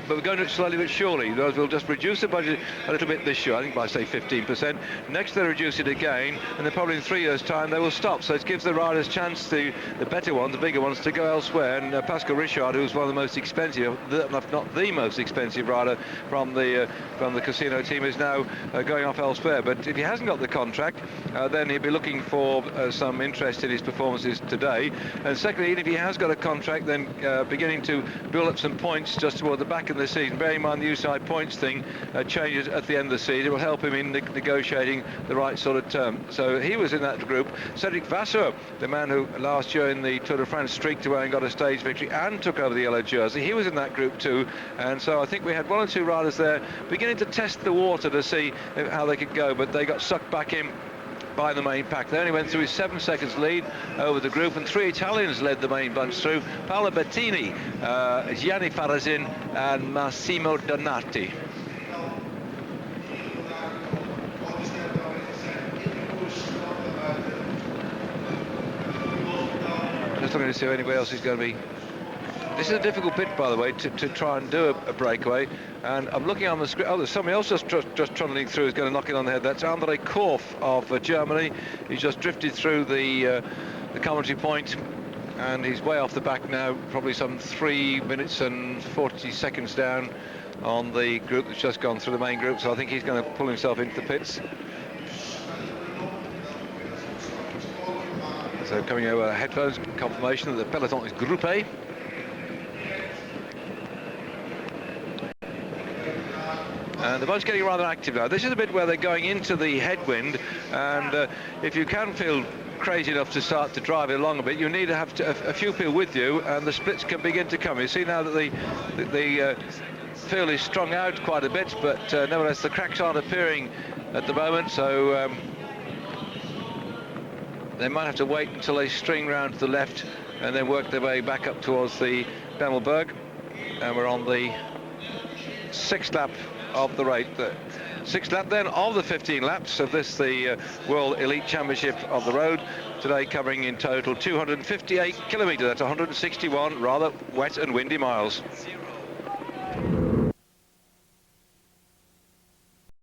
but we're going to do it slowly but surely. We'll just reduce the budget a little bit this year, I think by say 15%. Next they'll reduce it again, and then probably in 3 years' time they will stop. So it gives the riders a chance, the better ones, the bigger ones, to go elsewhere. And Pascal Richard, who's one of the most expensive, if not the most expensive rider from the Casino team, is now going off elsewhere. But if he hasn't got the contract, then he'll be looking for some interest in his performances today. And secondly, even if he has got a contract, then beginning to build up some points just toward the back of the season. Bearing in mind the UCI points thing changes at the end of the season. It will help him in negotiating the right sort of term. So he was in that group. Cedric Vasseur, the man who last year in the Tour de France streaked away and got a stage victory and took over the yellow jersey, he was in that group too. And so I think we had one or two riders there beginning to test the water to see how they could go, but they got sucked back in by the main pack. They only went through 7 seconds lead over the group, and 3 Italians led the main bunch through: Paolo Bettini, Gianni Farazin and Massimo Donati. Just looking to see if anybody else is going to be. This is a difficult bit, by the way, to try and do a breakaway. And I'm looking on the screen. Oh, there's somebody else just trundling through who's going to knock it on the head. That's Andre Korf of Germany. He's just drifted through the commentary point, and he's way off the back now, probably some 3 minutes and 40 seconds down on the group that's just gone through the main group. So I think he's going to pull himself into the pits. So coming over headphones, confirmation that the peloton is Group A. And the bunch getting rather active now. This is a bit where they're going into the headwind, and if you can feel crazy enough to start to drive it along a bit, you need to have a few people with you, and the splits can begin to come. You see now that the field is strung out quite a bit, but nevertheless the cracks aren't appearing at the moment, so they might have to wait until they string round to the left and then work their way back up towards the Valkenburg. And we're on the 6th lap of the race, the 6th lap then of the 15 laps of this, the World Elite Championship of the Road, today covering in total 258 kilometres. That's 161 rather wet and windy miles.